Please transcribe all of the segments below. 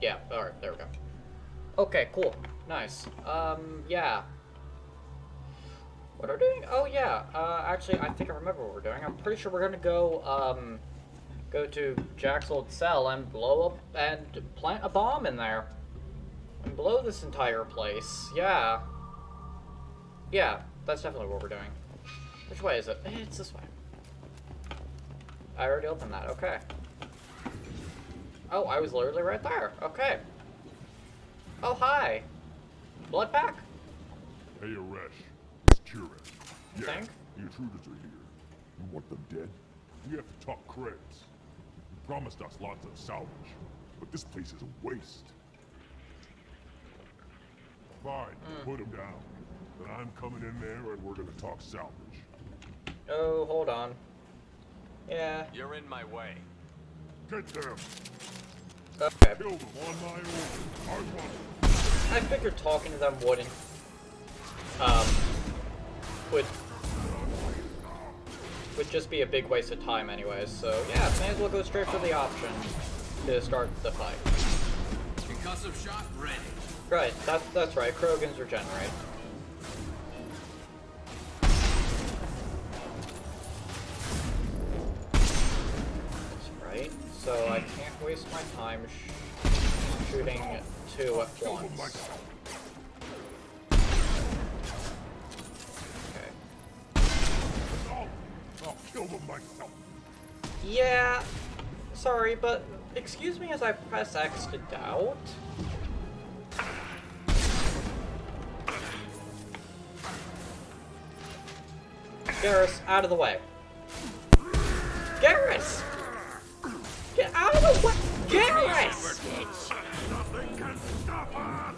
Yeah, alright, there we go. Okay, cool. Nice. Yeah. What are we doing? Oh, yeah. Actually, I think I remember what we're doing. I'm pretty sure we're gonna go to Jack's old cell and blow up and plant a bomb in there. And blow this entire place. Yeah. Yeah, that's definitely what we're doing. Which way is it? It's this way. I already opened that. Okay. Oh, I was literally right there. Okay. Oh, hi. Blood pack? Hey, Aresh. It's Kira. You Yeah, think? the intruders are here. You want them dead? We have to talk credits. You promised us lots of salvage, but this place is a waste. Fine, put them down. But I'm coming in there and we're gonna talk salvage. Oh, hold on. Yeah. You're in my way. Get them! Okay. Kill them on my order. I want I figured talking to them wouldn't, would just be a big waste of time anyways, so yeah, may as well go straight for the option to start the fight. Concussive shot ready. Right, that's right, Krogan's regenerate. That's right, so I can't waste my time shooting two at once. I'll kill them myself. Yeah, sorry, but excuse me as I press X to doubt. Garrus, out of the way. Garrus! Get out of the way! Garrus! Nothing can stop us!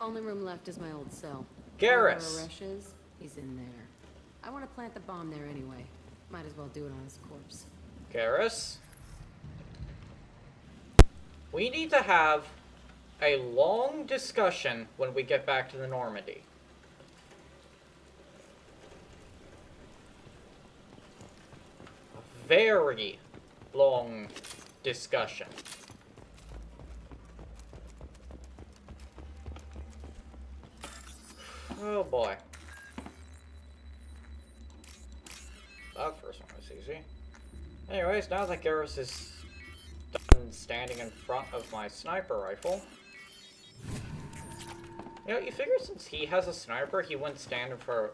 Only room left is my old cell. Garrus! Where Aresh is, he's in there. I want to plant the bomb there anyway. Might as well do it on his corpse. Garrus? We need to have a long discussion when we get back to the Normandy. A very long discussion. Oh boy. That first one was easy. Anyways, now that Garrus is done standing in front of my sniper rifle, you know, you figure since he has a sniper, he wouldn't stand in front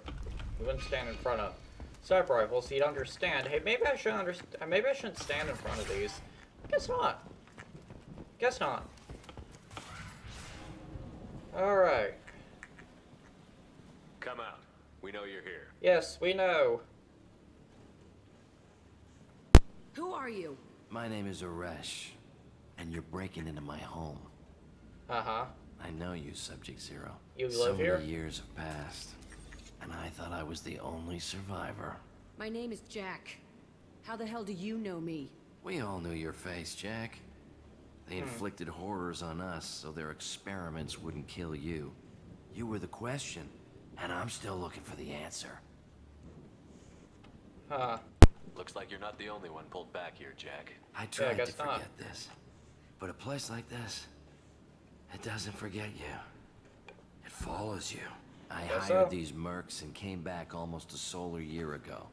of sniper rifles. He'd understand. Hey, maybe I should maybe I shouldn't stand in front of these. Guess not. Guess not. All right. Come out. We know you're here. Yes, we know. Who are you? My name is Aresh, and you're breaking into my home. Uh-huh. I know you, Subject Zero. You so live here? many years have passed, and I thought I was the only survivor. My name is Jack. How the hell do you know me? We all knew your face, Jack. They inflicted horrors on us so their experiments wouldn't kill you. You were the question, and I'm still looking for the answer. Huh. Looks like you're not the only one pulled back here, Jack. I tried to guess forget not. this, but a place like this, it doesn't forget you. It follows you. I Guess hired so. these mercs and came back almost a solar year ago.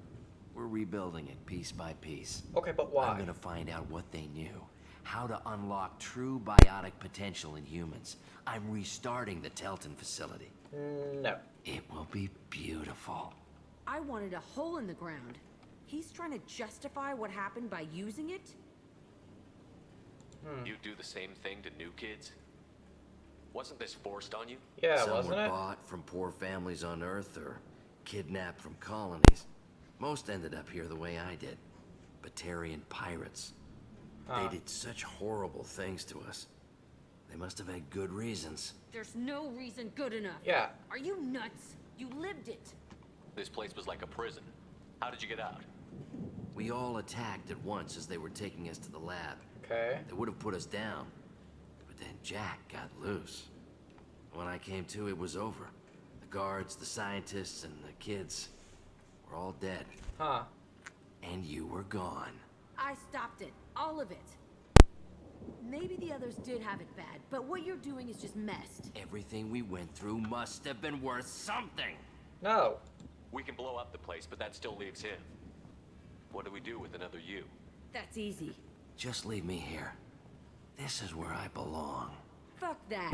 We're rebuilding it piece by piece. Okay, but why? I'm gonna find out what they knew. How to unlock true biotic potential in humans. I'm restarting the Telton facility. No. It will be beautiful. I wanted a hole in the ground. He's trying to justify what happened by using it? You do the same thing to new kids? Wasn't this forced on you? Yeah, Some wasn't were it? bought from poor families on Earth or kidnapped from colonies. Most ended up here the way I did. Batarian pirates. Huh. They did such horrible things to us. They must have had good reasons. There's no reason good enough. Yeah. Are you nuts? You lived it. This place was like a prison. How did you get out? We all attacked at once as they were taking us to the lab. Okay. They would have put us down. But then Jack got loose. When I came to, it was over. The guards, the scientists, and the kids were all dead. Huh. And you were gone. I stopped it. All of it. Maybe the others did have it bad, but what you're doing is just messed. Everything we went through must have been worth something. No. We can blow up the place, but that still leaves him. What do we do with another you? That's easy. Just leave me here. This is where I belong. Fuck that.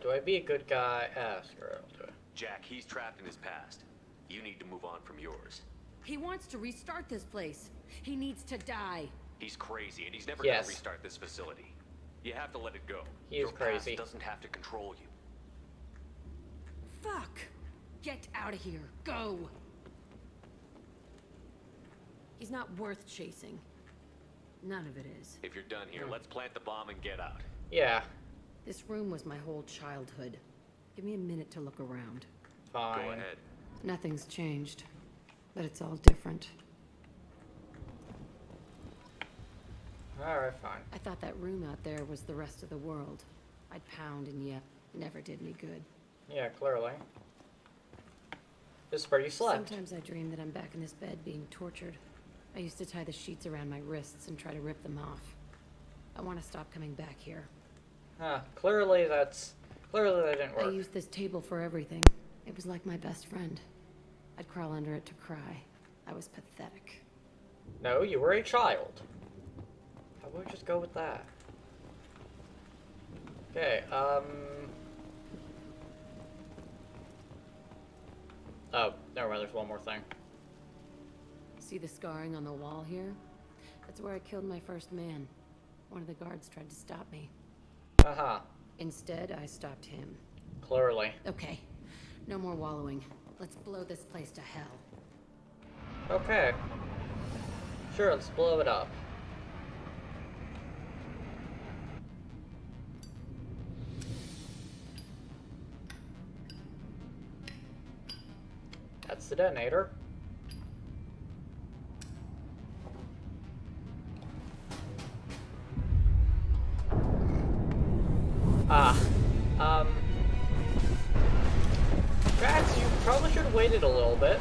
Do I be a good guy? Screw it. I'll do it. Jack, he's trapped in his past. You need to move on from yours. He wants to restart this place. He needs to die. He's crazy, and he's never Yes. gonna restart this facility. You have to let it go. He is Your past crazy. doesn't have to control you. Fuck. Get out of here. Go. He's not worth chasing. None of it is. If you're done here, let's plant the bomb and get out. Yeah. This room was my whole childhood. Give me a minute to look around. Fine. Go ahead. Nothing's changed, but it's all different. Alright, fine. I thought that room out there was the rest of the world. I'd pound and yep, never did me good. Yeah, clearly. This is where you slept. Sometimes I dream that I'm back in this bed being tortured. I used to tie the sheets around my wrists and try to rip them off. I want to stop coming back here. Clearly that didn't I work. used this table for everything. It was like my best friend. I'd crawl under it to cry. I was pathetic. No, you were a child. How about we just go with that? Okay, Oh, never mind, there's one more thing. See the scarring on the wall here? That's where I killed my first man. One of the guards tried to stop me. Haha, Instead, I stopped him. clearly. Okay, no more wallowing. Let's blow this place to hell. Okay. Sure, let's blow it up. That's the detonator. Jax, you probably should have waited a little bit.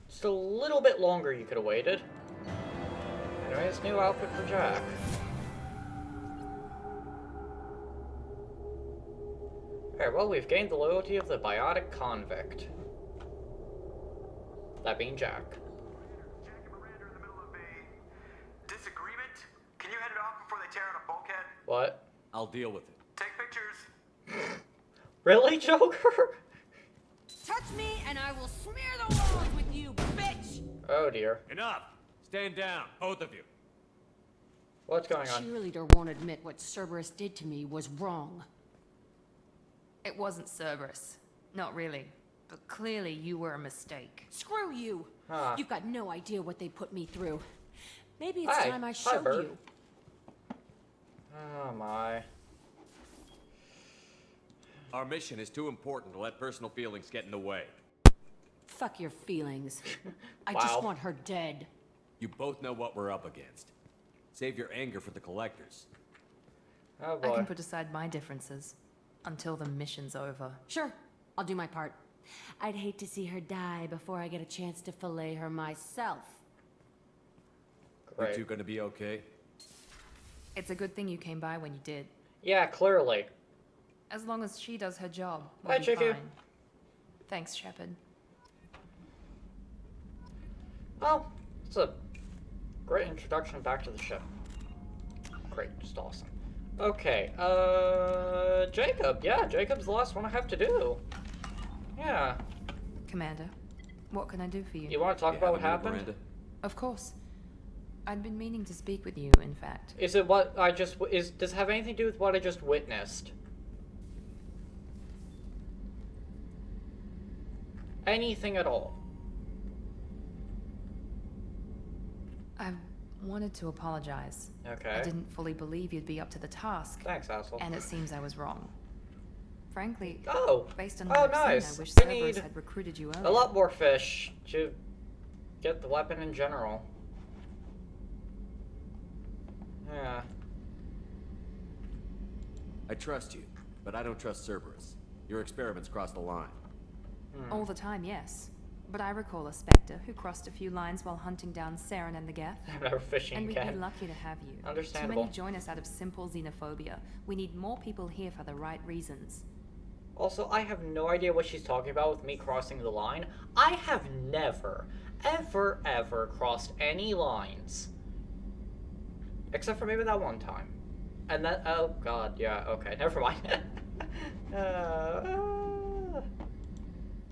Just a little bit longer you could have waited. Anyways, new outfit for Jack. Alright, well, we've gained the loyalty of the biotic convict. That being Jack. Jack and Miranda are in the middle of a disagreement. Can you head it off before they tear out a bulkhead? What? I'll deal with it. Take pictures. Really, Joker? Touch me and I will smear the walls with you, bitch! Oh dear. Enough! Stand down, both of you. What's going on? Cheerleader won't admit what Cerberus did to me was wrong. It wasn't Cerberus. Not really. But clearly you were a mistake. Screw you! Huh. You've got no idea what they put me through. Maybe it's Hi. time I Hi, showed Bird. you. Oh my. Our mission is too important to let personal feelings get in the way. Fuck your feelings. I Wow. just want her dead. You both know what we're up against. Save your anger for the collectors. Oh I boy. can put aside my differences until the mission's over. Sure, I'll do my part. I'd hate to see her die before I get a chance to fillet her myself. Great. You two gonna be okay? It's a good thing you came by when you did. Yeah, clearly. As long as she does her job, Hi, we'll be Chicky. fine. Thanks, Shepard. Well, it's a great introduction back to the ship. Great, just awesome. Okay, Jacob. Yeah, Jacob's the last one I have to do. Yeah. Commander, what can I do for you? You want to talk about what happened? Of course. I'd been meaning to speak with you, in fact. Is it what I just does it have anything to do with what I just witnessed? Anything at all? I wanted to apologize. Okay. I didn't fully believe you'd be up to the task, Thanks, asshole. and it seems I was wrong. Frankly, Oh. based on Oh, what I've nice. seen, I wish I Cerberus need had recruited you a earlier. lot more fish to get the weapon in general. Yeah. I trust you, but I don't trust Cerberus. Your experiments crossed the line. All the time, yes. But I recall a Spectre who crossed a few lines while hunting down Saren and the Geth. I'm never fishing And we'd again. be lucky to have you. Understandable. Too many join us out of simple xenophobia. We need more people here for the right reasons. Also, I have no idea what she's talking about with me crossing the line. I have never, ever crossed any lines. Except for maybe that one time. And that, oh god, yeah, okay, never mind.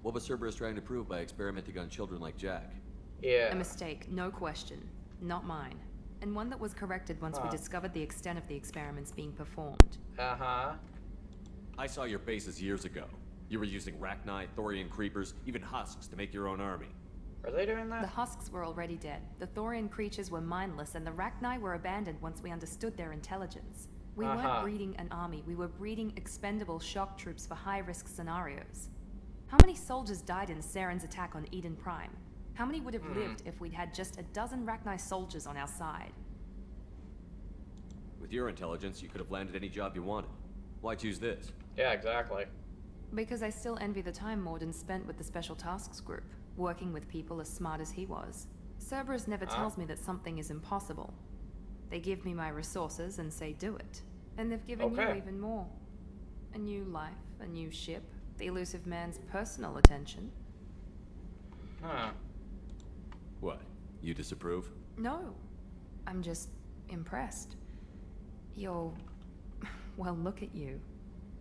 What was Cerberus trying to prove by experimenting on children like Jack? Yeah. A mistake, no question. Not mine. And one that was corrected once we discovered the extent of the experiments being performed. Uh-huh. I saw your bases years ago. You were using Rachni, Thorian creepers, even husks to make your own army. Are they doing The that? husks were already dead. The Thorian creatures were mindless, and the Rachni were abandoned once we understood their intelligence. We weren't breeding an army, we were breeding expendable shock troops for high-risk scenarios. How many soldiers died in Saren's attack on Eden Prime? How many would have lived if we'd had just a dozen Rachni soldiers on our side? With your intelligence, you could have landed any job you wanted. Why choose this? Yeah, exactly. Because I still envy the time Morden spent with the Special Tasks Group, working with people as smart as he was. Cerberus never tells me that something is impossible. They give me my resources and say do it. And they've given you even more. A new life, a new ship, the elusive man's personal attention. Huh. What? You disapprove? No, I'm just impressed. You're... well, look at you.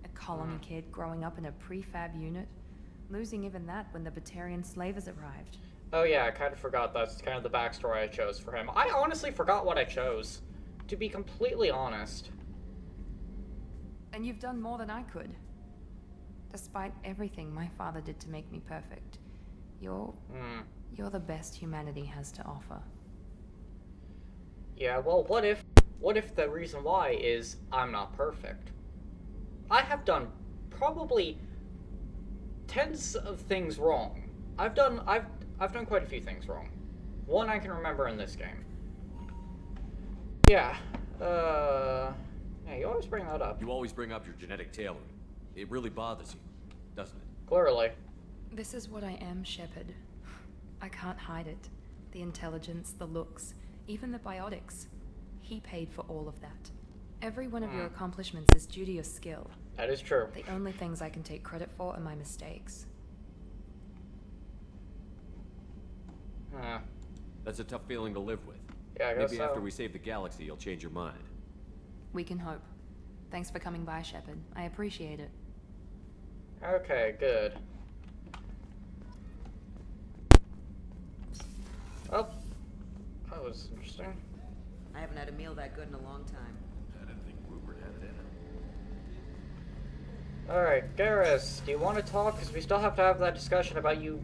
A colony kid growing up in a prefab unit, losing even that when the Batarian slavers arrived. Oh yeah, I kind of forgot that's kind of the backstory I chose for him. I honestly forgot what I chose, to be completely honest. And you've done more than I could. Despite everything my father did to make me perfect, you're the best humanity has to offer. Yeah, well, what if the reason why is I'm not perfect? I have done probably tens of things wrong. I've done quite a few things wrong. One I can remember in this game. Yeah. Yeah, you always bring that up. You always bring up your genetic tailoring. It really bothers you, doesn't it? Clearly. This is what I am, Shepard. I can't hide it. The intelligence, the looks, even the biotics. He paid for all of that. Every one of your accomplishments is due to your skill. That is true. The only things I can take credit for are my mistakes. That's a tough feeling to live with. Yeah, I guess Maybe so. after we save the galaxy, you'll change your mind. We can hope. Thanks for coming by, Shepard. I appreciate it. Okay, good. Oh, that was interesting. I haven't had a meal that good in a long time. I didn't think Rupert had it in him. Alright, Garrus, do you want to talk? Because we still have to have that discussion about you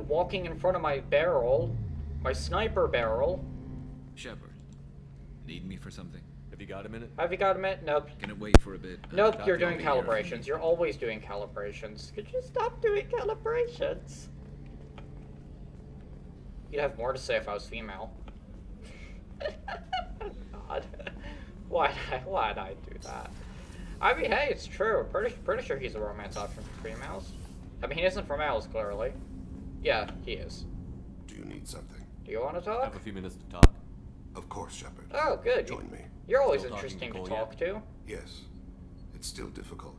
walking in front of my barrel. My sniper barrel. Shepard, need me for something? Have you got a minute? Have you got a minute? Nope. Can it wait for a bit? Nope, Not you're the doing only year. calibrations. You're always doing calibrations. Could you stop doing calibrations? You'd have more to say if I was female. God. Why'd I do that? I mean, hey, it's true. Pretty sure he's a romance option for females. I mean, he isn't for males, clearly. Yeah, he is. Do you need something? Do you want to talk? Have a few minutes to talk. Of course, Shepard. Oh, good. Join me. You're always Still talking interesting to to Cole talk to. Yes. It's still difficult,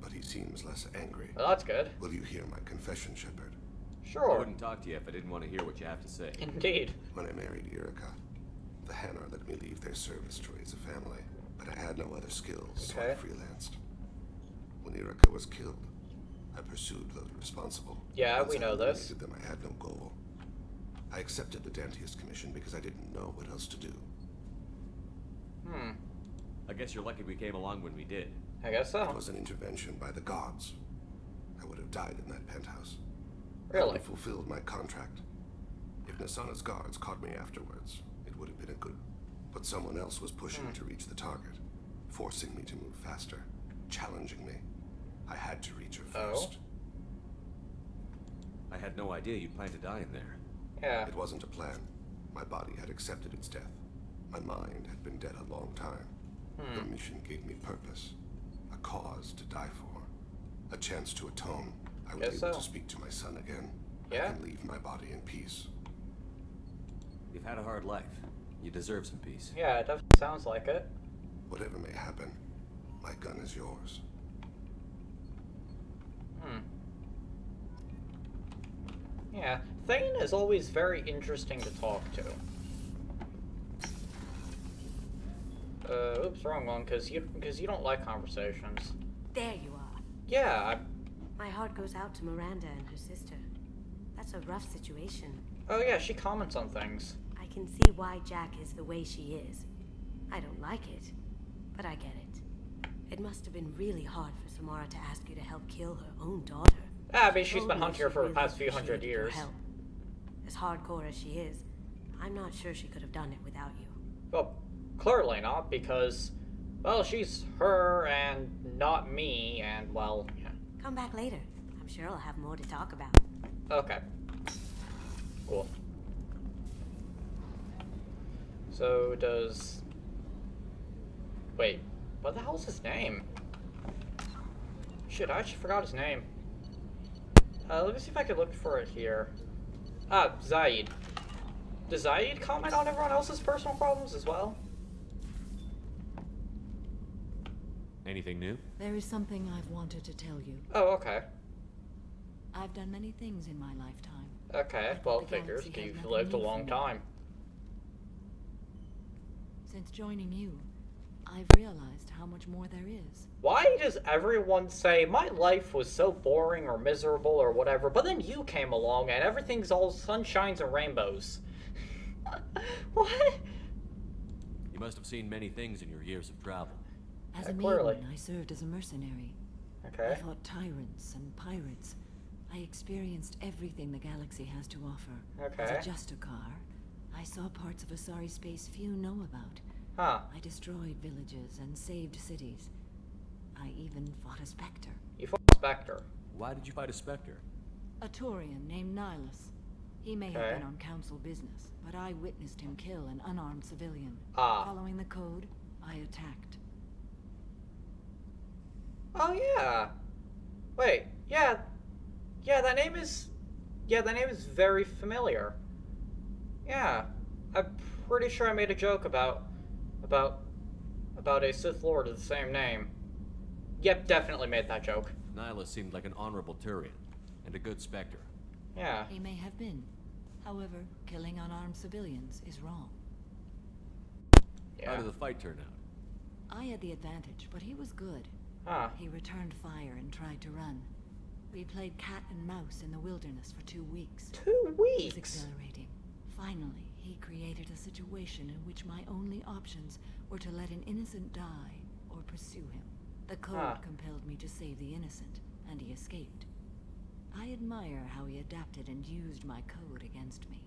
but he seems less angry. Well, that's good. Will you hear my confession, Shepard? I Sure. wouldn't talk to you if I didn't want to hear what you have to say. Indeed. When I married Erica, the Hanar let me leave their service to raise a family, but I had no other skills, so I Okay. freelanced. When Erica was killed, I pursued those responsible. Yeah, Once we I know this. eliminated them, I had no goal. I accepted the Dantius commission because I didn't know what else to do. I guess you're lucky we came along when we did. I guess It so. was an intervention by the gods. I would have died in that penthouse. I Really? would have fulfilled my contract. If Nasana's guards caught me afterwards, it would have been a good... But someone else was pushing to reach the target, forcing me to move faster, challenging me. I had to reach her first. I had no idea you'd plan to die in there. Yeah. It wasn't a plan. My body had accepted its death. My mind had been dead a long time. The mission gave me purpose, a cause to die for, a chance to atone. I was Guess able so. to speak to my son again. Yeah? I can leave my body in peace. You've had a hard life. You deserve some peace. Yeah, it definitely sounds like it. Whatever may happen, my gun is yours. Yeah, Thane is always very interesting to talk to. Oops, wrong one, because you don't like conversations. There you are. Yeah, My heart goes out to Miranda and her sister. That's a rough situation. oh yeah, she comments on things. I can see why Jack is the way she is. I don't like it, but I get it. It must have been really hard for Samara to ask you to help kill her own daughter. I mean, she's been Told me hunting her she for the really past few hundred appreciated your years. help. As hardcore as she is, I'm not sure she could have done it without you. Well, clearly not, because, well, she's her and not me, and, well, yeah. Come back later. I'm sure I'll have more to talk about. Okay. Cool. So, does... Wait, what the hell's his name? Shit, I actually forgot his name. Let me see if I can look for it here. Ah, Zaid. Does Zaid comment on everyone else's personal problems as well? Anything new? There is something I've wanted to tell you. Oh, okay. I've done many things in my lifetime. Okay, well, figures. You've lived a long time. Since joining you, I've realized how much more there is. Why does everyone say, my life was so boring or miserable or whatever, but then you came along and everything's all sunshines and rainbows? What? You must have seen many things in your years of travel. As a clearly. maiden, I served as a mercenary. Okay. I fought tyrants and pirates. I experienced everything the galaxy has to offer. Okay. As a Justicar, I saw parts of Asari space few know about. Huh. I destroyed villages and saved cities. I even fought a Spectre. You fought a Spectre. Why did you fight a Spectre? A Taurian named Nihilus. He may have been on council business, but I witnessed him kill an unarmed civilian. Following the code, I attacked. Oh, yeah. Wait, yeah. Yeah, that name is very familiar. Yeah. I'm pretty sure I made a joke about a Sith Lord of the same name. Yep, definitely made that joke. Nihilus seemed like an honorable Turian, and a good Spectre. Yeah. He may have been. However, killing unarmed civilians is wrong. Yeah. How did the fight turn out? I had the advantage, but he was good. He returned fire and tried to run. We played cat and mouse in the wilderness for 2 weeks. 2 weeks? It was exhilarating. Finally, he created a situation in which my only options were to let an innocent die or pursue him. The code compelled me to save the innocent, and he escaped. I admire how he adapted and used my code against me.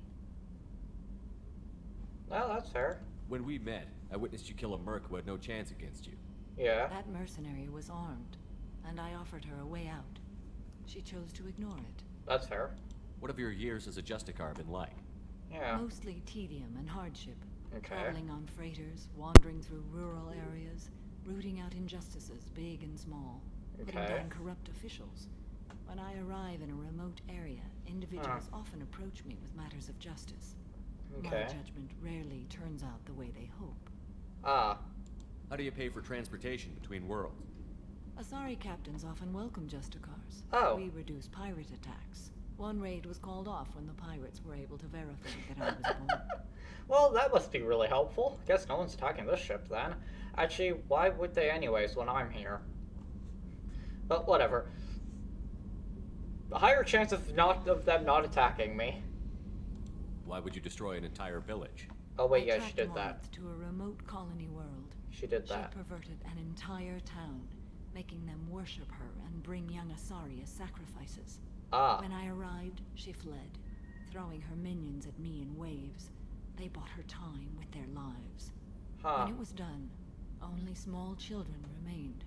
Well, that's fair. When we met, I witnessed you kill a merc who had no chance against you. Yeah. That mercenary was armed, and I offered her a way out. She chose to ignore it. That's fair. What have your years as a Justicar been like? Yeah. Mostly tedium and hardship. Okay. Traveling on freighters, wandering through rural areas, rooting out injustices, big and small, putting down corrupt officials. When I arrive in a remote area, individuals often approach me with matters of justice. My judgment rarely turns out the way they hope. How do you pay for transportation between worlds? Asari captains often welcome Justicars. We reduce pirate attacks. One raid was called off when the pirates were able to verify that I was born. Well, that must be really helpful. Guess no one's attacking this ship then. Actually, why would they anyways when I'm here? But whatever. A higher chance of them not attacking me. Why would you destroy an entire village? Oh wait, I yeah, she tracked did Marth that. to a remote colony world. She did that. She perverted an entire town, making them worship her and bring young Asari as sacrifices. When I arrived, she fled, throwing her minions at me in waves. They bought her time with their lives. When it was done, only small children remained.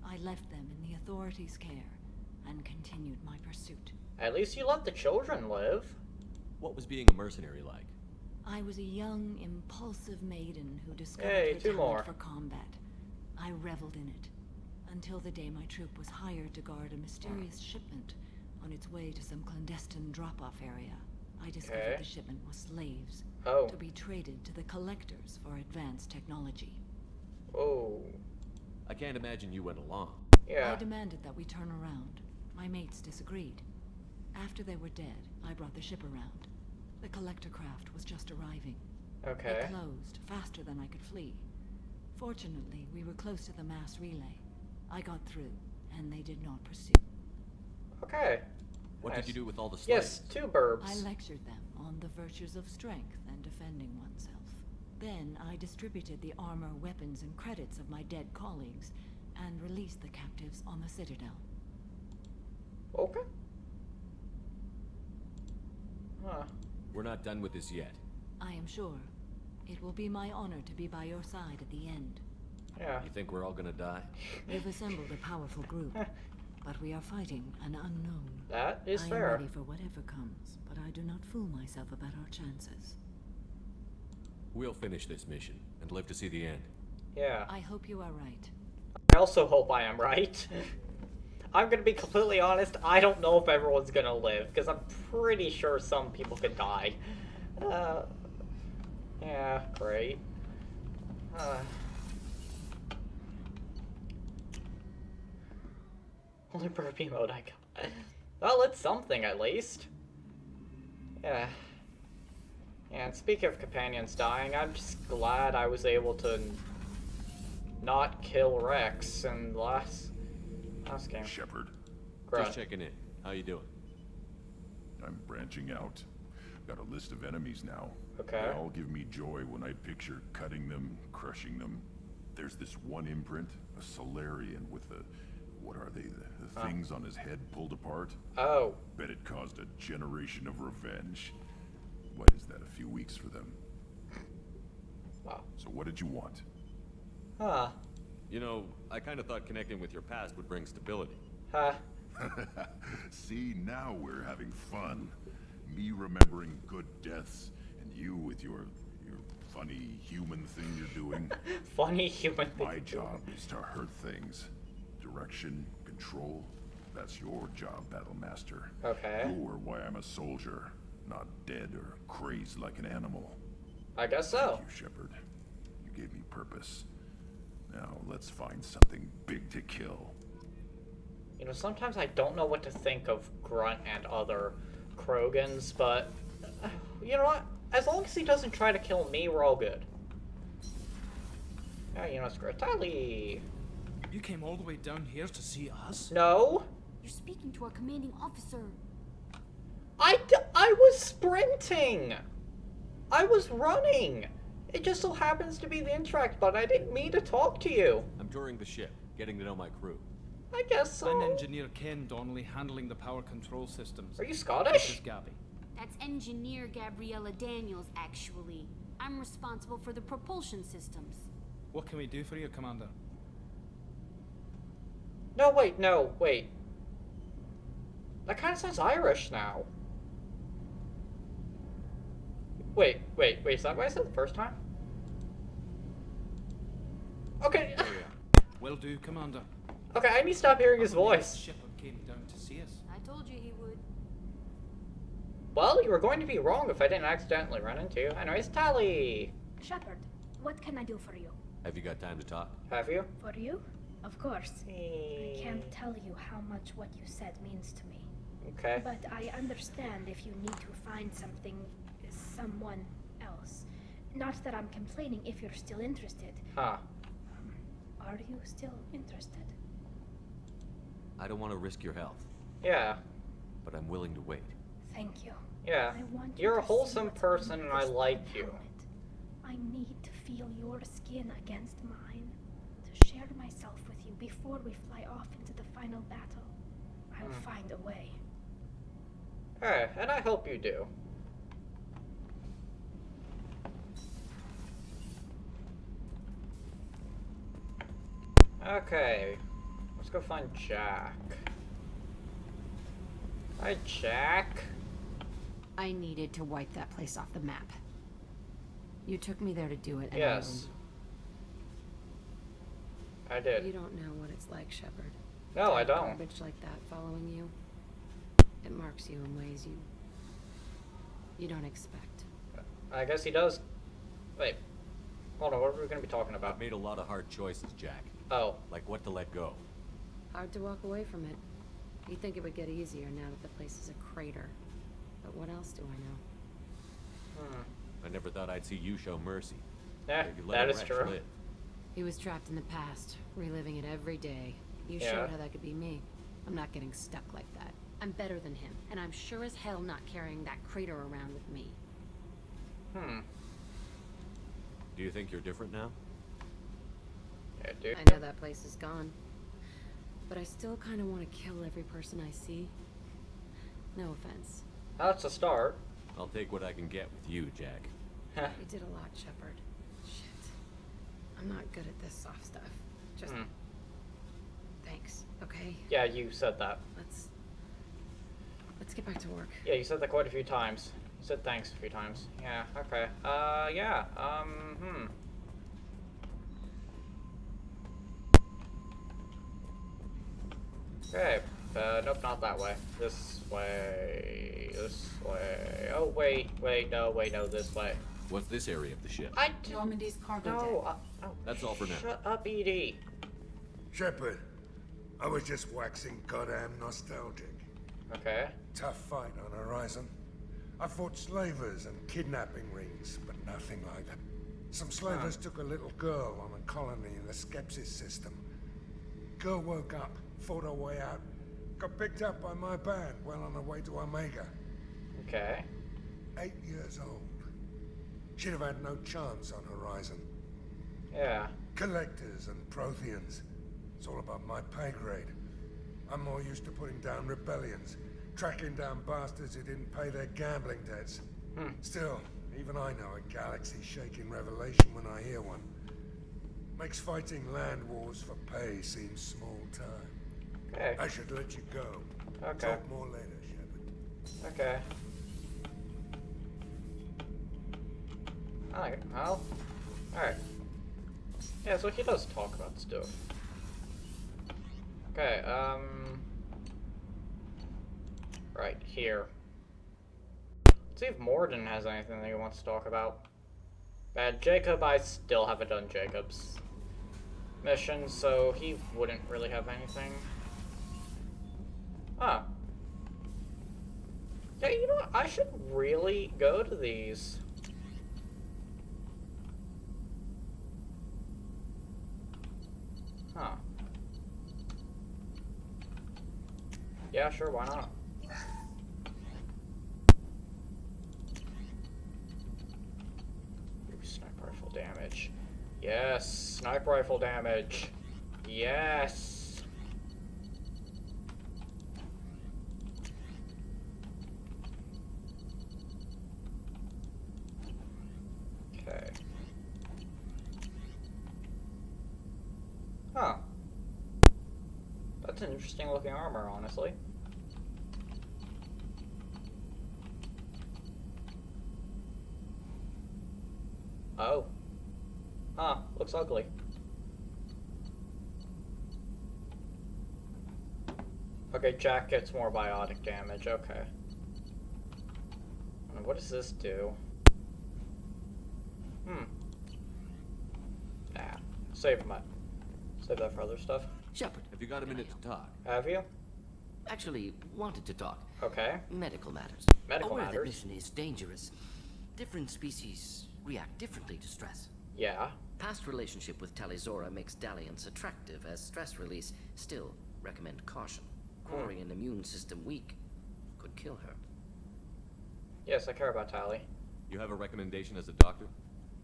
I left them in the authorities' care and continued my pursuit. At least you let the children live. What was being a mercenary like? I was a young, impulsive maiden who discovered her talent for combat. I reveled in it, until the day my troop was hired to guard a mysterious shipment on its way to some clandestine drop-off area. I discovered the shipment was slaves to be traded to the collectors for advanced technology. Oh. I can't imagine you went along. Yeah. I demanded that we turn around. My mates disagreed. After they were dead, I brought the ship around. The collector craft was just arriving. Okay. It closed faster than I could flee. Fortunately, we were close to the mass relay. I got through, and they did not pursue. Okay. What nice. did you do with all the slaves? Yes, 2 burbs. I lectured them on the virtues of strength and defending oneself. Then I distributed the armor, weapons, and credits of my dead colleagues, and released the captives on the Citadel. Okay. Huh. We're not done with this yet. I am sure. It will be my honor to be by your side at the end. Yeah. You think we're all gonna die? We've assembled a powerful group, but we are fighting an unknown. That is fair. I am ready for whatever comes, but I do not fool myself about our chances. We'll finish this mission and live to see the end. Yeah. I hope you are right. I also hope I am right. I'm gonna be completely honest, I don't know if everyone's gonna live, because I'm pretty sure some people could die. Yeah, great. Only burpee mode I got. Well, it's something at least. Yeah. Yeah, and speaking of companions dying, I'm just glad I was able to not kill Rex in the last game. Shepard. Just checking in. How you doing? I'm branching out. Got a list of enemies now. Okay. They all give me joy when I picture cutting them, crushing them. There's this one imprint, a Solarian with the... What are they? The things on his head pulled apart? Oh. Bet it caused a generation of revenge. What is that, a few weeks for them? Wow. So what did you want? Huh. You know, I kind of thought connecting with your past would bring stability. Huh. See, now we're having fun. Me remembering good deaths, and you with your funny human thing you're doing. Funny human thing. My job is to hurt things. Direction, control, that's your job, Battlemaster. Okay. You're why I'm a soldier, not dead or crazed like an animal. I guess so. Thank you, Shepard. You gave me purpose. Now let's find something big to kill. You know, sometimes I don't know what to think of Grunt and other Krogans, but you know what? As long as he doesn't try to kill me, we're all good. Yeah, you know, screw Tally. You came all the way down here to see us? No. You're speaking to our commanding officer. I was sprinting. I was running. It just so happens to be the interact button. I didn't mean to talk to you. I'm touring the ship, getting to know my crew. I guess so. I'm Engineer Ken Donnelly, handling the power control systems. Are you Scottish? This is Gabby. That's Engineer Gabriella Daniels, actually. I'm responsible for the propulsion systems. What can we do for you, Commander? No, wait. That kind of sounds Irish now. Wait, is that what I said the first time? Okay. Will do, Commander. Okay, I need to stop hearing his voice. Shepard came down to see us. I told you he would. Well, you were going to be wrong if I didn't accidentally run into you. Anyways, Tally! Shepard, what can I do for you? Have you got time to talk? Have you? For you? Of course. I can't tell you how much what you said means to me. Okay. But I understand if you need to find someone else. Not that I'm complaining if you're still interested. Huh. Are you still interested? I don't want to risk your health. Yeah. But I'm willing to wait. Thank you. Yeah. You're a wholesome person and I like you. I need to feel your skin against mine. To share myself with you before we fly off into the final battle. I'll find a way. Alright, and I hope you do. Okay. Let's go find Jack. Hi, Jack. I needed to wipe that place off the map. You took me there to do it, and yes. I did. You don't know what it's like, Shepard. No, I don't. Garbage like that following you. It marks you in ways you don't expect. I guess he does. Wait. Hold on, what are we going to be talking about? I've made a lot of hard choices, Jack. Oh. Like what to let go. Hard to walk away from it. You'd think it would get easier now that the place is a crater. But what else do I know? I never thought I'd see you show mercy. Yeah, You let that a is wretch true. live. He was trapped in the past, reliving it every day. You Yeah. showed how that could be me. I'm not getting stuck like that. I'm better than him, and I'm sure as hell not carrying that crater around with me. Do you think you're different now? Yeah, dude. I know that place is gone. But I still kind of want to kill every person I see. No offense. That's a start. I'll take what I can get with you, Jack. You did a lot, Shepard. Shit. I'm not good at this soft stuff. Just... Thanks, okay? Yeah, you said that. Let's get back to work. Yeah, you said that quite a few times. You said thanks a few times. Yeah, okay. Yeah, Okay, nope, not that way. This way. This way. Oh, wait, no, this way. What's this area of the ship? Normandy's cargo No, deck. That's all for now. Shut up, Edie. Shepard, I was just waxing goddamn nostalgic. Okay. Tough fight on Horizon. I fought slavers and kidnapping rings, but nothing like that. Some slavers took a little girl on a colony in the Skepsis system. Girl woke up, fought her way out, got picked up by my band well on her way to Omega. Okay. 8 years old. She'd have had no chance on Horizon. Yeah. Collectors and Protheans. It's all about my pay grade. I'm more used to putting down rebellions, tracking down bastards who didn't pay their gambling debts. Still, even I know a galaxy-shaking revelation when I hear one. Makes fighting land wars for pay seem small time. Okay. I should let you go. Okay. Talk more later, Shepard. Okay. Alright, well. Alright. Yeah, so he does talk about stuff. Okay, right here. Let's see if Morden has anything that he wants to talk about. Jacob, I still haven't done Jacob's mission, so he wouldn't really have anything. Huh. Yeah, you know what? I should really go to these. Huh. Yeah, sure, why not? Ooh, sniper rifle damage. Yes, sniper rifle damage. Yes. Okay. Huh. That's an interesting looking armor, honestly. Oh. Huh, looks ugly. Okay, Jack gets more biotic damage, okay. And what does this do? Nah. Save that for other stuff. Shepard, Have you got a minute to talk? Have you? actually wanted to talk. Okay. Medical matters. Medical Aware matters. that mission is dangerous. Different species react differently to stress. Yeah. Past relationship with Talizora makes dalliance attractive as stress release. Still, recommend caution. Quarry an immune system weak could kill her. Yes, I care about Tally. You have a recommendation as a doctor?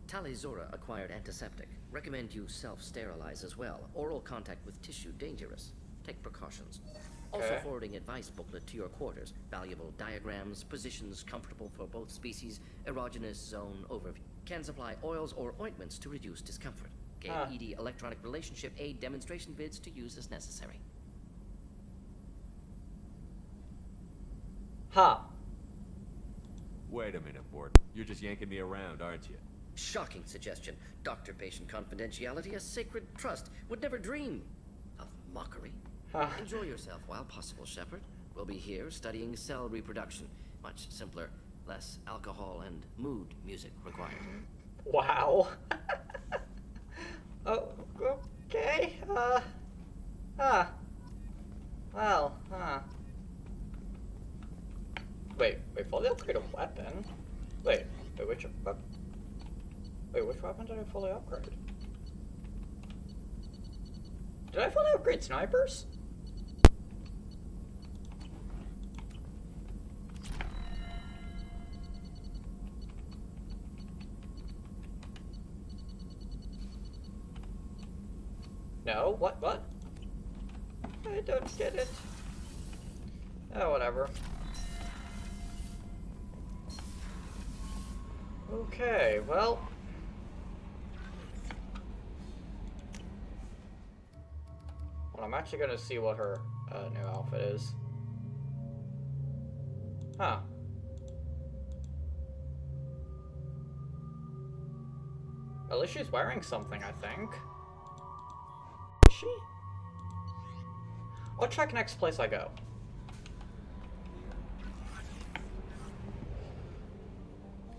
Talizora acquired antiseptic. Recommend you self-sterilize as well. Oral contact with tissue dangerous. Take precautions. Also Okay. forwarding advice booklet to your quarters. Valuable diagrams, positions comfortable for both species, erogenous zone overview. Can supply oils or ointments to reduce discomfort. Gave ED electronic relationship aid demonstration vids to use as necessary. Ha! Wait a minute, Mort. You're just yanking me around, aren't you? Shocking suggestion. Doctor-patient confidentiality, a sacred trust. Would never dream of mockery. Enjoy yourself while possible, Shepard. We'll be here studying cell reproduction. Much simpler, less alcohol and mood music required. Wow. Oh, okay. Well, Wait, fully upgrade a weapon? Wait, which weapon did I fully upgrade? Did I fully upgrade snipers? No, what? I don't get it. Oh, whatever. Okay, well. I'm actually gonna see what her new outfit is. Huh. At least she's wearing something, I think. Is she? I'll check next place I go.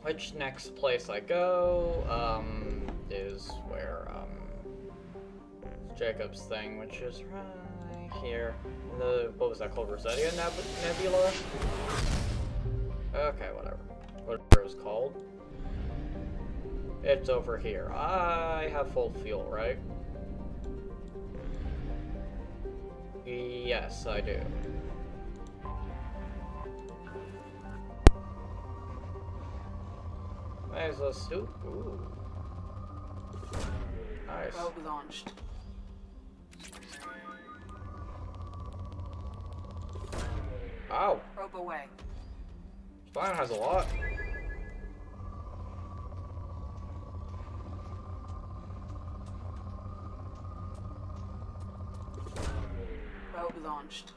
Which next place I go, is where, Jacob's thing, which is right here. What was that called? Rosetta Nebula? Okay, whatever. Whatever it was called. It's over here. I have full fuel, right? Yes, I do. There's a soup. Ooh. Nice. Probe launched. Ow. Probe away. Spine has a lot. Probe launched.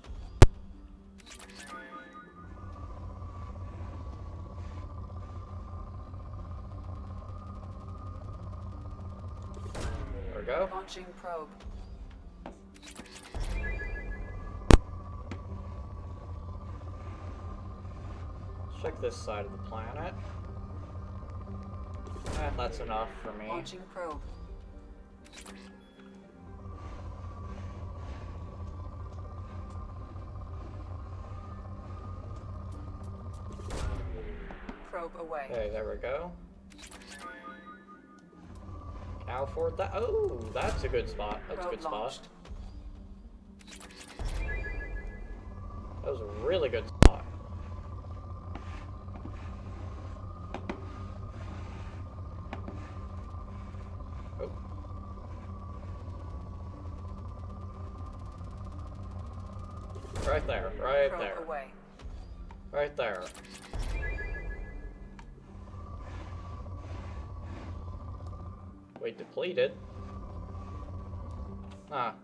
There we go. Launching probe. Let's check this side of the planet. That's enough for me. Launching probe. Probe away. Okay, there we go. Now for that. Oh, that's a good spot. That's a good spot. That was a really good spot. Oh. Right there, right Probe there. away. Right there. Wait, depleted? Ah.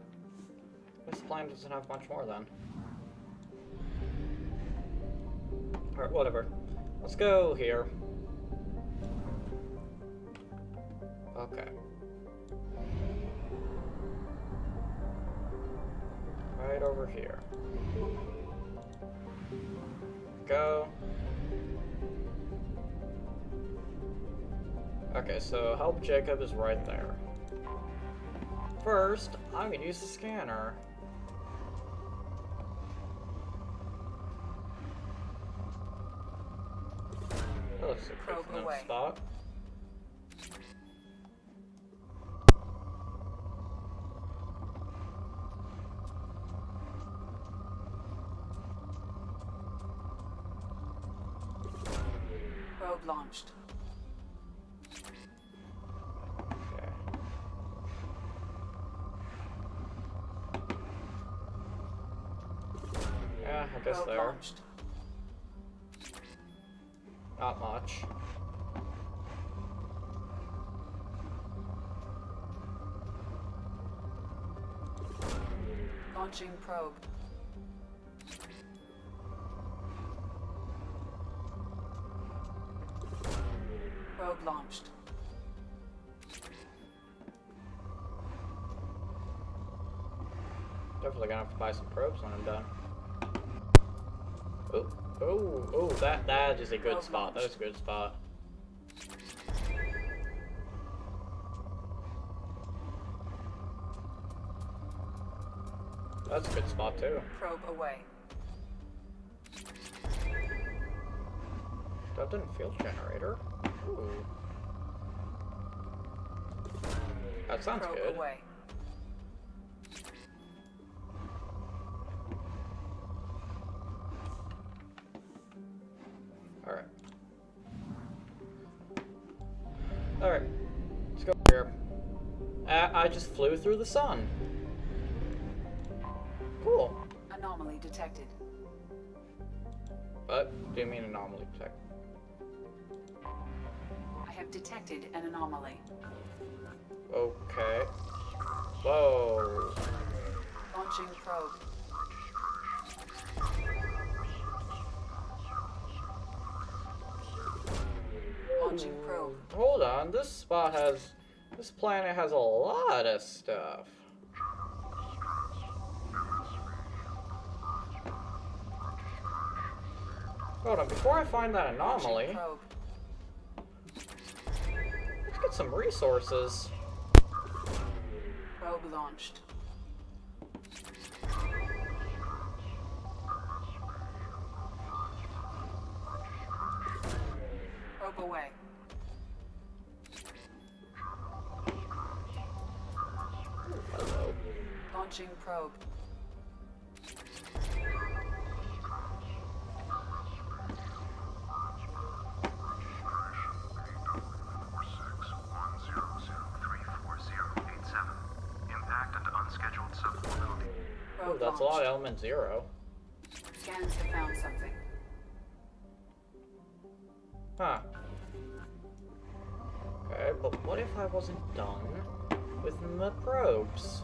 This plan doesn't have much more then. Alright, whatever. Let's go here. Okay. Right over here. Go. Okay, so help Jacob is right there. First, I'm gonna use the scanner. That looks a quick enough spot. Probe launched. Yeah, I guess Probe there. launched. Not much. Launching probe. Probe launched. Definitely gonna have to buy some probes when I'm done. Oh, that is a good spot. That is a good spot. That's a good spot too. Probe away. Dubbed in field generator. Ooh. That sounds Probe good. away. Alright. Alright. Let's go here. I just flew through the sun. Cool. Anomaly detected. What do you mean anomaly detected? I have detected an anomaly. Okay. Whoa. Launching probe. Launching probe. Hold on, this planet has a lot of stuff. Hold on, before I find that anomaly, let's get some resources. Probe launched. Probe away. Hello. Launching probe. Oh, that's a lot of element 0. Scans have found something. Huh. Okay, but what if I wasn't done with the probes?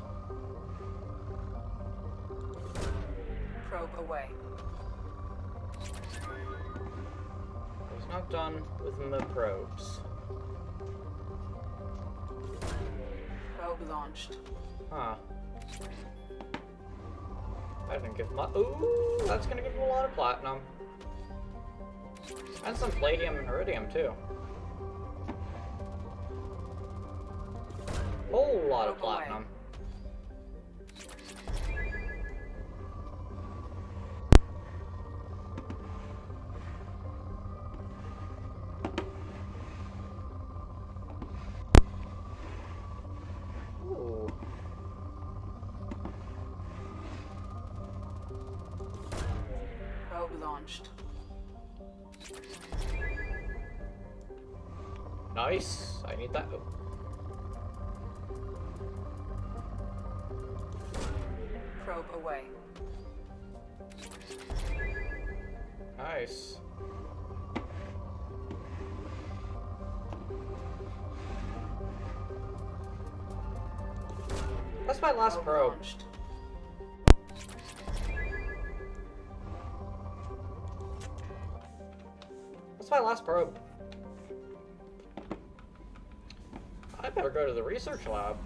Probe away. I was not done with the probes. Probe launched. Huh. I didn't give my. Ooh, that's gonna give him a lot of platinum. And some palladium and iridium, too. Whole lot of platinum. Ooh. Probe launched. Nice. I need that. Oh. Probe away. Nice. That's my last probe. Launched. That's my last probe. I better go to the research lab.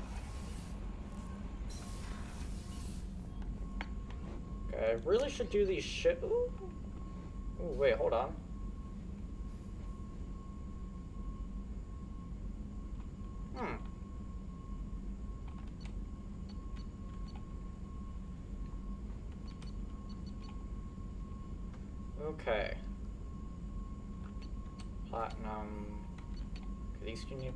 Okay, I really should do these shit. Ooh. Ooh, wait, hold on. Okay. Platinum. Okay, these two need.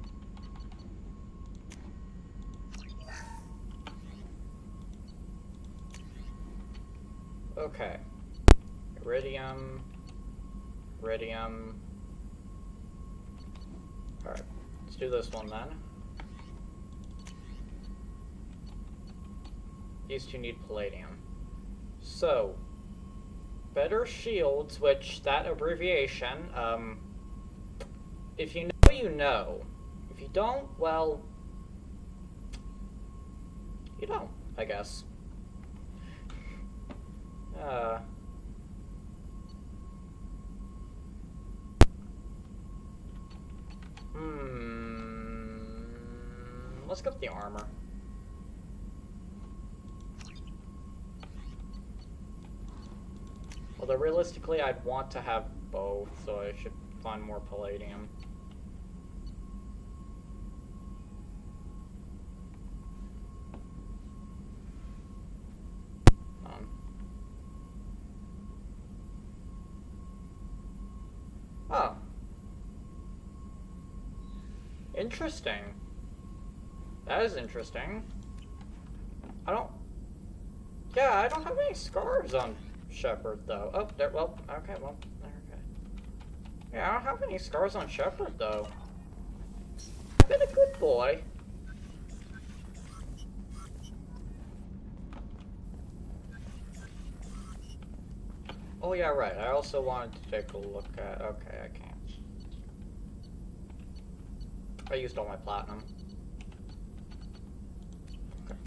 Okay. Iridium. Iridium. Alright. Let's do this one then. These two need palladium. So, better shields, which that abbreviation, if you know, you know. If you don't, well, you don't, I guess. Let's go with the armor. Although realistically, I'd want to have both, so I should find more palladium. Oh. Interesting. That is interesting. I don't have any scars on Shepard, though. Oh, there, well, okay, well, okay. Yeah, I don't have any scars on Shepard, though. I've been a good boy. Oh, yeah, right. I also wanted to take a look at... Okay, I can't. I used all my platinum. Okay.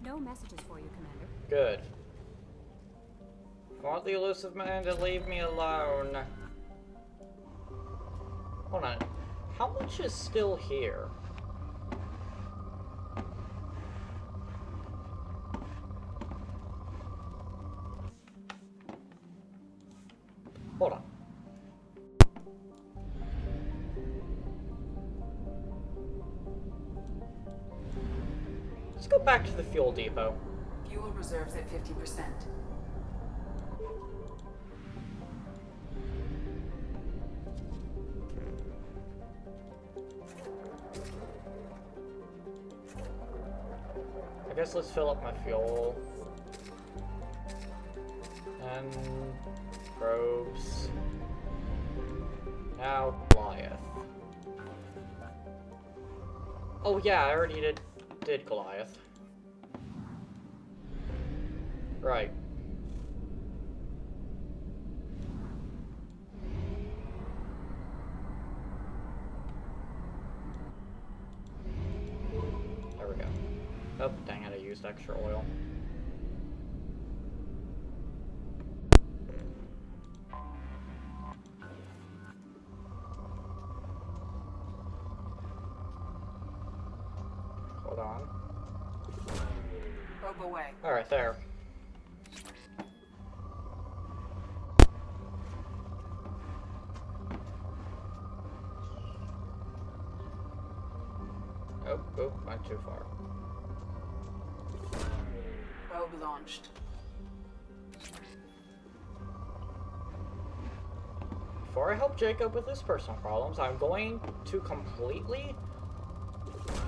No messages for you, Commander. Good. I want the elusive man to leave me alone. Hold on. How much is still here? Hold on. Let's go back to the fuel depot. Fuel reserves at 50%. I guess let's fill up my fuel. And probes. Now Goliath. Oh yeah, I already did Goliath. Right. There we go. Oh, dang it, I used extra oil. Hold on. Probe away. Alright, there. Oh, went too far. Probe launched. Before I help Jacob with his personal problems, I'm going to completely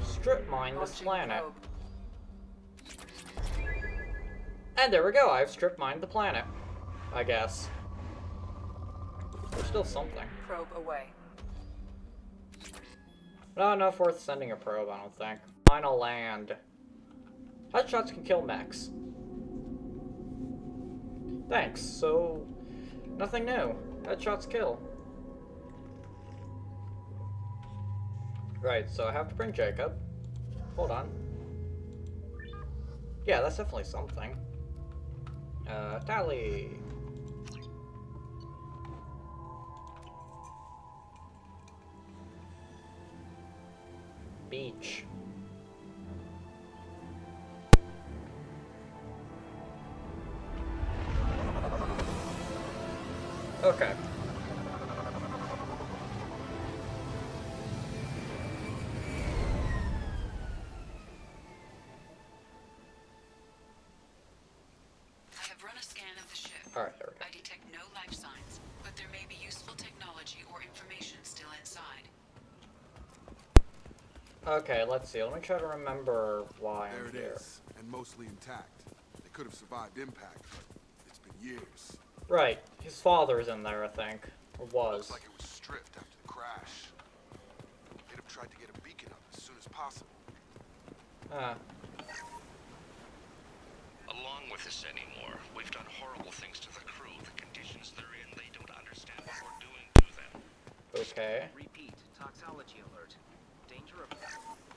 strip mine this planet. And there we go, I've strip mined the planet. I guess. There's still something. Probe away. Not enough worth sending a probe, I don't think. Final land. Headshots can kill mechs. Thanks, so... nothing new. Headshots kill. Right, so I have to bring Jacob. Hold on. Yeah, that's definitely something. Tally. Beach. Okay. I have run a scan of the ship. Alright, there we go. I detect no life signs, but there may be useful technology or information still inside. Okay, let's see. Let me try to remember why There I'm it here. is, and mostly intact. They could have survived impact, but it's been years. Right. His father's in there, I think. Or was. Looks like it was stripped after the crash. They'd have tried to get a beacon up as soon as possible. Along with this anymore, we've done horrible things to the crew. The conditions they're in, they don't understand what we're doing to them. Okay. Repeat, toxology alert. Danger of...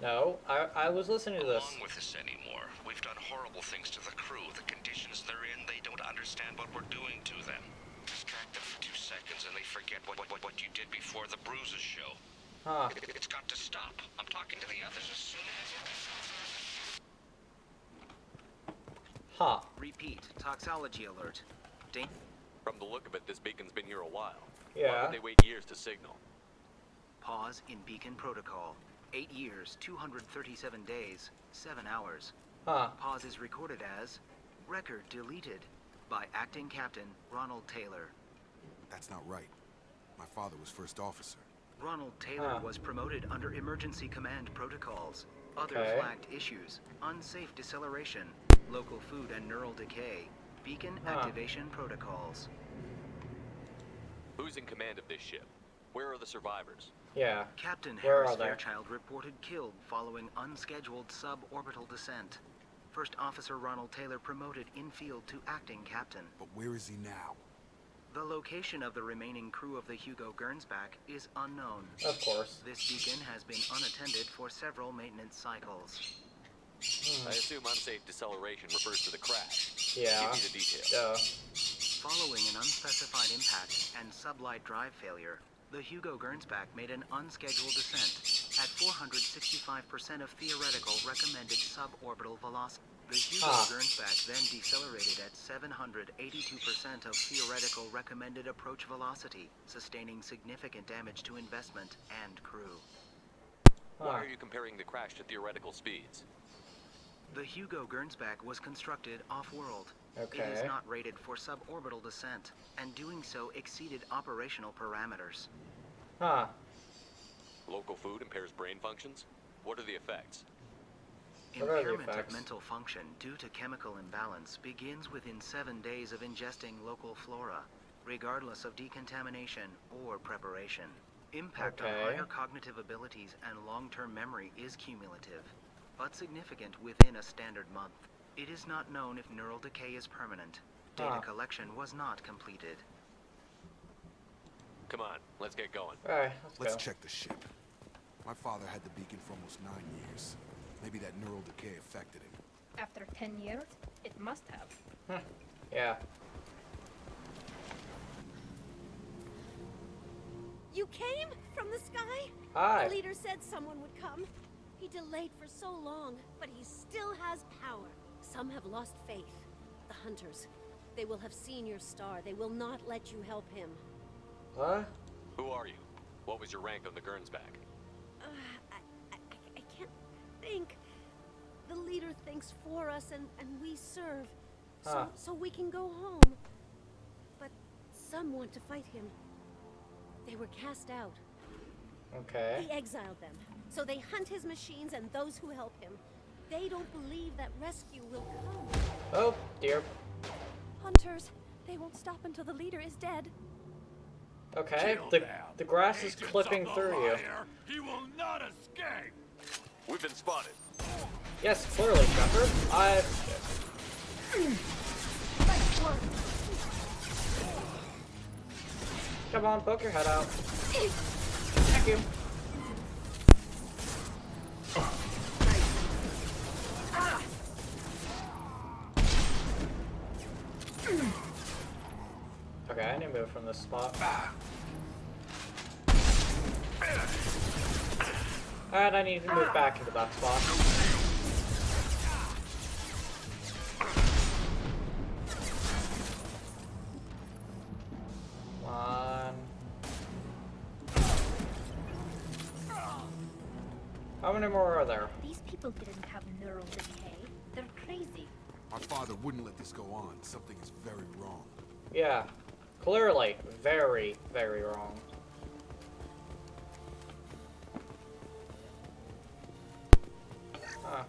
No, I was listening to this. Along with this anymore, we've done horrible things to the crew. The conditions they're in, they don't understand what we're doing to them. Distract them for 2 seconds and they forget what you did before the bruises show. Huh. It's got to stop. I'm talking to the others as soon as... Huh. Repeat. Toxology alert. From the look of it, this beacon's been here a while. Yeah. Why would they wait years to signal? Pause in beacon protocol. 8 years, 237 days, 7 hours. Huh. Pause is recorded as record deleted by acting captain Ronald Taylor. That's not right. My father was first officer. Ronald Taylor was promoted under emergency command protocols. Other Okay. flagged issues: unsafe deceleration, local food and neural decay, beacon activation protocols. Who's in command of this ship? Where are the survivors? Yeah. Captain Where Harris are they? Fairchild reported killed following unscheduled suborbital descent. First Officer Ronald Taylor promoted in-field to acting captain. But where is he now? The location of the remaining crew of the Hugo Gernsback is unknown. Of course. This beacon has been unattended for several maintenance cycles. I assume unsafe deceleration refers to the crash. Yeah. Give me the details. Duh. Following an unspecified impact and sublight drive failure, the Hugo Gernsback made an unscheduled descent at 465% of theoretical recommended suborbital velocity. The Hugo Gernsback then decelerated at 782% of theoretical recommended approach velocity, sustaining significant damage to investment and crew. Why are you comparing the crash to theoretical speeds? The Hugo Gernsback was constructed off-world. Okay. It is not rated for suborbital descent, and doing so exceeded operational parameters. Huh. Local food impairs brain functions? What are the effects? Impairment of mental function due to chemical imbalance begins within 7 days of ingesting local flora, regardless of decontamination or preparation. Impact on higher cognitive abilities and long-term memory is cumulative, but significant within a standard month. It is not known if neural decay is permanent. Data collection was not completed. Come on, let's get going. Alright, Let's check the ship. My father had the beacon for almost 9 years. Maybe that neural decay affected him. After 10 years, it must have. Yeah. You came from the sky? Hi. The leader said someone would come. He delayed for so long, but he still has power. Some have lost faith. The hunters. They will have seen your star. They will not let you help him. What? Who are you? What was your rank on the Gernsback? I can't think. The leader thinks for us and we serve. So we can go home. But some want to fight him. They were cast out. Okay. He exiled them. So they hunt his machines and those who help him. They don't believe that rescue will come. Oh, dear. Hunters, they won't stop until the leader is dead. Okay, the grass is clipping through you. He will not escape! We've been spotted. Yes, clearly, Shepard. Come on, poke your head out. Thank you. Okay, I need to move from this spot. And I need to move back into that spot. Come on. How many more are there? These people didn't have neural decay. They're crazy. My father wouldn't let this go on. Something is very wrong. Yeah, clearly very, very wrong.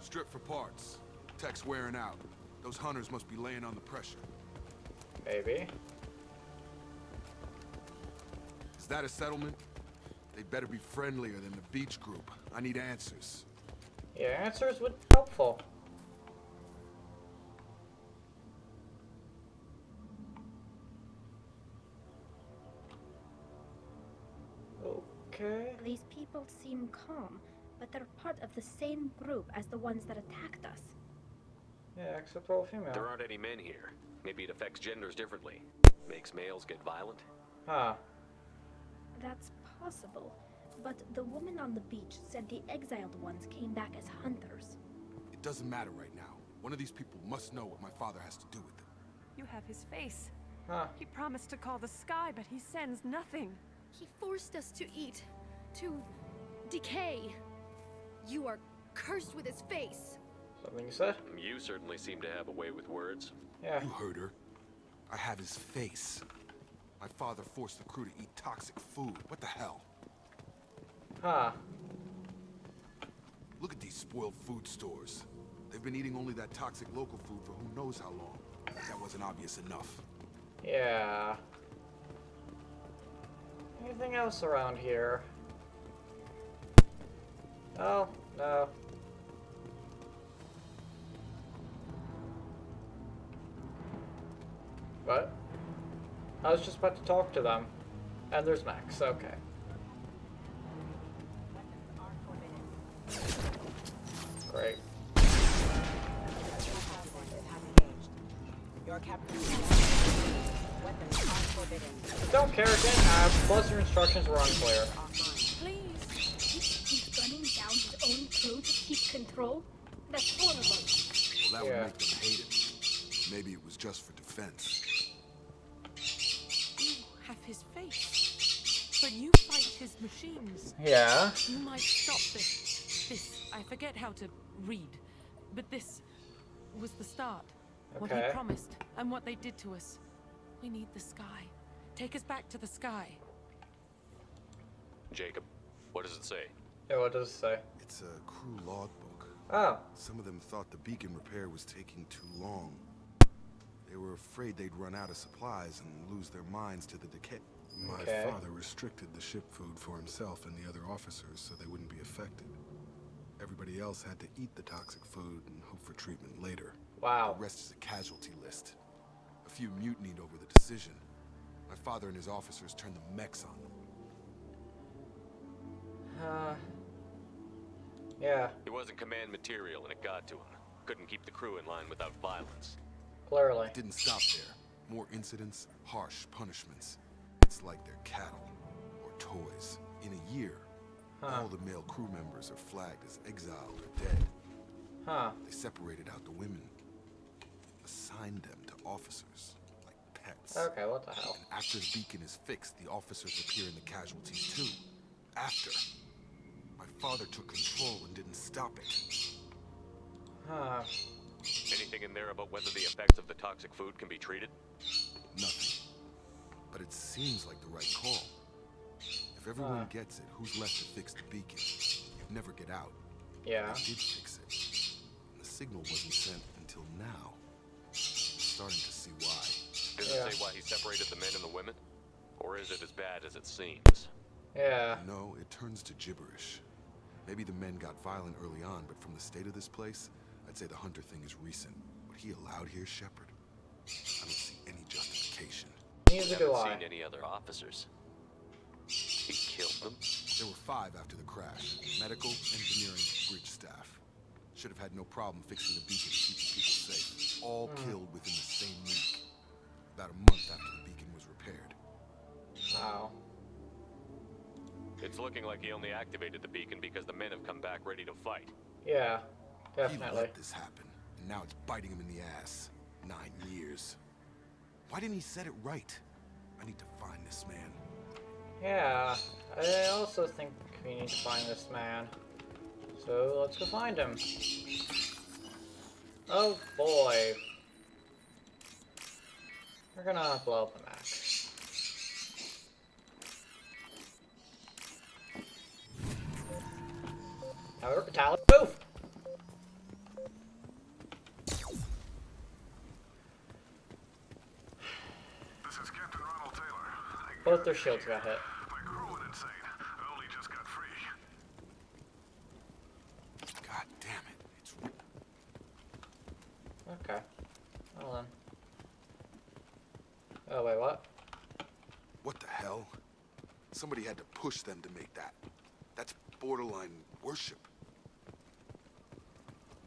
Strip for parts. Tech's wearing out. Those hunters must be laying on the pressure. Maybe. Is that a settlement? They better be friendlier than the beach group. I need answers. Yeah, answers would be helpful. Okay. These people seem calm, but they're part of the same group as the ones that attacked us. Yeah, except all female. There aren't any men here. Maybe it affects genders differently. Makes males get violent? Huh. That's possible. But the woman on the beach said the exiled ones came back as hunters. It doesn't matter right now. One of these people must know what my father has to do with it. You have his face. Huh. He promised to call the sky, but he sends nothing. He forced us to eat, to decay. You are cursed with his face. Something you said? You certainly seem to have a way with words. Yeah. You heard her. I have his face. My father forced the crew to eat toxic food. What the hell? Huh. Look at these spoiled food stores. They've been eating only that toxic local food for who knows how long. That wasn't obvious enough. Yeah. Anything else around here? Oh, no. What? I was just about to talk to them. And there's Max, okay. Great. Your captain. Weapons are forbidden. Don't care, didn't ask. Plus your instructions were unclear. He's gunning down his own crew to keep control? That's horrible. Well, that would make them hate him. Maybe it was just for defense. You have his face, but you fight his machines. Yeah. You might stop this. I forget how to read, but this was the start. What he Okay. promised and what they did to us. We need the sky. Take us back to the sky. Jacob, what does it say? Yeah, what does it say? It's a crew logbook. Oh. Some of them thought the beacon repair was taking too long. They were afraid they'd run out of supplies and lose their minds to the decay. My father restricted the ship food for himself and the other officers so they wouldn't be affected. Everybody else had to eat the toxic food and hope for treatment later. Wow. The rest is a casualty list. A few mutinied over the decision. My father and his officers turned the mechs on them. Yeah. He wasn't command material and it got to him. Couldn't keep the crew in line without violence. Clearly. It didn't stop there. More incidents, harsh punishments. It's like they're cattle or toys. In a year, all the male crew members are flagged as exiled or dead. Huh. They separated out the women, assigned them to officers, like pets. Okay, what the hell? And after the beacon is fixed, the officers appear in the casualties too. After. My father took control and didn't stop it. Huh. Anything in there about whether the effects of the toxic food can be treated? Nothing. But it seems like the right call. If everyone gets it, who's left to fix the beacon? You'd never get out. Yeah. They did fix it. And the signal wasn't sent until now. I'm starting to see why. Does it say why he separated the men and the women? Or is it as bad as it seems? Yeah. No, it turns to gibberish. Maybe the men got violent early on, but from the state of this place, I'd say the Hunter thing is recent. What he allowed here, Shepard, I don't see any justification. Neither do I. Haven't seen any other officers. He killed them? There were 5 after the crash. Medical, engineering, bridge staff. Should have had no problem fixing the beacon and keeping people safe. All killed within the same week. About a month after the beacon was repaired. Wow. It's looking like he only activated the beacon because the men have come back ready to fight. Yeah, He definitely. let this happen, and now it's biting him in the ass. 9 years. Why didn't he set it right? I need to find this man. Yeah, I also think we need to find this man. So let's go find him. Oh boy. We're gonna blow up the map. However, Tally, move! This is Captain Ronald Taylor. Both their shields got hit. My crew went insane. I only just got free. God damn it. It's Okay. Well then. Oh, wait, what? What the hell? Somebody had to push them to make that. That's borderline worship.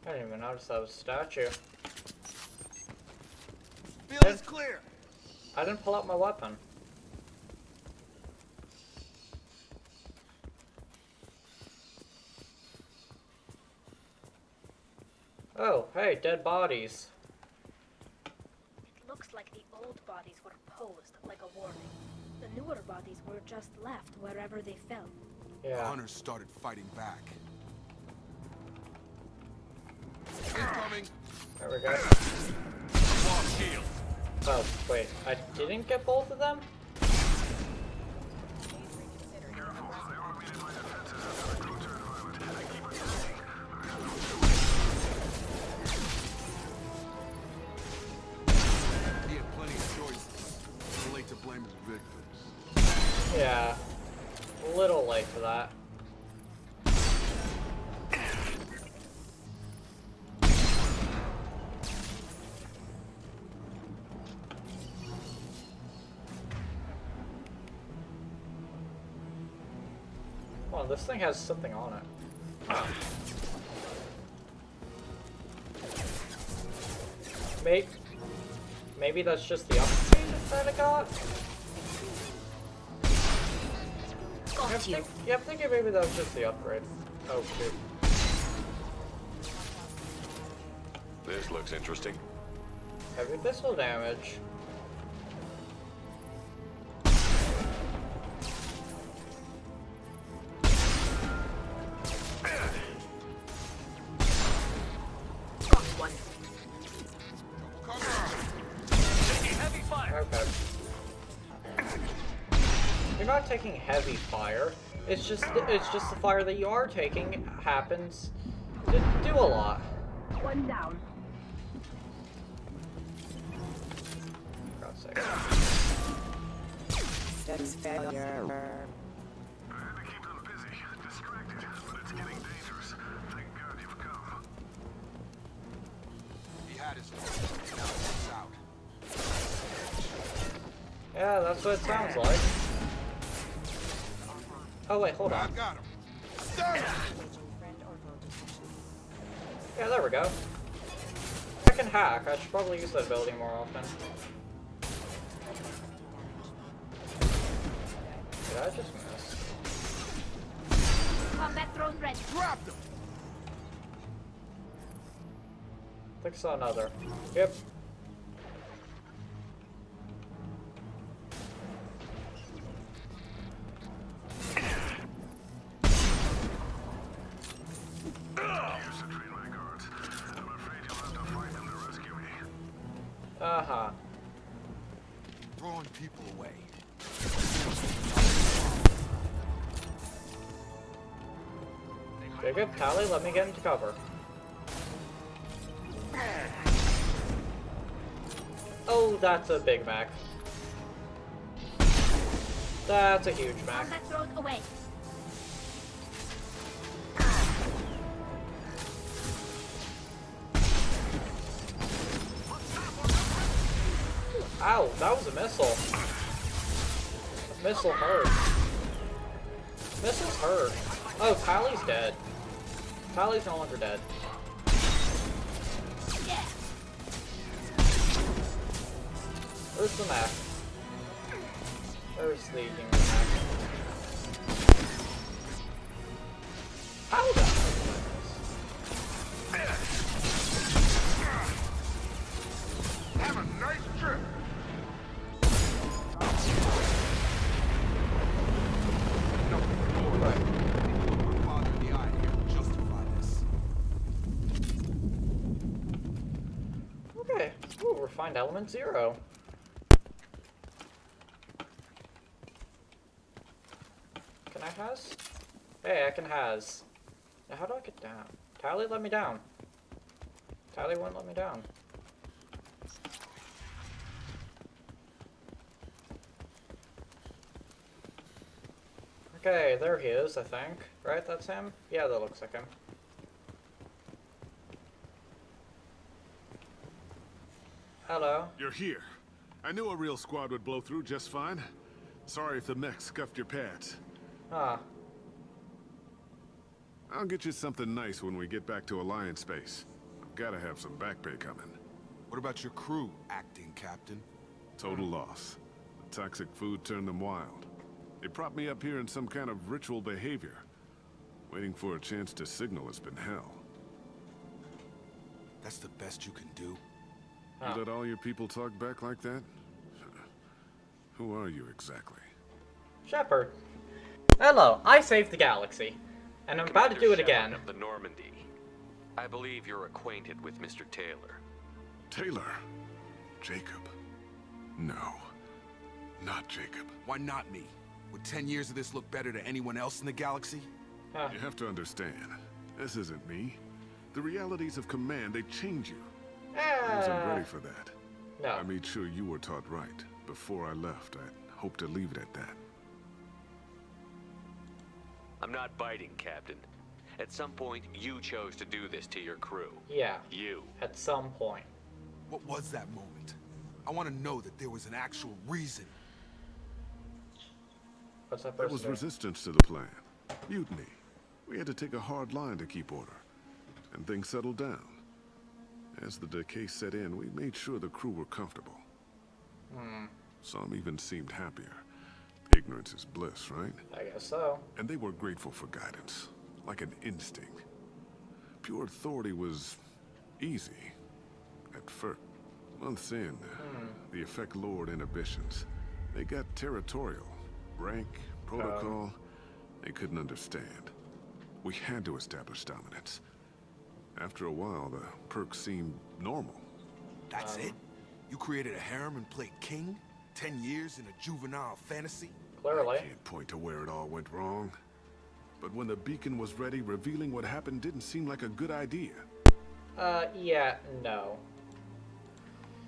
I didn't even notice that was a statue. Field is clear. I didn't pull out my weapon. hey, dead bodies. It looks like the old bodies were posed like a warning. The newer bodies were just left wherever they fell. The hunters started fighting back. Incoming! There we go. Oh, wait, I didn't get both of them? He had plenty of choices. Too late to blame the victims. Yeah, a little late for that. Oh, this thing has something on it. Maybe that's just the upgrade that I got? Yeah, I'm thinking maybe that was just the upgrade. Oh, shoot. This looks interesting. Heavy pistol damage. Okay. You're not taking heavy fire. It's just the fire that you are taking happens to do a lot. One down. For God's sake. Six failure. He had his now he's out. Yeah, that's what it sounds like. Oh wait, hold on. I've got him. Yeah, there we go. I can hack. I should probably use that ability more often. Did I just miss? Combat drone ready. Dropped him. I think I saw another. Yep. Uh-huh. Throwing people away. Jacob, Tally, let me get into cover. Oh, that's a Big Mac. That's a huge Mac. Combat drone away. Ow, that was a missile. Missile hurt. Missiles hurt. Oh, Tally's dead. Tally's no longer dead. Where's the map? Where's the human map? How the Have a nice trip. Okay. Ooh, refined element 0. Can I has? Hey, I can has. Now how do I get down? Tally let me down. Tally won't let me down. Okay, there he is, I think. Right, that's him? Yeah, that looks like him. Hello. You're here. I knew a real squad would blow through just fine. Sorry if the mech scuffed your pads. Ah. I'll get you something nice when we get back to Alliance space. I've gotta have some back pay coming. What about your crew, acting captain? Total loss. The toxic food turned them wild. They propped me up here in some kind of ritual behavior. Waiting for a chance to signal has been hell. That's the best you can do? You let all your people talk back like that? Who are you exactly? Shepard. Hello, I saved the galaxy. And I'm about to do it again. Of the Normandy. I believe you're acquainted with Mr. Taylor. Taylor? Jacob? No. Not Jacob. Why not me? Would 10 years of this look better to anyone else in the galaxy? You have to understand, this isn't me. The realities of command, they change you. I wasn't ready for that. No. I made sure you were taught right. Before I left, I hoped to leave it at that. I'm not biting, Captain. At some point, you chose to do this to your crew. Yeah. You. At some point. What was that moment? I want to know that there was an actual reason. What's that There person was doing? resistance to the plan. Mutiny. We had to take a hard line to keep order. And things settled down. As the decay set in, we made sure the crew were comfortable. Some even seemed happier. Ignorance is bliss, right? I guess so. And they were grateful for guidance, like an instinct. Pure authority was easy. At first, months in, the effect lowered inhibitions. They got territorial. Rank, protocol, they couldn't understand. We had to establish dominance. After a while, the perks seemed normal. That's it? You created a harem and played king? 10 years in a juvenile fantasy? Clearly. I can't point to where it all went wrong. But when the beacon was ready, revealing what happened didn't seem like a good idea. Yeah, no.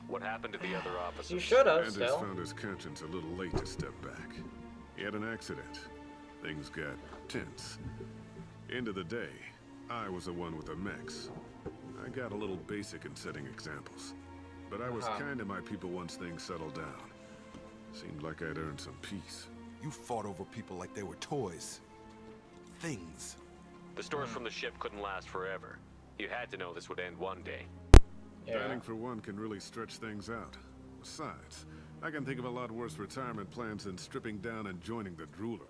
What happened to the other officers? You should have, Anders still. found his conscience a little late to step back. He had an accident. Things got tense. End of the day, I was the one with the mechs. I got a little basic in setting examples. But I was kind to my people once things settled down. Seemed like I'd earned some peace. You fought over people like they were toys. Things. The stores from the ship couldn't last forever. You had to know this would end one day. Banning for one can really stretch things out. Besides, I can think of a lot worse retirement plans than stripping down and joining the Drooler.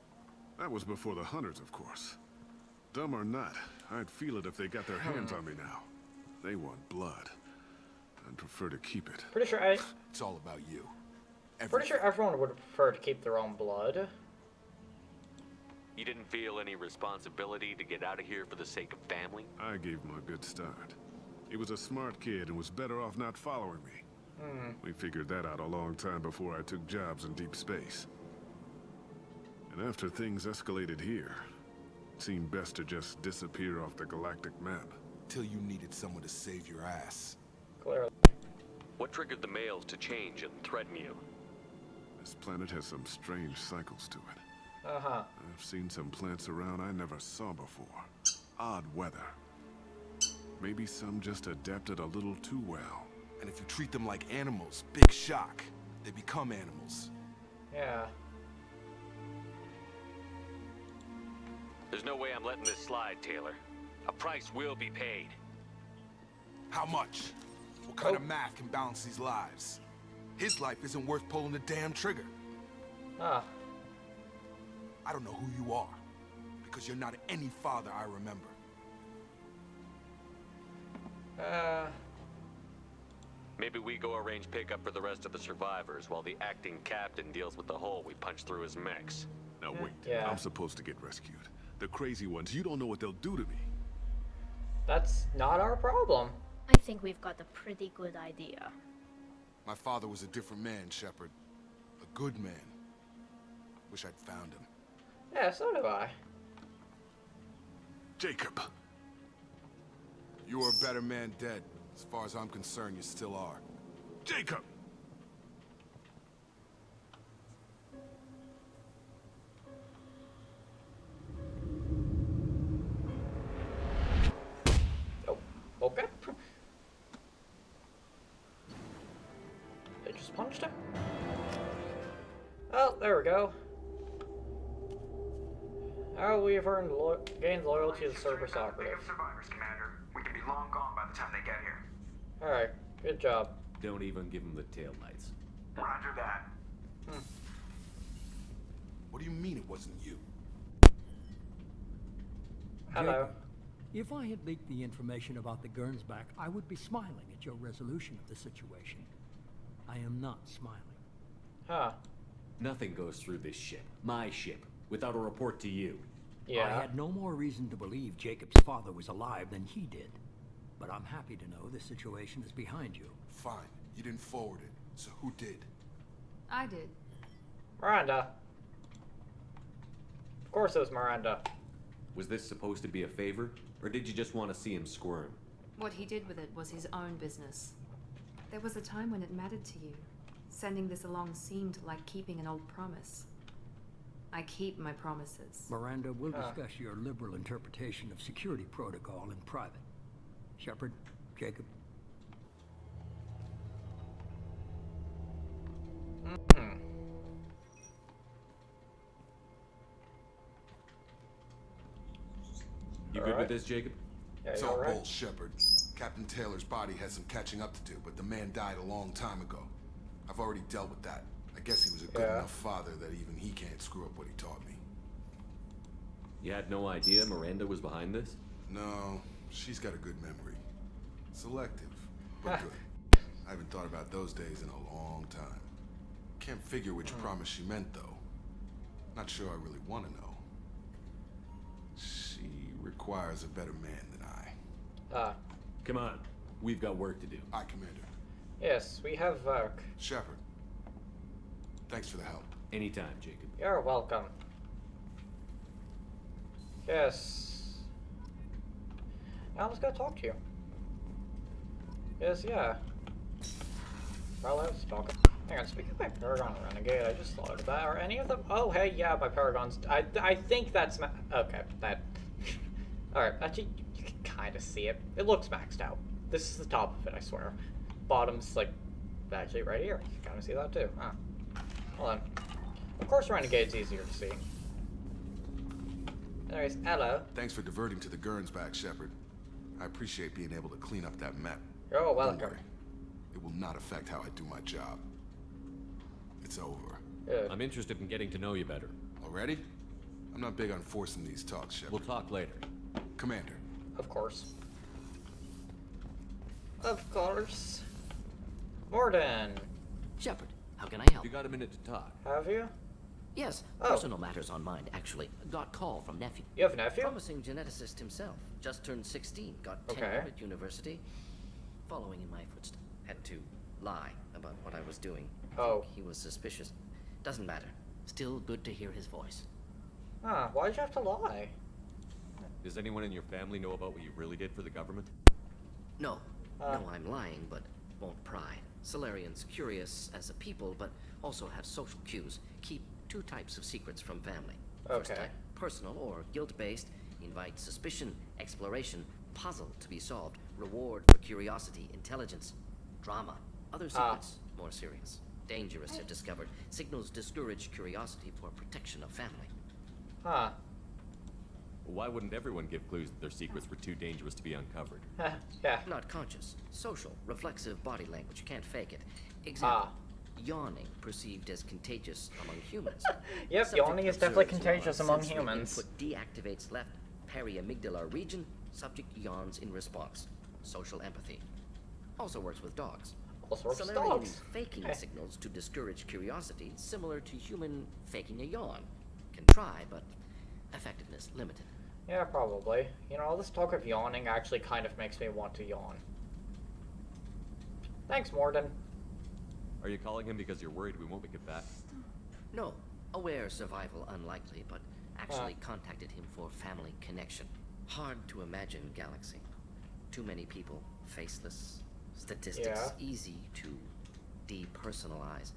That was before the Hunters, of course. Dumb or not, I'd feel it if they got their hands on me now. They want blood. I'd prefer to keep it. Pretty sure It's all about you. Pretty sure everyone would prefer to keep their own blood. You didn't feel any responsibility to get out of here for the sake of family? I gave him a good start. He was a smart kid and was better off not following me. We figured that out a long time before I took jobs in deep space. And after things escalated here, it seemed best to just disappear off the galactic map. Till you needed someone to save your ass. Clearly. What triggered the males to change and threaten you? This planet has some strange cycles to it. Uh-huh. I've seen some plants around I never saw before. Odd weather. Maybe some just adapted a little too well. And if you treat them like animals, big shock. They become animals. Yeah. There's no way I'm letting this slide, Taylor. A price will be paid. How much? What kind of math can balance these lives? His life isn't worth pulling the damn trigger. Ah. I don't know who you are, because you're not any father I remember. Maybe we go arrange pickup for the rest of the survivors while the acting captain deals with the hole we punched through his mechs. Now wait, Yeah. I'm supposed to get rescued. The crazy ones, you don't know what they'll do to me. That's not our problem. I think we've got a pretty good idea. My father was a different man, Shepard. A good man. Wish I'd found him. Yeah, so do I. Jacob. You were a better man dead. As far as I'm concerned, you still are. Jacob! Oh, okay. They just punched him? Oh, there we go. Oh, we've earned gained loyalty to the Cerberus operative. Survivors, Commander. We can be long gone by the time they get here. Alright, good job. Don't even give them the tail lights. Roger that. What do you mean it wasn't you? Hello. If I had leaked the information about the Gernsback, I would be smiling at your resolution of the situation. I am not smiling. Huh. Nothing goes through this ship, my ship, without a report to you. I had no more reason to believe Jacob's father was alive than he did. But I'm happy to know the situation is behind you. Fine. You didn't forward it. So who did? I did. Miranda. Of course it was Miranda. Was this supposed to be a favor? Or did you just want to see him squirm? What he did with it was his own business. There was a time when it mattered to you. Sending this along seemed like keeping an old promise. I keep my promises. Miranda, we'll discuss your liberal interpretation of security protocol in private. Shepard, Jacob. You good with this, Jacob? Yeah, it's all bull, Shepard. Captain Taylor's body has some catching up to do, but the man died a long time ago. I've already dealt with that. I guess he was a good enough father that even he can't screw up what he taught me. You had no idea Miranda was behind this? No, she's got a good memory. Selective, but good. I haven't thought about those days in a long time. Can't figure which promise she meant, though. Not sure I really want to know. She requires a better man than I. Come on. We've got work to do. Aye, Commander. Yes, we have work. Shepard. Thanks for the help. Anytime, Jacob. You're welcome. Yes. Now let's go talk to you. Yes, yeah. Well, let's talk. Hang on, speaking of my Paragon Renegade, I just thought of that. Are any of them? Oh, hey, yeah, my Paragons. I think that's okay. That. All right. Actually, you can kind of see it. It looks maxed out. This is the top of it, I swear. Bottom's like actually right here. You can kind of see that too. Huh. Hold on. Of course, Renegade's easier to see. Anyways, hello. Thanks for diverting to the Gernsback, Shepard. I appreciate being able to clean up that mess. You're welcome. Don't worry. It will not affect how I do my job. It's over. Good. I'm interested in getting to know you better. Already? I'm not big on forcing these talks, Shepard. We'll talk later. Commander. Of course. Of course. Morden. Shepard, how can I help? You got a minute to talk? Have you? Yes, personal matters on mind, actually. Got call from nephew. You have a nephew? Promising geneticist himself. Just turned 16. Got tenure at university. Following in my footsteps. Had to lie about what I was doing. Oh. He was suspicious. Doesn't matter. Still good to hear his voice. Huh, why'd you have to lie? Does anyone in your family know about what you really did for the government? No. No, I'm lying, but won't pry. Solarians curious as a people, but also have social cues. Keep two types of secrets from family. First type, personal or guilt-based, invite suspicion, exploration, puzzle to be solved, reward for curiosity, intelligence, drama. Other secrets, more serious. Dangerous if discovered. Signals discourage curiosity for protection of family. Huh. Well, why wouldn't everyone give clues that their secrets were too dangerous to be uncovered? Yeah. Not conscious. Social. Reflexive body language. Can't fake it. Example. Yawning perceived as contagious among humans. Yep, Subject yawning is definitely observes contagious among sensory humans. Input deactivates left periamygdalar region. Subject yawns in response. Social empathy. Also works with dogs. Also works with Solarian dogs. faking Okay. signals to discourage curiosity, similar to human faking a yawn. Can try, but effectiveness limited. Yeah, probably. You know, all this talk of yawning actually kind of makes me want to yawn. Thanks, Morden. Are you calling him because you're worried we won't make it back? No. Aware survival unlikely, but actually contacted him for family connection. Hard to imagine galaxy. Too many people, faceless. Statistics easy to depersonalize.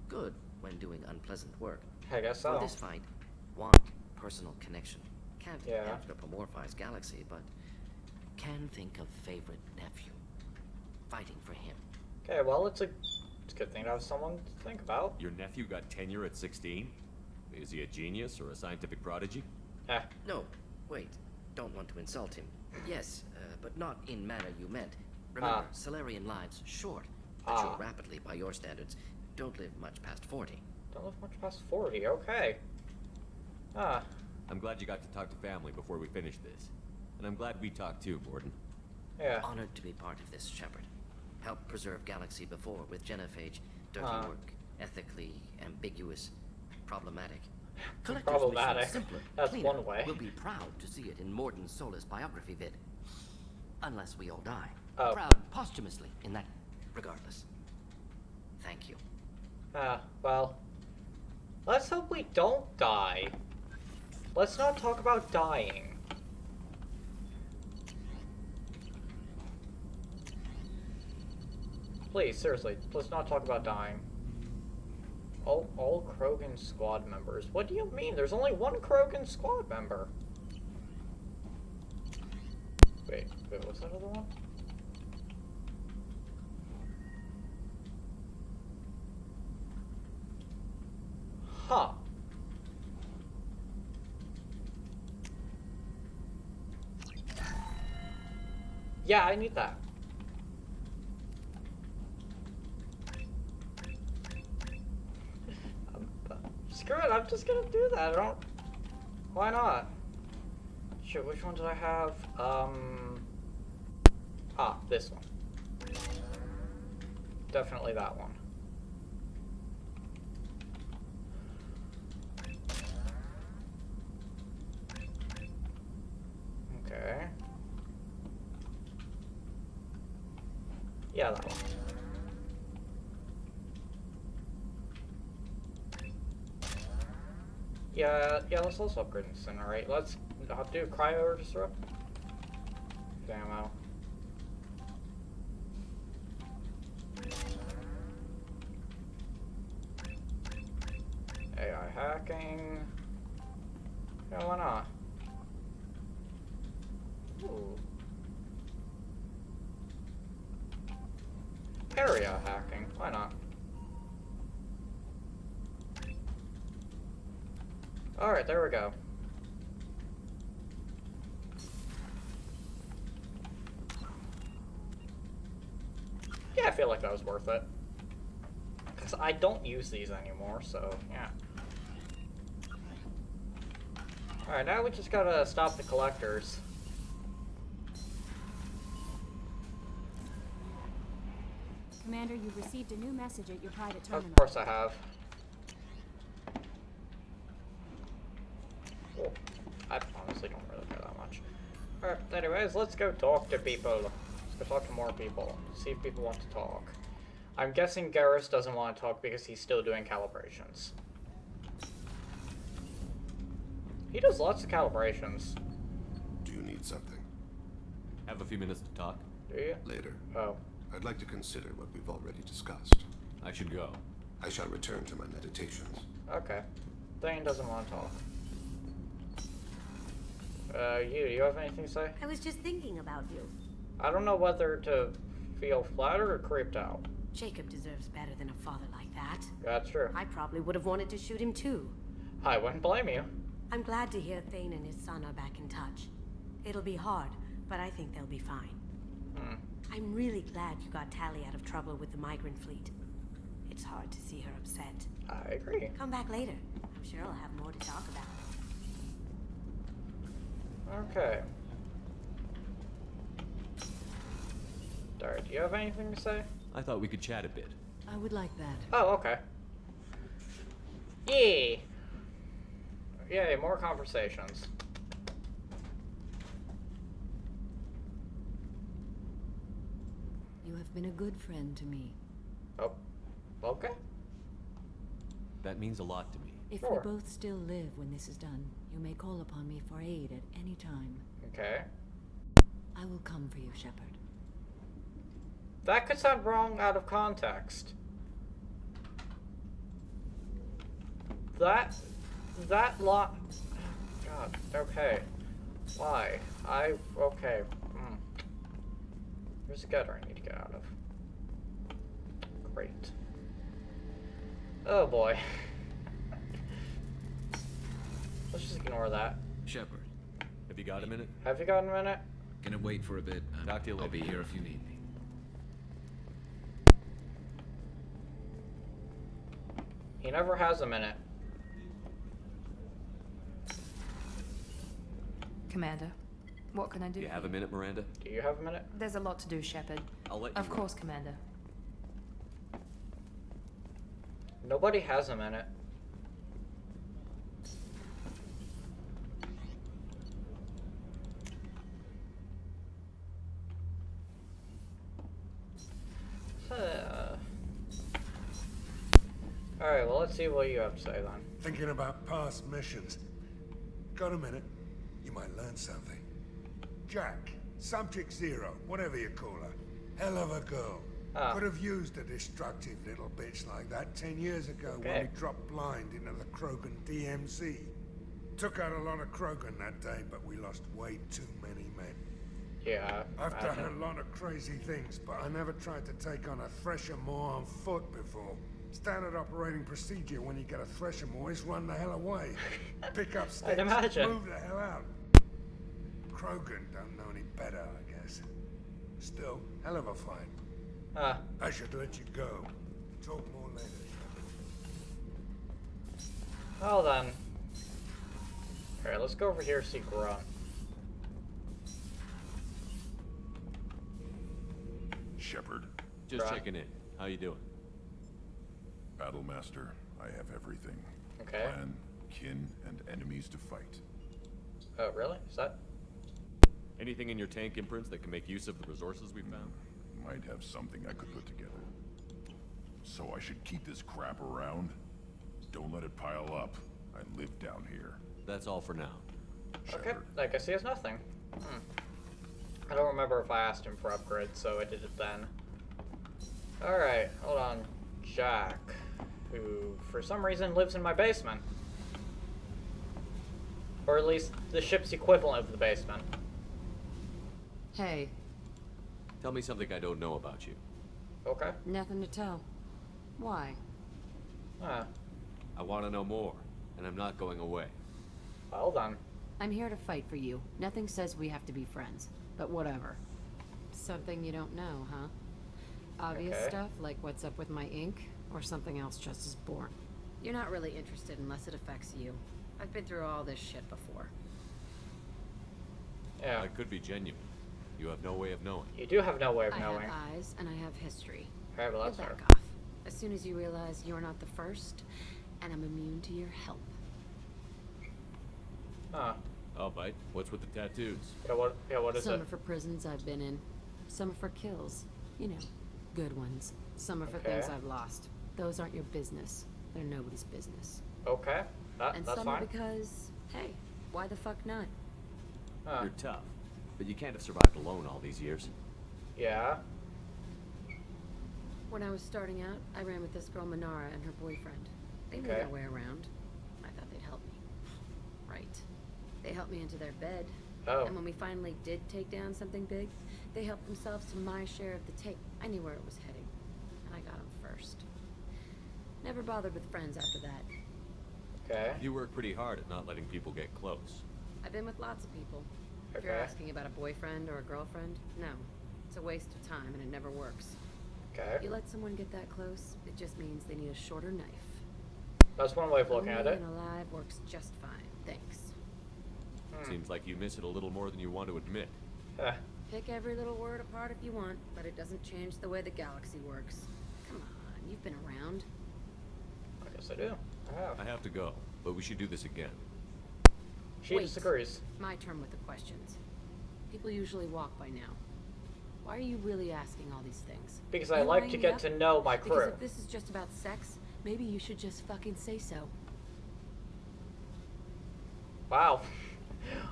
Good when doing unpleasant work. I guess so. For this fight, want personal connection. Can't anthropomorphize galaxy, but can think of favorite nephew. Fighting for him. Okay, well, it's a good thing to have someone to think about. Your nephew got tenure at 16? Is he a genius or a scientific prodigy? No, wait. Don't want to insult him. Yes, but not in manner you meant. Remember, Solarian lives short. Mature rapidly by your standards. Don't live much past 40. Don't live much past 40, okay. I'm glad you got to talk to family before we finish this. And I'm glad we talked too, Borden. Yeah. Honored to be part of this, Shepard. Helped preserve Galaxy before with genophage. Dirty work. Ethically ambiguous. Problematic. Collector's Problematic. wish was simpler, That's cleaner. one way. We'll be proud to see it in Morden Solis biography vid. Unless we all die. Oh. Proud posthumously in that regardless. Thank you. Well, let's hope we don't die. Let's not talk about dying. Please, seriously, let's not talk about dying. All Krogan squad members. What do you mean? There's only one Krogan squad member. Wait, what's that other one? Huh. Yeah, I need that. Screw it, I'm just gonna do that. I don't... Why not? Shit, which one did I have? This one. Definitely that one. Okay. Yeah, that one. Yeah, let's also upgrade Incinerate. Let's do Cryo Disrupt. Ammo. AI hacking. Yeah, why not? Ooh. Area hacking. Why not? Alright, there we go. Yeah, I feel like that was worth it. Because I don't use these anymore, so yeah. Alright, now we just gotta stop the collectors. Commander, you've received a new message at your private terminal. Of course I have. Cool. I honestly don't really care that much. Alright, anyways, let's go talk to people. Let's go talk to more people. See if people want to talk. I'm guessing Garrus doesn't want to talk because he's still doing calibrations. He does lots of calibrations. Do you need something? Have a few minutes to talk? Do you? Later. Oh. I'd like to consider what we've already discussed. I should go. I shall return to my meditations. Okay. Thane doesn't want to talk. Do you have anything to say? I was just thinking about you. I don't know whether to feel flattered or creeped out. Jacob deserves better than a father like that. That's true. I probably would have wanted to shoot him too. I wouldn't blame you. I'm glad to hear Thane and his son are back in touch. It'll be hard, but I think they'll be fine. I'm really glad you got Tali out of trouble with the migrant fleet. It's hard to see her upset. I agree. Come back later. I'm sure I'll have more to talk about. Okay. Dart, do you have anything to say? I thought we could chat a bit. I would like that. Oh, okay. Yay! Yay, more conversations. You have been a good friend to me. Oh, okay. That means a lot to me. If we both still live when this is done, you may call upon me for aid at any time. Okay. I will come for you, Shepard. That could sound wrong out of context. That lot. God, okay. Why? Okay. There's a gutter I need to get out of. Great. Oh boy. Let's just ignore that. Shepard. Have you got a minute? Have you got a minute? Gonna wait for a bit. Talk to you later. I'll be here if you need me. He never has a minute. Commander, What can I do? Do you have a minute, Miranda? Do you have a minute? There's a lot to do, Shepard. I'll let you Of run. course, Commander. Nobody has a minute. Alright, well, let's see what you have to say then. Thinking about past missions. Got a minute? You might learn something. Jack, Subject Zero, whatever you call her. Hell of a girl. Could have used a destructive little bitch like that 10 years ago when we dropped blind into the Krogan DMZ. Took out a lot of Krogan that day, but we lost way too many men. Yeah. I've done a lot of crazy things, but I never tried to take on a Thresher-Maw on foot before. Standard operating procedure when you get a Thresher-Maw is run the hell away. Pick up sticks, I'd imagine. move the hell out. Krogan don't know any better, I guess. Still, hell of a fight. I should let you go. Talk more later. Well then. Alright, let's go over here and see Grunt. Shepard. Just checking in. How you doing? Battlemaster, I have everything. Okay. Plan, kin, and enemies to fight. Oh, really? Is that? Anything in your tank imprints that can make use of the resources we found? Might have something I could put together. So I should keep this crap around? Don't let it pile up. I live down here. That's all for now. Okay, I guess he has nothing. I don't remember if I asked him for upgrades, so I did it then. Alright, hold on. Jack, who for some reason lives in my basement. Or at least the ship's equivalent of the basement. Hey. Tell me something I don't know about you. Okay. Nothing to tell. Why? I want to know more, and I'm not going away. Well done. I'm here to fight for you. Nothing says we have to be friends, but whatever. Something you don't know, huh? Obvious stuff, like what's up with my ink, or something else just as boring. You're not really interested unless it affects you. I've been through all this shit before. Yeah. I could be genuine. You have no way of knowing. You do have no way of knowing. I have eyes, and I have history. Alright, well that's You'll hard. back off. As soon as you realize you're not the first, and I'm immune to your help. I'll bite. What's with the tattoos? Yeah, what is it? Some are for prisons I've been in. Some are for kills. You know, good ones. Some are for things I've lost. Those aren't your business. They're nobody's business. Okay, And that's some fine. are because, hey, why the fuck not? You're tough, but you can't have survived alone all these years. Yeah. When I was starting out, I ran with this girl Manara and her boyfriend. They knew Okay. their way around. I thought they'd help me. Right. They helped me into their bed. Oh. And when we finally did take down something big, they helped themselves to my share of the take. I knew where it was heading, and I got them first. Never bothered with friends after that. Okay. You work pretty hard at not letting people get close. I've been with lots of people. If you're Okay. asking about a boyfriend or a girlfriend, no. It's a waste of time and it never works. Okay. You let someone get that close, it just means they need a shorter knife. That's one way of looking at it. Being alive works just fine, thanks. Seems like you miss it a little more than you want to admit. Pick every little word apart if you want, but it doesn't change the way the galaxy works. Come on, you've been around. I guess I do. I have. I have to go, but we should do this again. She Wait, disagrees. My turn with the questions. People usually walk by now. Why are you really asking all these things? Because I You like eyeing to me get up? to know my Because crew. if this is just about sex, maybe you should just fucking say so. Wow.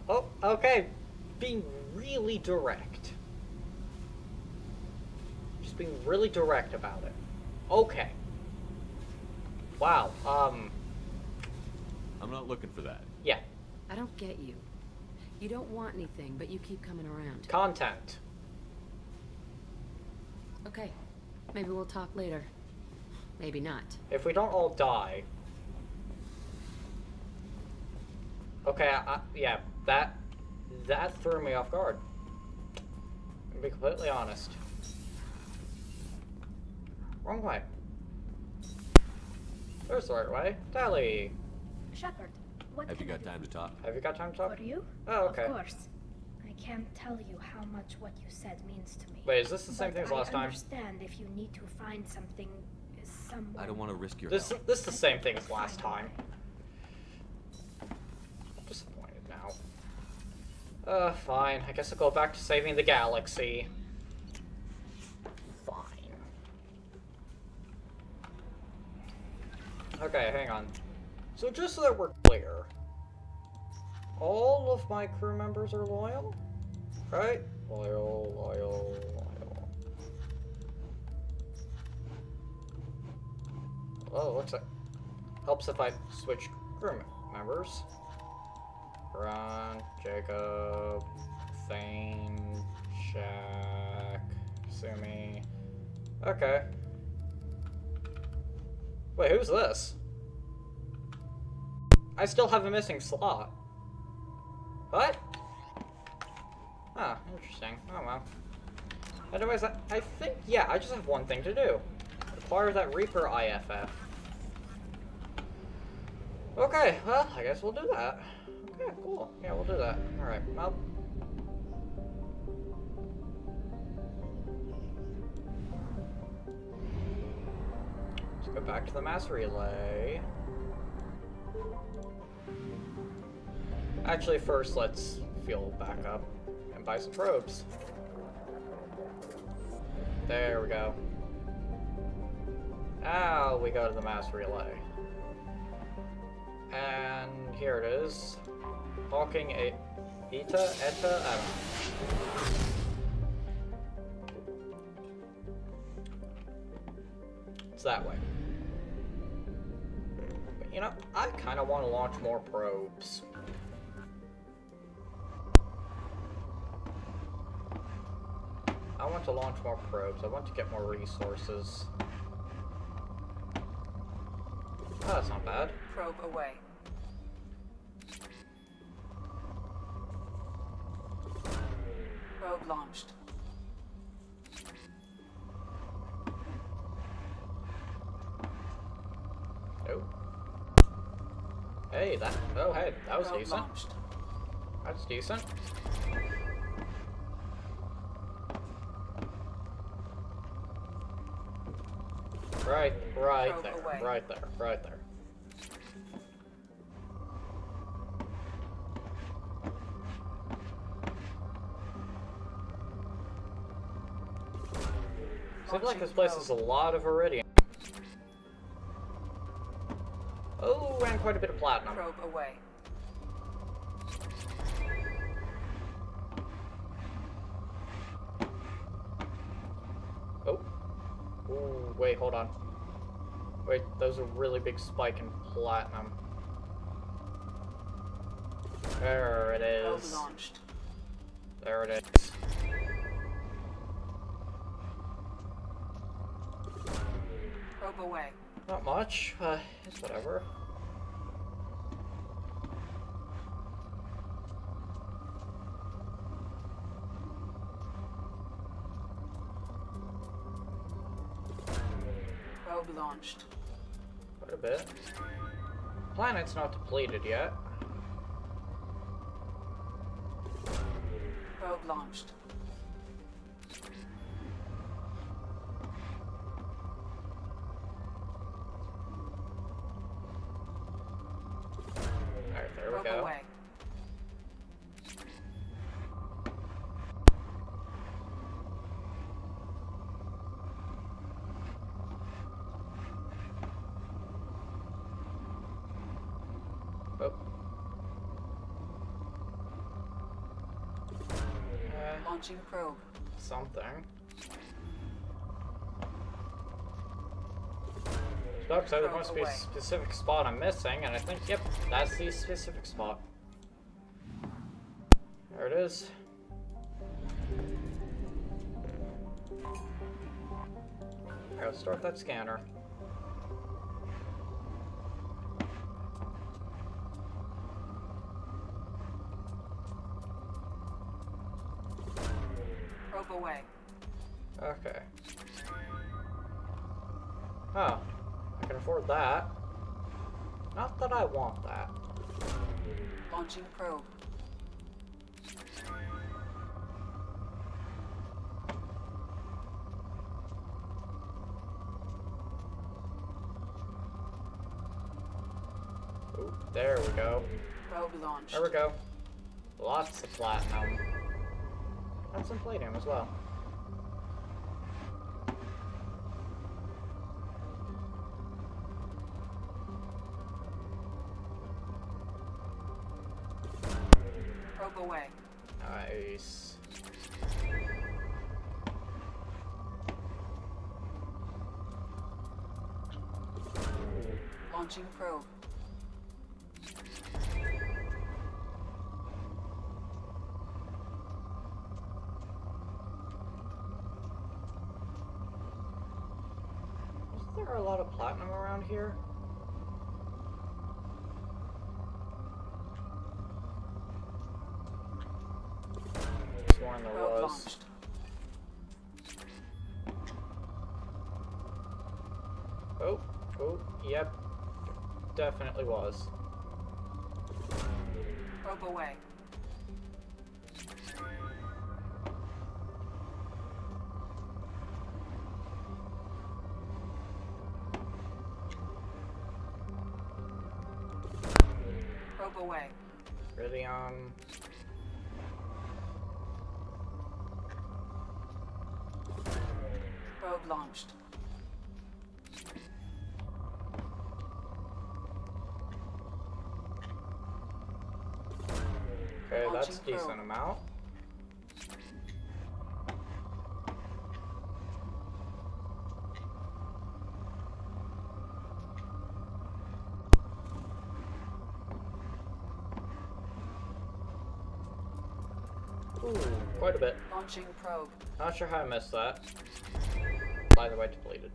Oh, okay. Being really direct. Just being really direct about it. Okay. Wow. I'm not looking for that. Yeah. I don't get you. You don't want anything, but you keep coming around. Content. Okay. Maybe we'll talk later. Maybe not. If we don't all die. Okay, yeah, that threw me off guard. To be completely honest. Wrong way. There's the right way. Tally. Shepard, what Have you can I got do? time to talk? Have you got time to talk? For you? Oh, okay. Of course. I can't tell you how much what you said means to me. Wait, is this the same thing as last time? I understand if you need to find something, someone. I don't want to risk your This health. is the same thing as last time. I'm disappointed now. Fine. I guess I'll go back to saving the galaxy. Fine. Okay, hang on. So just so that we're clear, all of my crew members are loyal? Right? Loyal, loyal, loyal. Oh, looks like helps if I switch crew members. Ron, Jacob, Thane, Shaq, Sumi. Okay. Wait, who's this? I still have a missing slot. What? Huh, interesting. Oh well. Anyways, I think, yeah, I just have one thing to do. Acquire that Reaper IFF. Okay, well, I guess we'll do that. Okay, cool. Yeah, we'll do that. Alright, well. Let's go back to the mass relay. Actually, first, let's fuel back up and buy some probes. There we go. Now we go to the mass relay. And here it is. Hawking Eta, I don't know. It's that way. But, you know, I kind of want to launch more probes. I want to launch more probes. I want to get more resources. Oh, that's not bad. Probe away. Probe launched. Oh. Hey, that. Oh, hey, that was Probe decent. Launched. That's decent. Right there, right there, right there. Seems like this place has a lot of iridium. Oh, and quite a bit of platinum. Probe away. Oh. Ooh, wait, hold on. Wait, there's a really big spike in platinum. There it is. Probe launched. There it is. Probe away. Not much, it's whatever. Probe launched. Quite a bit. Planet's not depleted yet. Probe launched. Alright, there we Probe go. away. Oh. Launching probe. Something. So there must be a specific spot I'm missing, and I think, yep, that's the specific spot. There it is. Alright, let's start that scanner. Probe away. Okay. Oh, I can afford that. Not that I want that. Launching probe. Ooh, there we go. Probe launched. There we go. Lots of platinum. And some palladium as well. Probe away. Nice. Launching probe. Isn't there a lot of platinum around here? Sworn there was. Launched. Oh, oh, yep. Definitely was. Probe away. Probe away. Really, Probe launched. Okay, that's a Launching decent probe. amount. Ooh, quite a bit. Launching probe. Not sure how I missed that. By the way, depleted.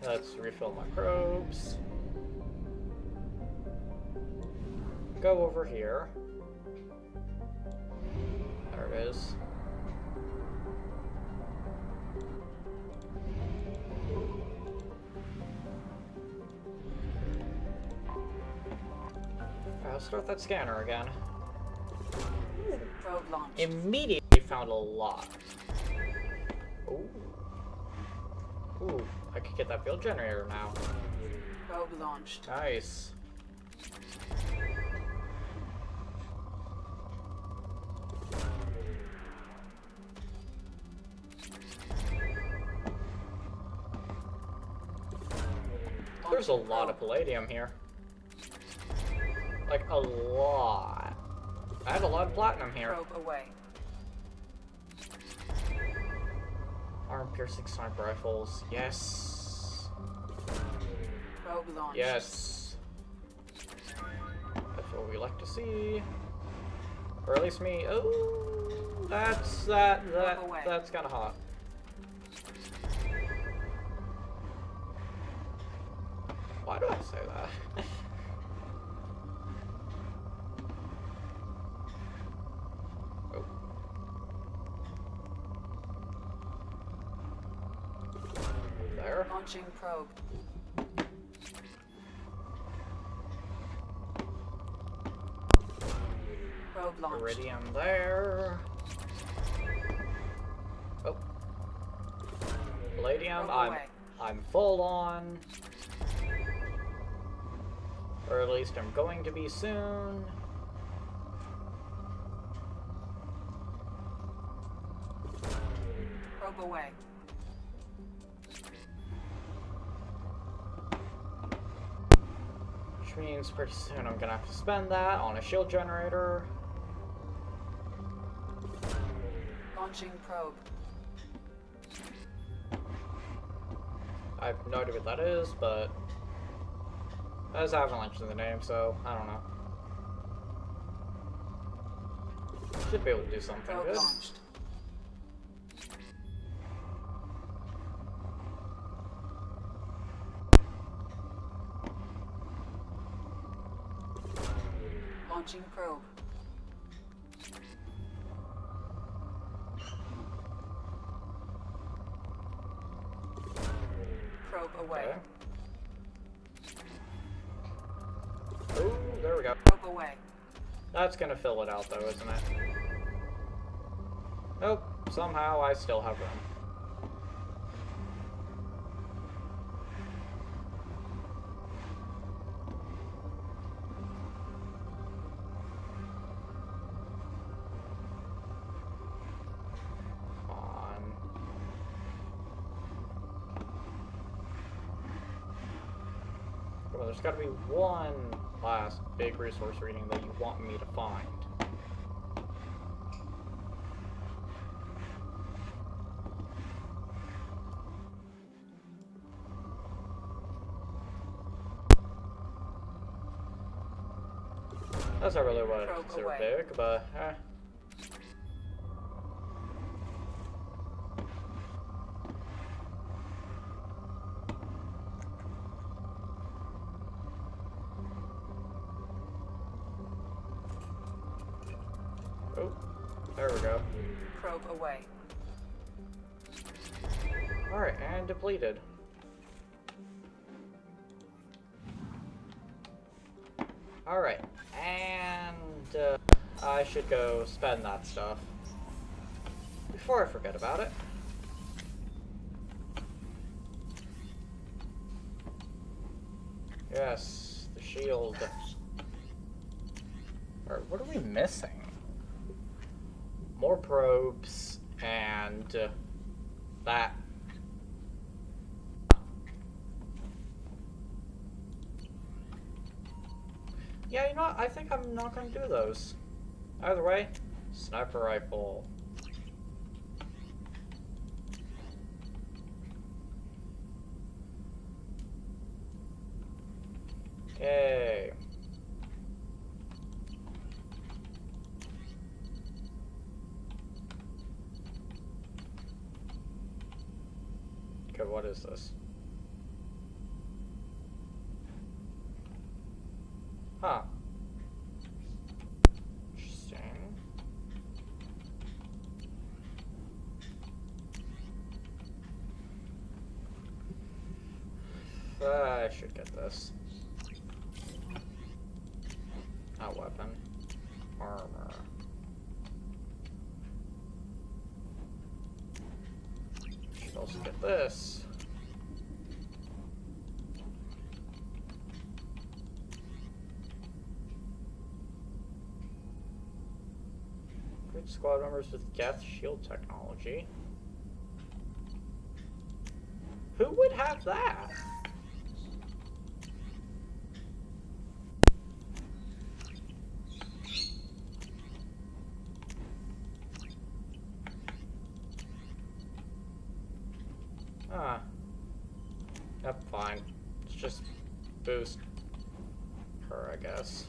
Let's refill my probes. Go over here. There it is. I'll start that scanner again. Probe launched. Immediately found a lot. Ooh. Ooh, I could get that field generator now. Probe launched. Nice. There's a lot of palladium here. Like, a lot. I have a lot of platinum here. Probe away. Arm-piercing sniper rifles. Yes. Probe launched. Yes. That's what we like to see. Or at least me. Oh, that's kind of hot. Why do I say that? Oh. There. Launching probe. Probe launched. Iridium there. Oh. Palladium, I'm full on. Or at least I'm going to be soon. Probe away. Which means pretty soon I'm gonna have to spend that on a shield generator. Launching probe. I have no idea what that is, but that has avalanche in the name, so I don't know. Should be able to do something Probe good. launched. Launching probe. Probe away. Okay. Ooh, there we go. Probe away. That's gonna fill it out though, isn't it? Nope. Somehow I still have room. there's gotta be one last big resource reading that you want me to find. That's not really what I consider big, but oh, there we go. Probe away. Alright, and depleted. Alright, and I should go spend that stuff before I forget about it. Yes, the shield. Alright, what are we missing? More probes and that. Yeah, you know what? I think I'm not going to do those. Either way, sniper rifle. Yay. Okay, what is this? Huh. Interesting. I should get this. Not weapon. Armor. Should also get this. Squad members with Geth shield technology. Who would have that? Ah. Yep, fine. Let's just boost her, I guess.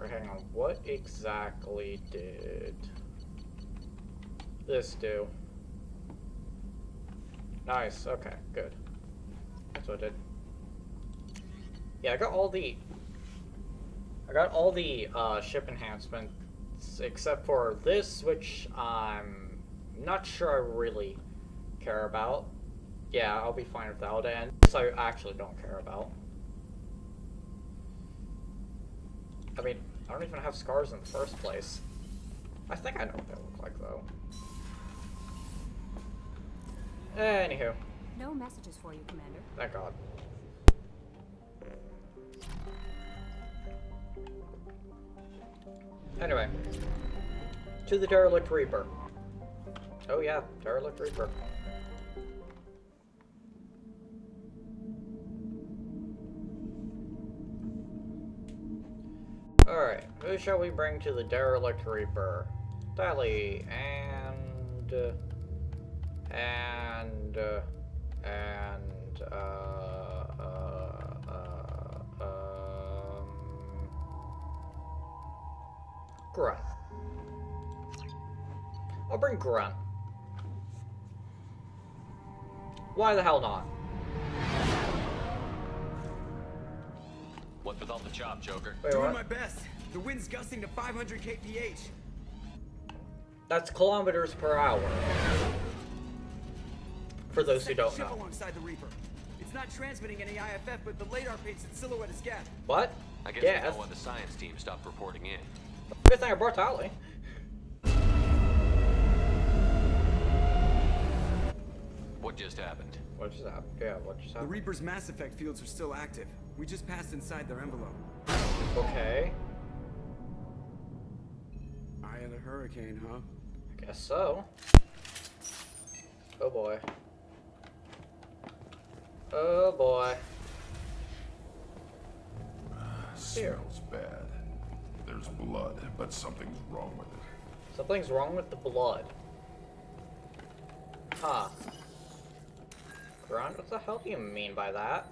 Hang on, what exactly did this do? Nice, okay, good. That's what I did. Yeah, I got all the ship enhancements except for this, which I'm not sure I really care about. Yeah, I'll be fine without it, and this I actually don't care about. I mean, I don't even have scars in the first place. I think I know what they look like, though. Anywho. No messages for you, Commander. Thank God. Anyway. To the Derelict Reaper. Oh yeah, Derelict Reaper. Alright, who shall we bring to the Derelict Reaper? Dally, Grunt. I'll bring Grunt. Why the hell not? What's with all the chop, Joker? Wait, Doing what? my best. The wind's gusting to 500 kph. That's kilometers per hour. For those who don't ship know. Alongside the Reaper. It's not transmitting any IFF, but the radar paints its silhouette as gas. What? I guess Yes. we know why the science team stopped reporting in. Good thing I brought Tally. What just happened? What just happened? Yeah, what just The happened? Reaper's mass effect fields are still active. We just passed inside their envelope. Okay. Eye of the hurricane, huh? I guess so. Oh boy. Oh boy. Smells bad. There's blood, but something's wrong with it. Something's wrong with the blood. Huh. Grunt, what the hell do you mean by that?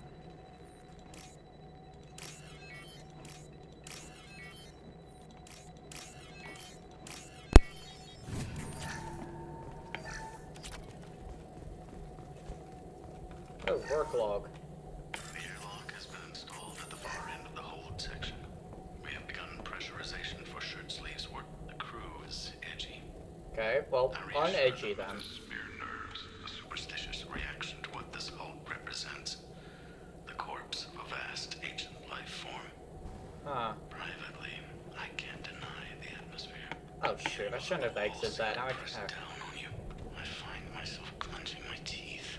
Oh, work log. The airlock has been installed at the far end of the hold section. We have begun pressurization for shirt sleeves work. The crew is edgy. Okay, well, unedgy then. Mere nerves, a superstitious reaction to what this hold represents. The corpse of a vast ancient life form. Huh. Privately, I can't deny the atmosphere. Oh shoot, I shouldn't have exited that. Now I can have. I find myself clenching my teeth.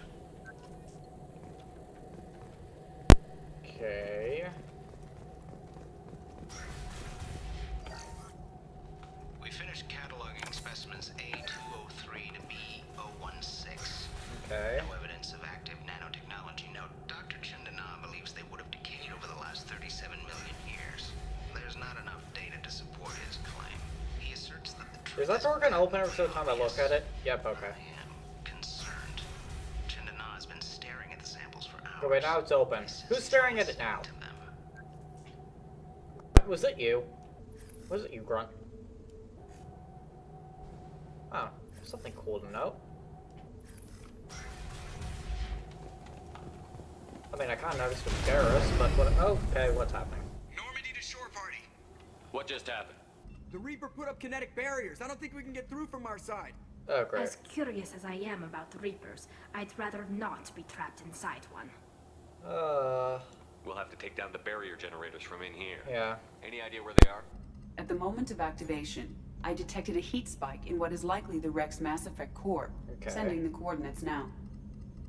Okay. We finished cataloging specimens A203 to B016. Okay. No evidence of active nanotechnology. Note, Dr. Chandana believes they would have decayed over the last 37 million years. There's not enough data to support his claim. He asserts that the truth Is that door gonna open every single time I look at it? Yep, okay. concerned. Chandana has been staring at the samples for hours. Oh wait, now it's open. Who's staring at it now? Was it you? Was it you, Grunt? Oh, something cool to know. I mean, I kind of noticed with terrorists, but what? Okay, what's happening? Normandy to shore party. What just happened? The Reaper put up kinetic barriers. I don't think we can get through from our side. Oh, great. As curious as I am about the Reapers, I'd rather not be trapped inside one. We'll have to take down the barrier generators from in here. Yeah. Any idea where they are? At the moment of activation, I detected a heat spike in what is likely the Rex Mass Effect core. Okay. Sending the coordinates now.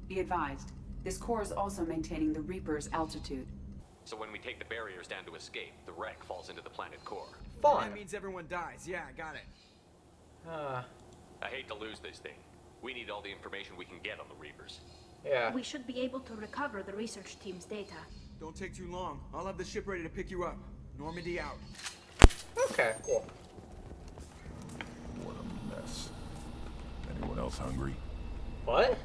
Be advised, this core is also maintaining the Reaper's altitude. So when we take the barriers down to escape, the wreck falls into the planet core. Fun. That means everyone dies. Yeah, I got it. I hate to lose this thing. We need all the information we can get on the Reapers. Yeah. We should be able to recover the research team's data. Don't take too long. I'll have the ship ready to pick you up. Normandy out. Okay, cool. What a mess. Anyone else hungry? What?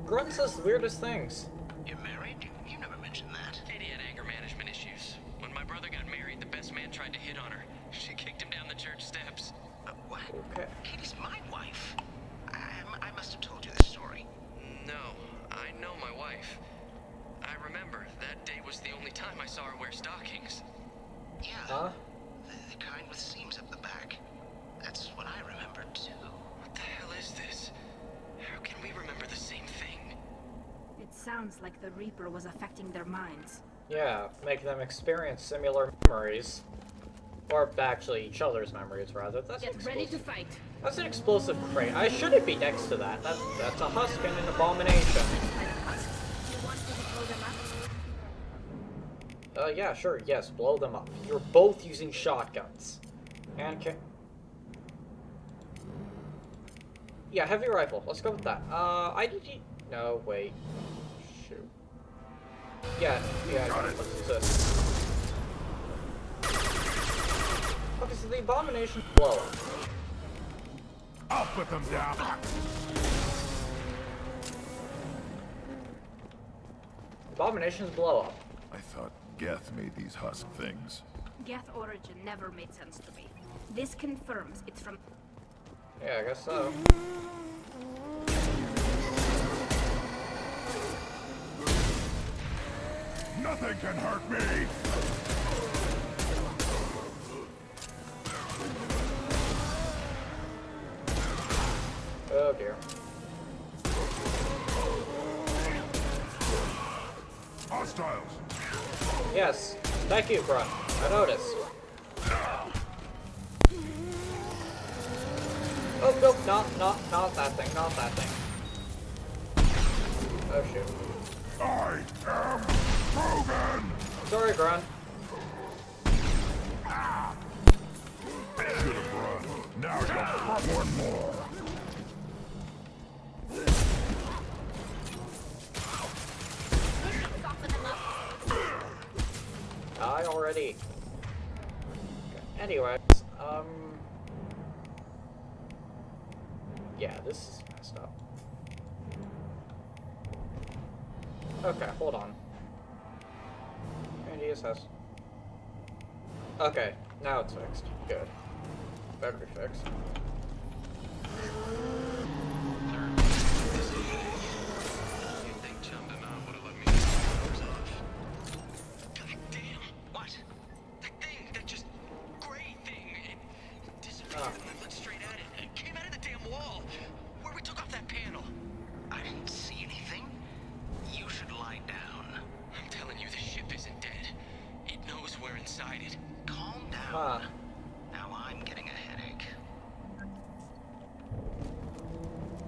Grunt says the weirdest things. You're married? You never mentioned that. Katie had anger management issues. When my brother got married, the best man tried to hit on her. She kicked him down the church steps. What? Okay. Katie's my wife. I must have told you this story. No, I know my wife. I remember that day was the only time I saw her wear stockings. Yeah. Huh? The kind with seams up the back. That's what I remember too. What the hell is this? How can we remember the same thing? It sounds like the Reaper was affecting their minds. Yeah, make them experience similar memories. Or actually, each other's memories, rather. That's Get ready to fight. That's an explosive crate. I shouldn't be next to that. That's a husk and an abomination. You want me to blow them up? Yeah, sure, yes, blow them up. You're both using shotguns. And yeah, heavy rifle. Let's go with that. No, wait. Shoot. Yeah, what's this? Okay, so the abomination blow up. I'll put them down. Abominations blow up. I thought Geth made these husk things. Geth origin never made sense to me. This confirms it's from... Yeah, I guess so. Nothing can hurt me! Oh dear. Hostiles! Yes. Thank you, Grunt. I noticed. Oh, no, not that thing, not that thing. Oh, shoot. I am proven! Sorry, Grunt. Should have run. Now you'll have one more. already. Anyways, yeah, this is messed up. Okay, hold on. Andy has. Okay, now it's fixed. Good. Better be fixed.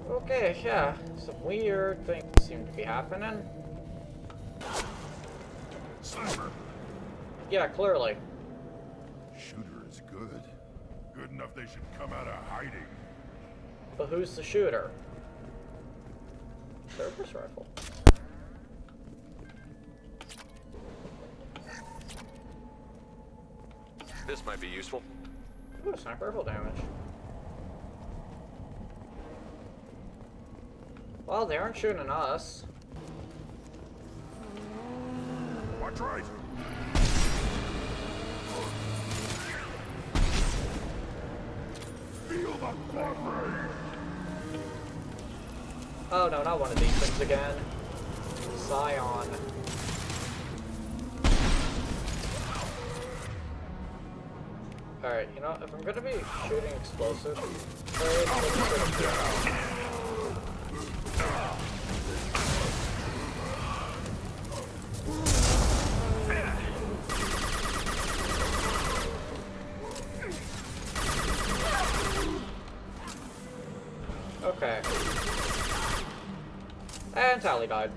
Okay, yeah, some weird things seem to be happening. Sniper. Yeah, clearly. Shooter is good. Good enough they should come out of hiding. But who's the shooter? Service rifle. This might be useful. Ooh, sniper rifle damage. Well, they aren't shooting us. Watch right. Feel the blood rain. Oh no, not one of these things again. Scion. Alright, you know, if I'm gonna be shooting explosives, okay. And Tally died.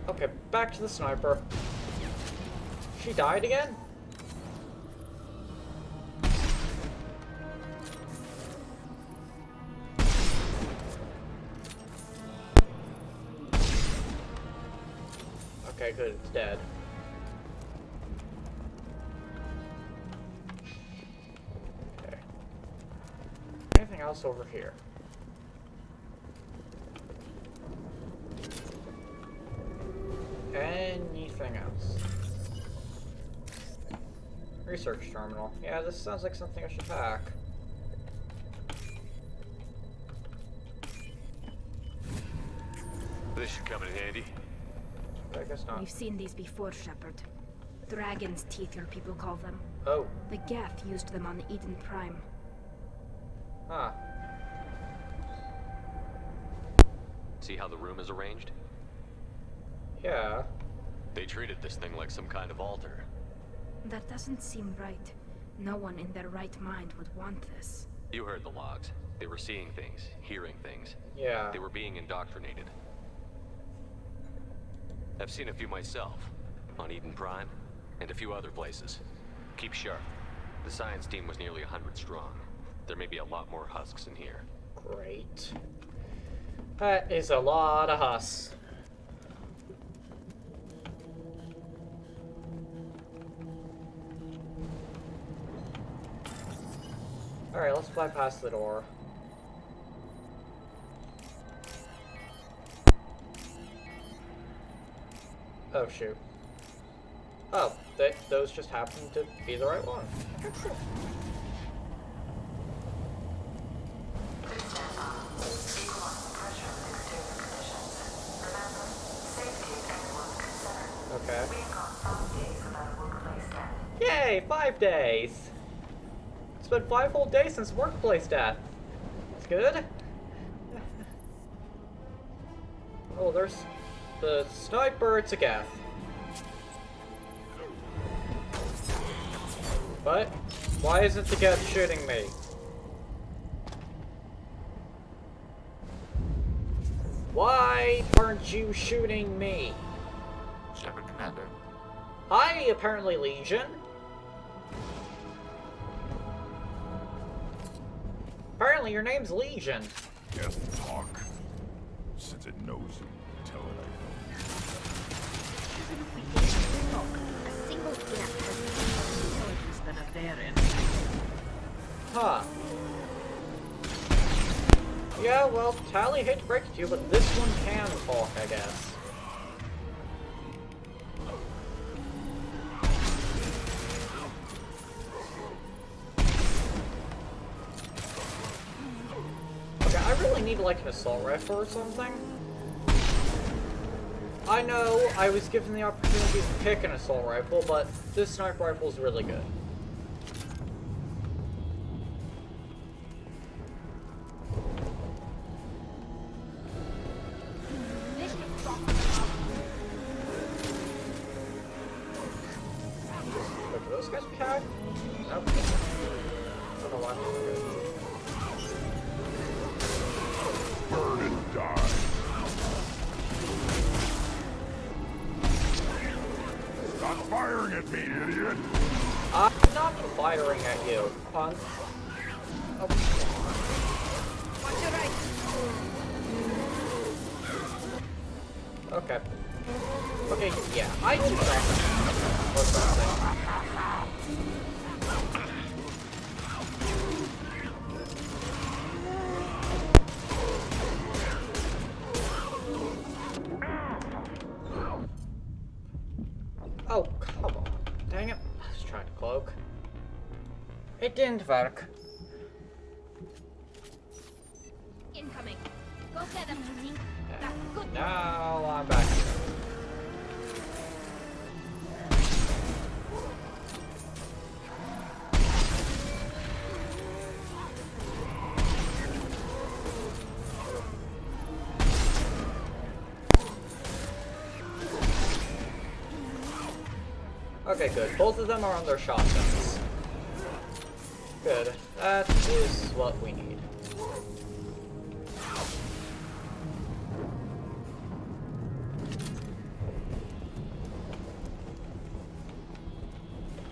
Okay, back to the sniper. She died again? Okay, good, it's dead. Okay. Anything else over here? Anything else? Research terminal. Yeah, this sounds like something I should hack. This should come in handy. I guess not. We've seen these before, Shepard. Dragon's teeth, your people call them. Oh. The Geth used them on Eden Prime. Huh. See how the room is arranged? Yeah. They treated this thing like some kind of altar. That doesn't seem right. No one in their right mind would want this. You heard the logs. They were seeing things, hearing things. Yeah. They were being indoctrinated. I've seen a few myself, on Eden Prime, and a few other places. Keep sharp. The science team was nearly 100 strong. There may be a lot more husks in here. Great. That is a lot of husks. Alright, let's fly past the door. Oh, shoot. Oh, those just happen to be the right one. Excellent. Okay. Yay! 5 days! It's been 5 whole days since workplace death. That's good. Oh, there's the sniper. It's a Geth. But why isn't the Geth shooting me? Why aren't you shooting me? Shepard Commander. Hi, apparently Legion. Apparently your name's Legion. Yes, talk. Since it knows you, tell it I know. A single gap has intelligence than a Baron. Huh. Yeah, well, Tally, hate to break it to you, but this one can talk, I guess. Okay, I really need, like, an assault rifle or something. I know I was given the opportunity to pick an assault rifle, but this sniper rifle is really good. Wait, do those guys carry? Nope. I don't know why. Burn and die. Stop firing at me, idiot! I'm not firing at you, punk. Oh. Watch your right. Okay. Okay, yeah, I do that. Or something. Oh, come on. Dang it. I was trying to cloak. It didn't work. Incoming. Go get him. That's good. Now I'm back here. Okay, good. Both of them are on their shotguns. Good. That is what we need.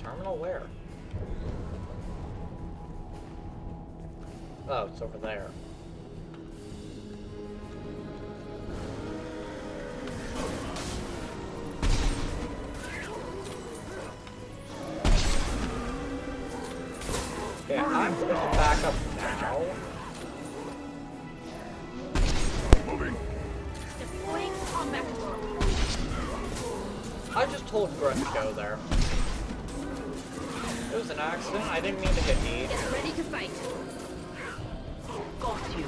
Terminal where? Oh, it's over there. Yeah, I'm going to back up now. Moving. Deploying combat drone. I just told Grunt to go there. It was an accident. I didn't mean to hit me. Get ready to fight. Got you.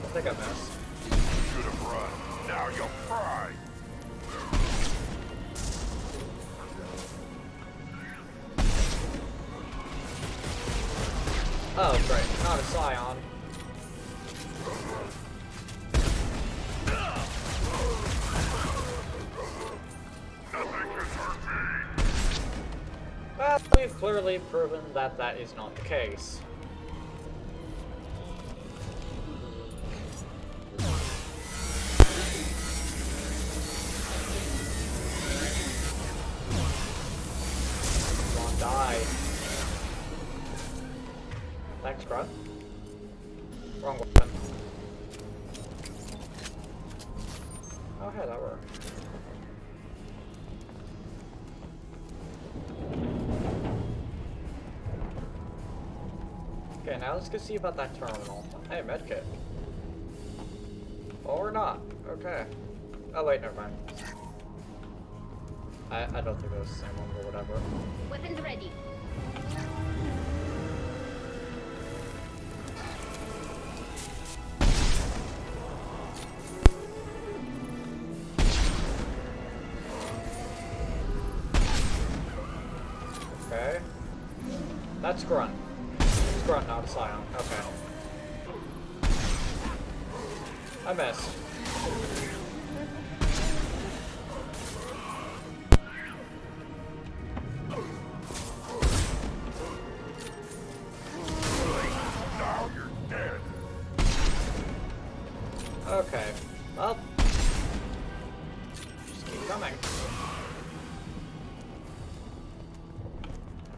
I think I missed. Should have run. Now you'll cry. Oh, great. Not a Scion. Well, we've clearly proven that that is not the case. Come on, die. Thanks, Grunt. Wrong weapon. Oh, hey, that worked. Okay, now let's go see about that terminal. Hey, medkit. Or not. Okay. Oh, wait, never mind. I don't think it was the same one, but whatever. Weapons ready. Okay. That's Grunt. It's Grunt, not a Scion. Okay. I missed.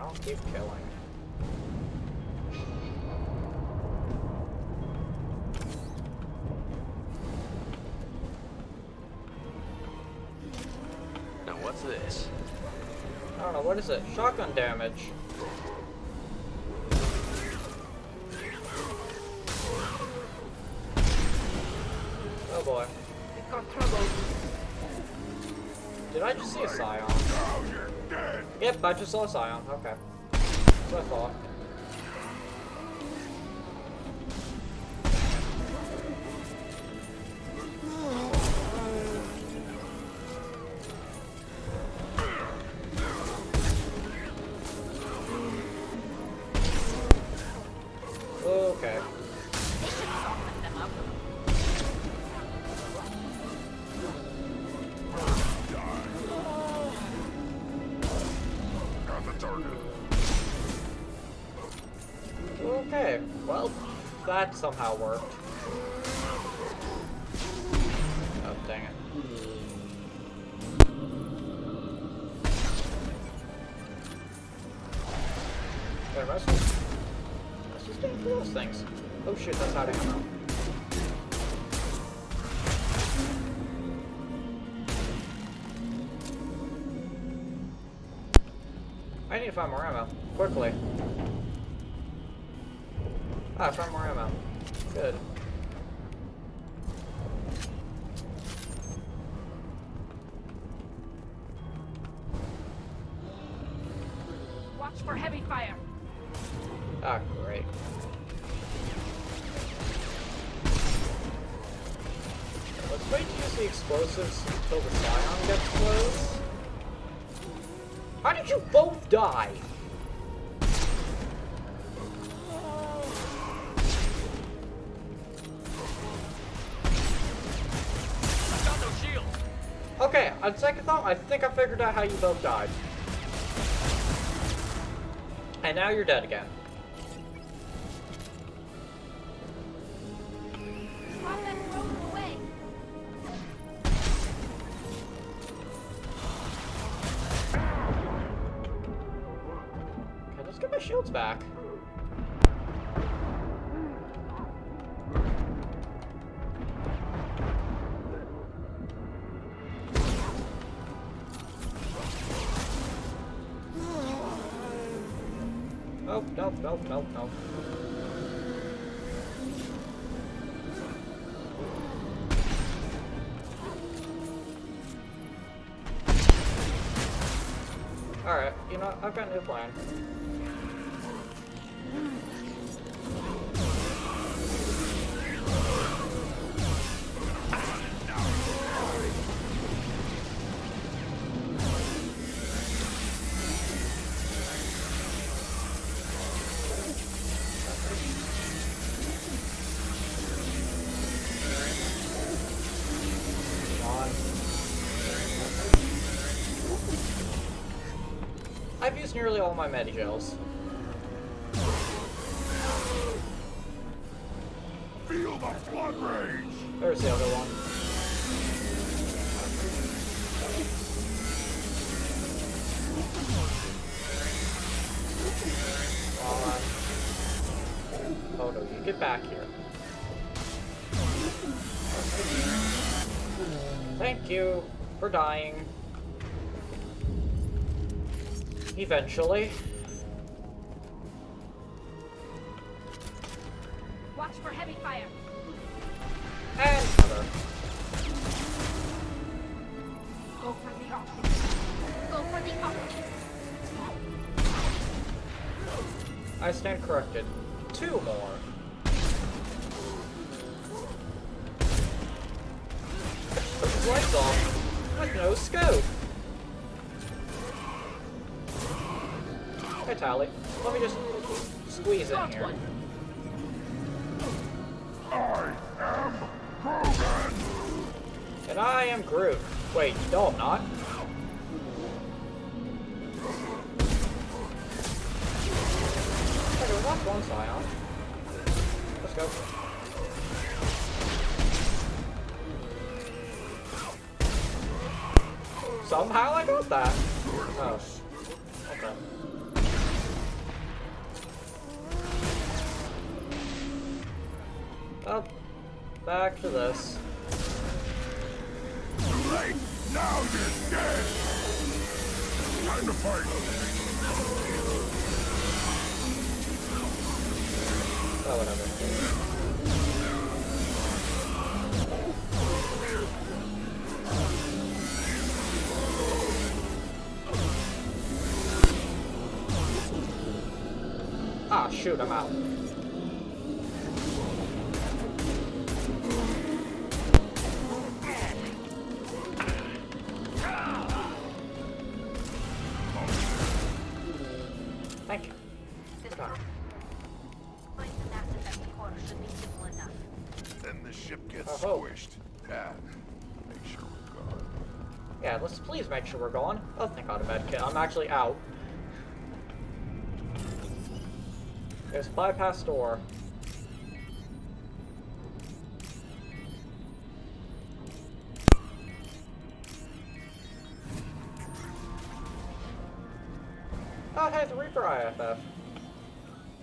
I'll keep killing. Now what's this? I don't know, what is it? Shotgun damage. Oh boy. We've got trouble. Did I just see a Scion? Yep, I just saw a Scion. Okay. That's what I thought. Okay. Okay, well, that somehow worked. Oh, dang it. Yeah, let's just do those things. Oh shit, that's out of ammo. I need to find more ammo. Quickly. Ah, I found more ammo. Good. Watch for heavy fire. Ah, great. Let's wait to use the explosives until the Scion gets close. How did you both die? Okay, on second thought, I think I figured out how you both died. And now you're dead again. Okay, let's get my shields back. Nope, nope, nope, nope, nope. Alright, you know what? I've got a new plan. I've used nearly all my Medigels. Feel the flood rage! There's the other one. Oh no, you get back here. Thank you for dying. Eventually. Watch for heavy fire. And cover. Go for the optics. Go for the optics. I stand corrected. 2 more. Put his lights off with no scope. Hey, Tally. Let me just squeeze in here. I am Grogan! And I am Groot. Wait, no, I'm not. Okay, we got one Scion. Let's go. Somehow I got that. Oh. Okay. Oh, back to this. Too late! Now you're dead! Time to fight! Oh, whatever. Ah, shoot, I'm out. Thank you. Good talk. Then the ship gets Oh. squished. Dad, make sure we're gone. Yeah, let's please make sure we're going. Oh, thank God, a med kit. I'm actually out. There's bypass door. Oh, hey, the Reaper IFF.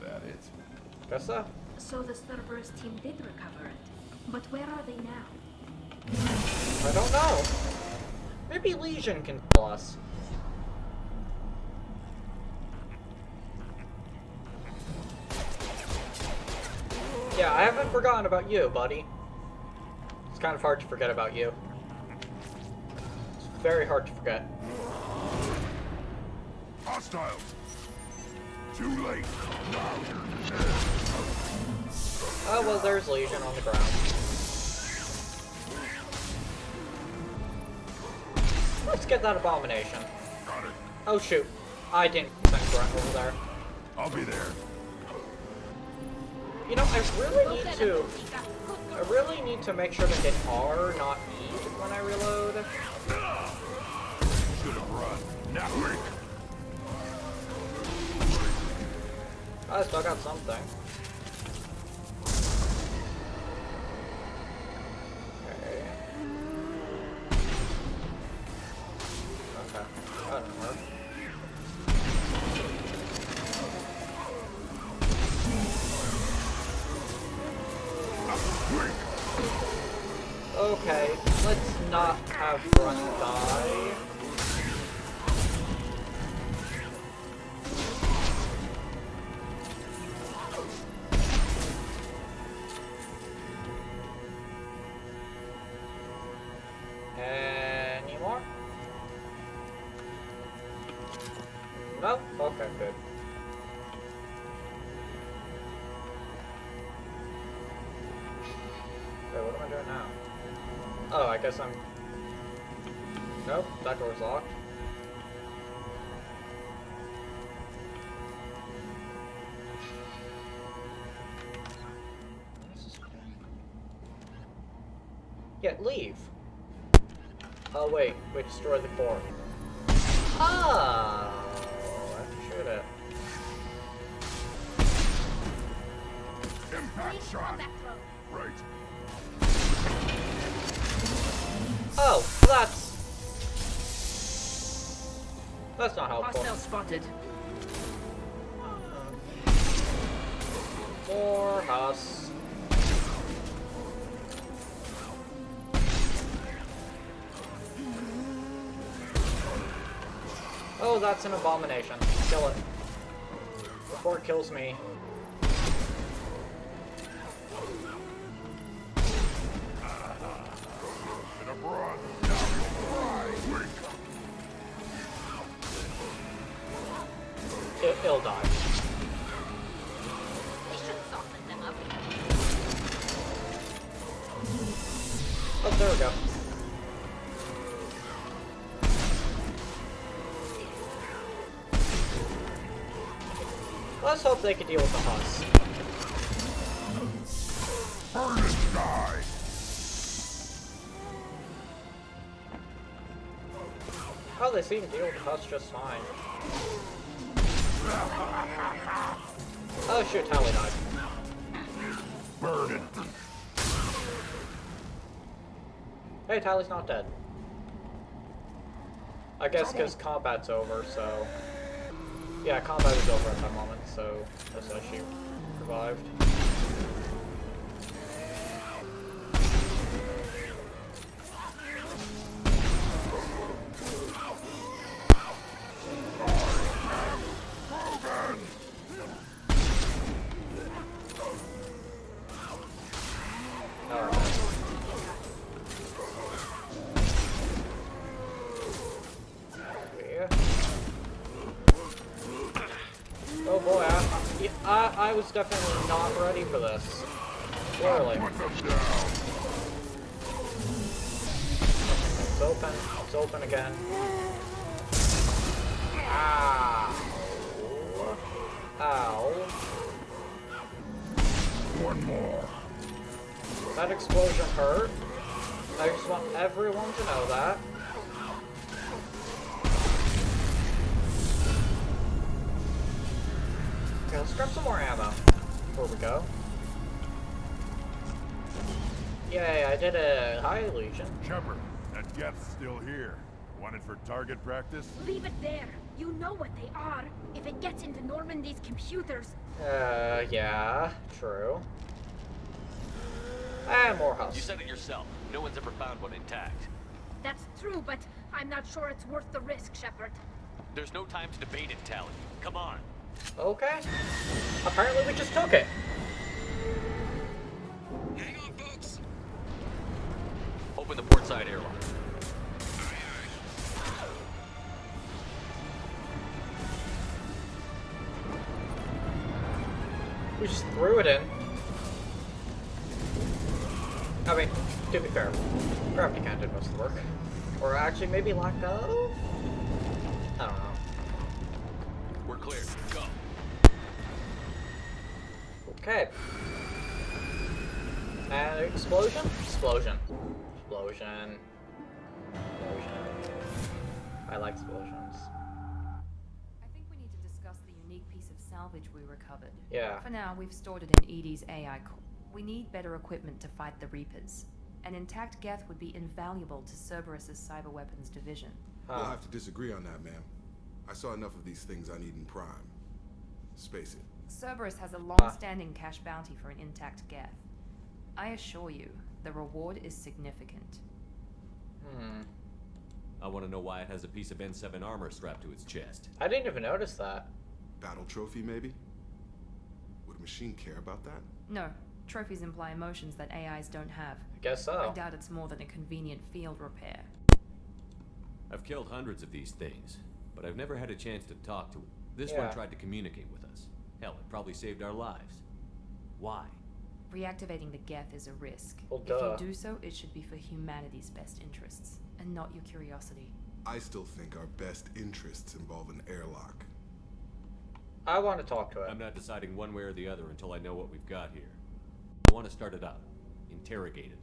That it? Guess so. So the Cerberus team did recover it. But where are they now? I don't know. Maybe Legion can tell us. Yeah, I haven't forgotten about you, buddy. It's kind of hard to forget about you. It's very hard to forget. Hostiles! Too late! Now you're dead! Oh, well, there's Legion on the ground. Let's get that abomination. Got it. Oh, shoot. I didn't send Grunt over there. I'll be there. You know, I really need to make sure to hit R, not E, when I reload. Should have run. Now quick! I still got something. Okay. Okay. That didn't work. Okay, let's not have Grunt die. Any more? No? Okay, good. Wait, what am I doing now? Oh, I guess I'm... Nope, that door's locked. Yeah, leave. Oh, wait, we destroyed the core. Oh, I should have. Impact shot! Right. Oh, that's not helpful. Hostile spotted. More Huss. Oh, that's an abomination. Kill it. Before it kills me. It'll die. Oh, there we go. Let's hope they can deal with the Huss. Burn and die! Oh, they seem to deal with the Huss just fine. Oh shoot, Tally died. Burn it! Hey, Tally's not dead. I guess because combat's over, so... Yeah, combat is over at that moment, so that's why she survived. I was definitely not ready for this. Clearly. It's open. It's open again. Ow. Ow. One more. That explosion hurt. I just want everyone to know that. Okay, let's grab some more ammo before we go. Yay, I did a high Legion. Shepard, that Geth's still here. Want it for target practice? Leave it there. You know what they are. If it gets into Normandy's computers. Yeah, true. And more husks. You said it yourself. No one's ever found one intact. That's true, but I'm not sure it's worth the risk, Shepard. There's no time to debate it, Tally. Come on. Okay. Apparently we just took it. Hang on, folks. Open the port side airlock. We just threw it in. I mean, to be fair, gravity can't do most of the work. Or actually, maybe lack of? I don't know. We're clear. Go. Okay. And explosion? Explosion. Explosion. Explosion. I like explosions. I think we need to discuss the unique piece of salvage we recovered. Yeah. For now, we've stored it in Edie's AI core. We need better equipment to fight the Reapers. An intact Geth would be invaluable to Cerberus's cyber weapons division. We'll have to disagree on that, ma'am. I saw enough of these things on Eden Prime. Space it. Cerberus has a long-standing cash bounty for an intact Geth. I assure you, the reward is significant. I want to know why it has a piece of N7 armor strapped to its chest. I didn't even notice that. Battle trophy, maybe? Would a machine care about that? No. Trophies imply emotions that AIs don't have. I guess so. I doubt it's more than a convenient field repair. I've killed hundreds of these things, but I've never had a chance to talk to it. This one tried to communicate with us. Hell, it probably saved our lives. Why? Reactivating the Geth is a risk. Well, if you do so, it should be for humanity's best interests, and not your curiosity. I still think our best interests involve an airlock. I want to talk to it. I'm not deciding one way or the other until I know what we've got here. I want to start it up. Interrogate it.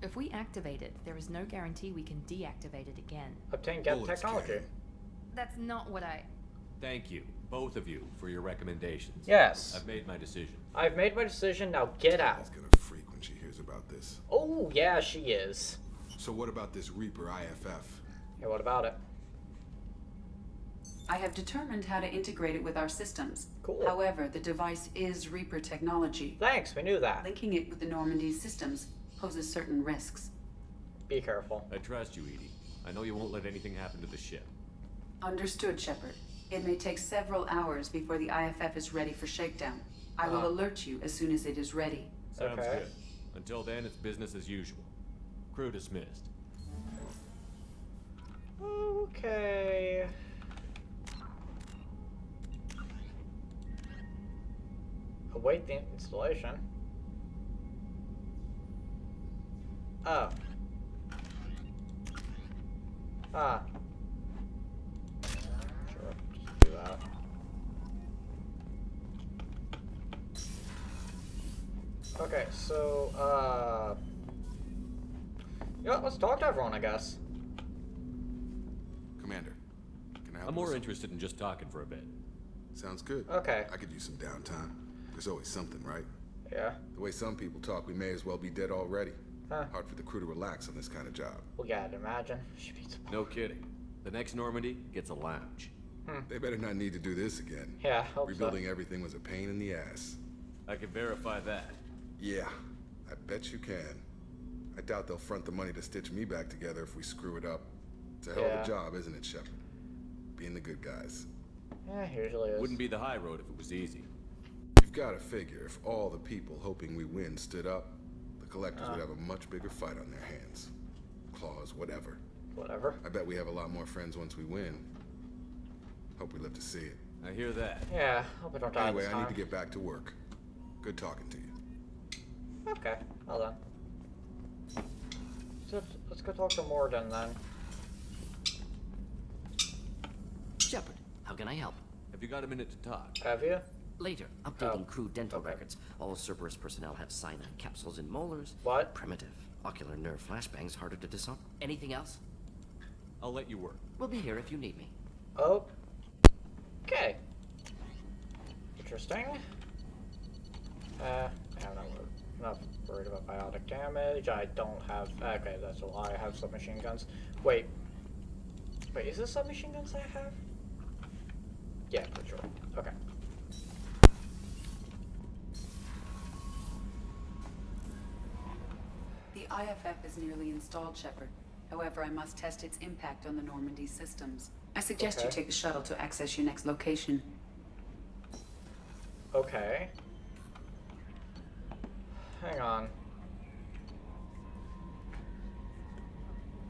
If we activate it, there is no guarantee we can deactivate it again. Obtain Geth technology. That's not what I... Thank you, both of you, for your recommendations. Yes. I've made my decision. I've made my decision, now get out. She's gonna freak when she hears about this. Oh, yeah, she is. So what about this Reaper IFF? Yeah, what about it? I have determined how to integrate it with our systems. Cool. However, the device is Reaper technology. Thanks, we knew that. Linking it with the Normandy's systems poses certain risks. Be careful. I trust you, Edie. I know you won't let anything happen to the ship. Understood, Shepard. It may take several hours before the IFF is ready for shakedown. I will alert you as soon as it is ready. Sounds good. Until then, it's business as usual. Crew dismissed. Okay. Await the installation. Oh. Ah. Sure, just do that. Okay, so, yeah, let's talk to everyone, I guess. Commander, can I help I'm you more with interested in just talking for a bit. Sounds good. Okay. I could use some downtime. There's always something, right? Yeah. The way some people talk, we may as well be dead already. Huh. Hard for the crew to relax on this kind of job. Well, yeah, I'd imagine. No kidding. The next Normandy gets a lounge. They better not need to do this again. Yeah, hope Rebuilding everything was a pain in the ass. I can verify that. Yeah, I bet you can. I doubt they'll front the money to stitch me back together if we screw it up. It's a hell of a job, isn't it, Shepard? Being the good guys. Yeah, usually is. Wouldn't be the high road if it was easy. You've got to figure if all the people hoping we win stood up, the collectors would have a much bigger fight on their hands. Claws, whatever. Whatever. I bet we have a lot more friends once we win. Hope we live to see it. I hear that. Yeah, hope I don't die Anyway, this I time. need to get back to work. Good talking to you. Okay, hold on. Let's go talk to Morden then. Shepard, how can I help? Have you got a minute to talk? Have you? Later, updating crew dental records. All Cerberus personnel have cyanide capsules in molars. What? Primitive. Ocular nerve flashbangs harder to disarm. Anything else? I'll let you work. We'll be here if you need me. Okay. Interesting. I'm not worried about biotic damage. I don't have. Okay, that's a lie. I have submachine guns. Wait, is this submachine guns I have? Yeah, for sure. Okay. The IFF is nearly installed, Shepard. However, I must test its impact on the Normandy systems. I suggest you take the shuttle to access your next location. Okay. Hang on.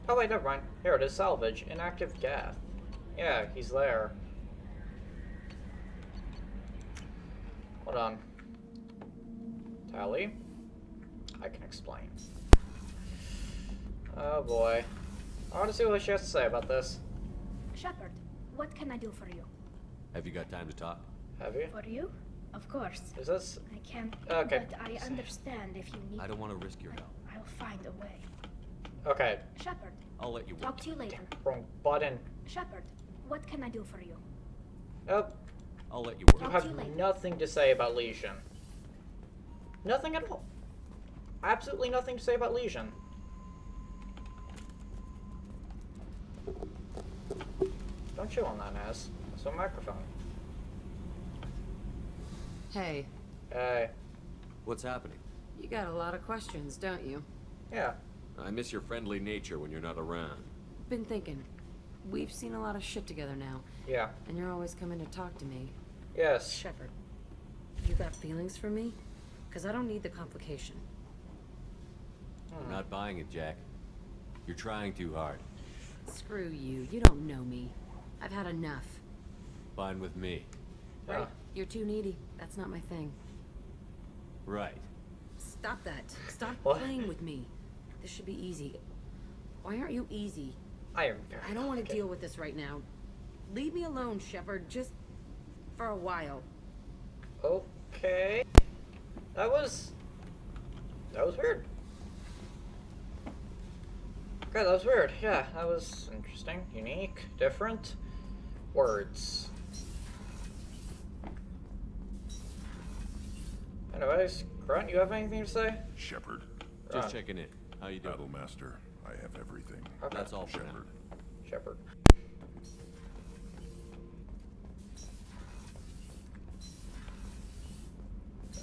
Oh wait, never mind. Here it is, salvage. Inactive gas. Yeah, he's there. Hold on. Tally. I can explain. Oh boy. I want to see what she has to say about this. Shepard, what can I do for you? Have you got time to talk? Have you? For you? Of course. Is this? I can't. Okay. But I understand if you need. I don't want to risk your help. I'll find a way. Okay. Shepard. I'll let you work. Talk to you later. Wrong button. Shepard, what can I do for you? Oh. I'll let you work. You have nothing to say about Legion. Nothing at all. Absolutely nothing to say about Legion. Don't chew on that, Naz. That's a microphone. Hey. Hey. What's happening? You got a lot of questions, don't you? Yeah. I miss your friendly nature when you're not around. Been thinking. We've seen a lot of shit together now. Yeah. And you're always coming to talk to me. Yes. Shepard, you got feelings for me? Because I don't need the complication. I'm not buying it, Jack. You're trying too hard. Screw you. You don't know me. I've had enough. Fine with me. Right. You're too needy. That's not my thing. Right. Stop that. Stop What? playing with me. This should be easy. Why aren't you easy? I am very I don't want to deal with this right now. Leave me alone, Shepard. Just for a while. Okay. That was weird. Okay, that was weird. Yeah, that was interesting, unique, different. Words. Anyways, Grunt, you have anything to say? Shepard. Just checking in. How you doing? Battlemaster, I have everything. Okay. That's all for now. Shepard. Shepard.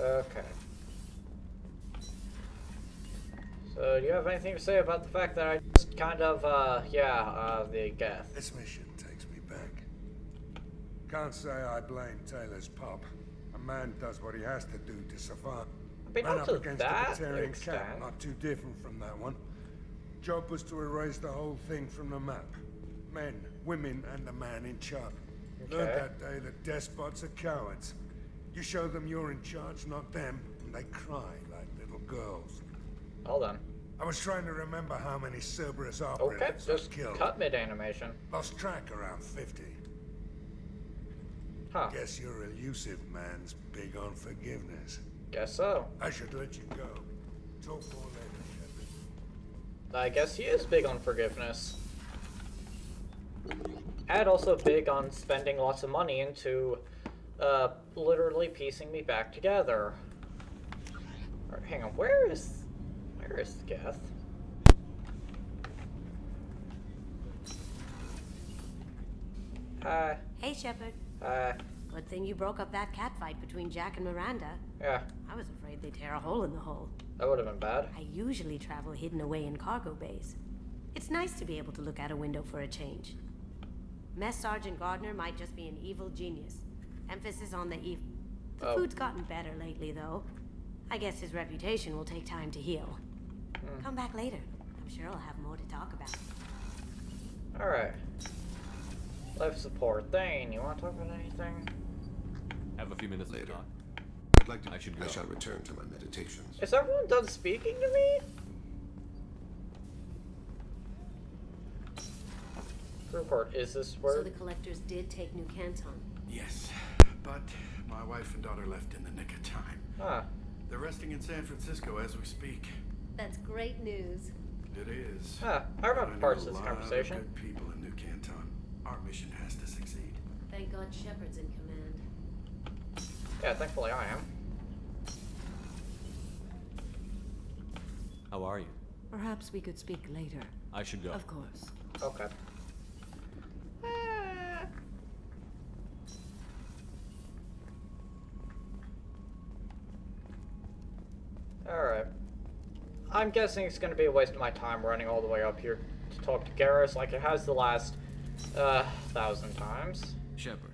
Okay. So, do you have anything to say about the fact that I just kind of, the Geth? This mission takes me back. Can't say I blame Taylor's pop. A man does what he has to do to survive. I mean, Ran not up to against that a Batarian extent. cat, not too different from that one. Job was to erase the whole thing from the map. Men, women, and the man in charge. Learned that day that despots are cowards. You show them you're in charge, not them, and they cry like little girls. Hold on. I was trying to remember how many Cerberus operatives Okay, just killed. cut mid-animation. Lost track around 50. Huh. Guess your elusive man's big on forgiveness. Guess so. I should let you go. Talk more later, Shepard. I guess he is big on forgiveness. And also big on spending lots of money into, literally piecing me back together. Alright, hang on, where is Geth? Hi. Hey, Shepard. Hi. Good thing you broke up that catfight between Jack and Miranda. Yeah. I was afraid they'd tear a hole in the hull. That would have been bad. I usually travel hidden away in cargo bays. It's nice to be able to look out a window for a change. Mess Sergeant Gardner might just be an evil genius. Emphasis on the evil. The food's gotten better lately, though. I guess his reputation will take time to heal. Come back later. I'm sure I'll have more to talk about. Alright. Life support. Thane, you want to talk about anything? Have a few minutes later. to talk. I'd like to. I should go. I shall return to my meditations. Is everyone done speaking to me? Report, is this where... So the collectors did take New Canton? Yes, but my wife and daughter left in the nick of time. Huh. They're resting in San Francisco as we speak. That's great news. It is. Huh, I remember parts of this I know a lot conversation. Good people in New Canton. Our mission has to succeed. Thank God Shepard's in command. Yeah, thankfully I am. How are you? Perhaps we could speak later. I should go. Of course. Okay. Alright. I'm guessing it's gonna be a waste of my time running all the way up here to talk to Garrus like it has the last, 1,000 times. Shepard,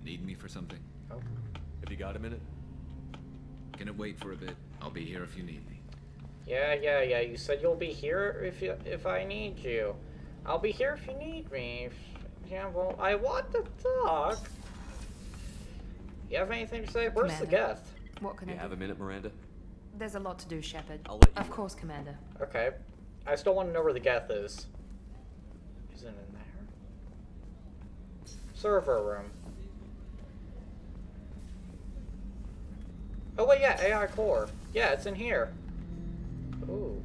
need me for something? Oh. Have you got a minute? Can it wait for a bit? I'll be here if you need me. Yeah. You said you'll be here if I need you. I'll be here if you need me. Yeah, well, I want to talk. You have anything to say? Where's the guest? What can I do? You have a minute, Miranda? There's a lot to do, Shepard. I'll let you Of know. course, Commander. Okay. I still want to know where the Geth is. Is it in there? Server room. Oh wait, yeah, AI core. Yeah, it's in here. Ooh.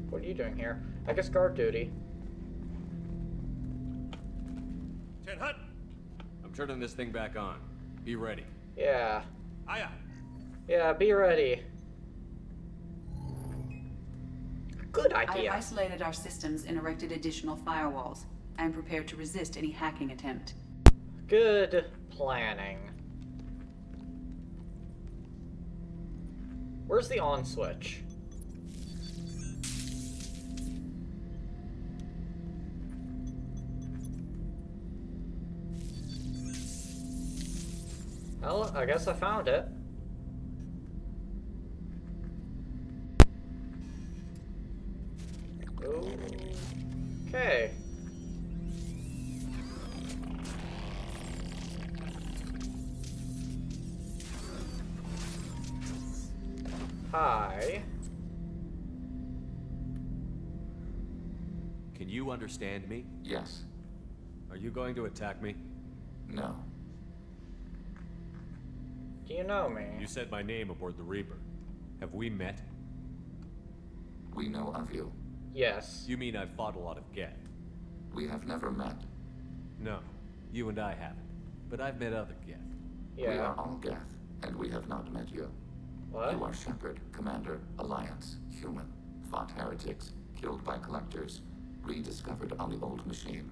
What are you doing here? I guess guard duty. Ten Hut! I'm turning this thing back on. Be ready. Yeah. Aya! Yeah, be ready. Good I idea. have isolated our systems and erected additional firewalls. I am prepared to resist any hacking attempt. Good planning. Where's the on switch? Well, I guess I found it. Okay. Hi. Can you understand me? Yes. Are you going to attack me? No. Do you know me? You said my name aboard the Reaper. Have we met? We know of you. Yes. You mean I've fought a lot of Geth? We have never met. No, you and I haven't. But I've met other Geth. Yeah. We are all Geth, and we have not met you. What? You are Shepard, Commander, Alliance, human, fought heretics, killed by collectors, rediscovered on the old machine.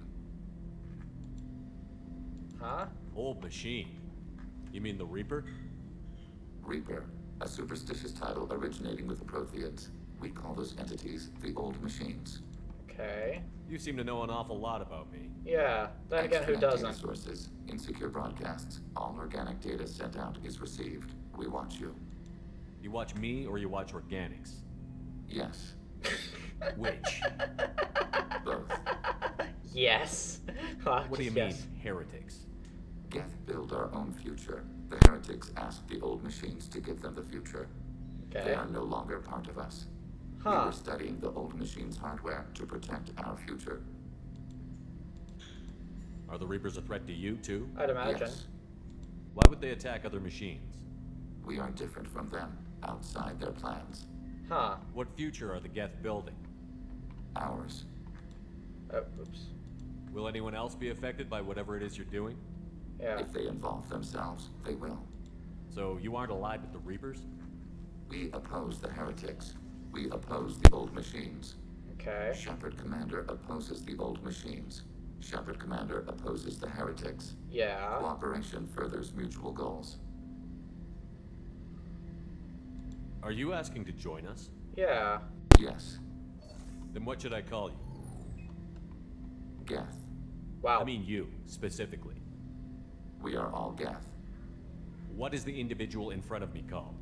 Huh? Old machine? You mean the Reaper? Reaper, a superstitious title originating with the Protheans. We call those entities the old machines. Okay. You seem to know an awful lot about me. Yeah. Then again, who Extract doesn't? Data sources, insecure broadcasts. All organic data sent out is received. We watch you. You watch me or you watch organics? Yes. Which? Both. Yes. What do you mean, Yes. heretics? Geth build our own future. The heretics ask the old machines to give them the future. Okay. They are no longer part of us. We Huh. were studying the old machines' hardware to protect our future. Are the Reapers a threat to you, too? I'd imagine. Yes. Why would they attack other machines? We are different from them, outside their plans. Huh. What future are the Geth building? Ours. Oh, oops. Will anyone else be affected by whatever it is you're doing? Yeah. If they involve themselves, they will. So you aren't allied with the Reapers? We oppose the heretics. We oppose the old machines. Okay. Shepard Commander opposes the old machines. Shepard Commander opposes the heretics. Yeah. Cooperation furthers mutual goals. Are you asking to join us? Yeah. Yes. Then what should I call you? Geth. Wow. I mean you, specifically. We are all Geth. What is the individual in front of me called?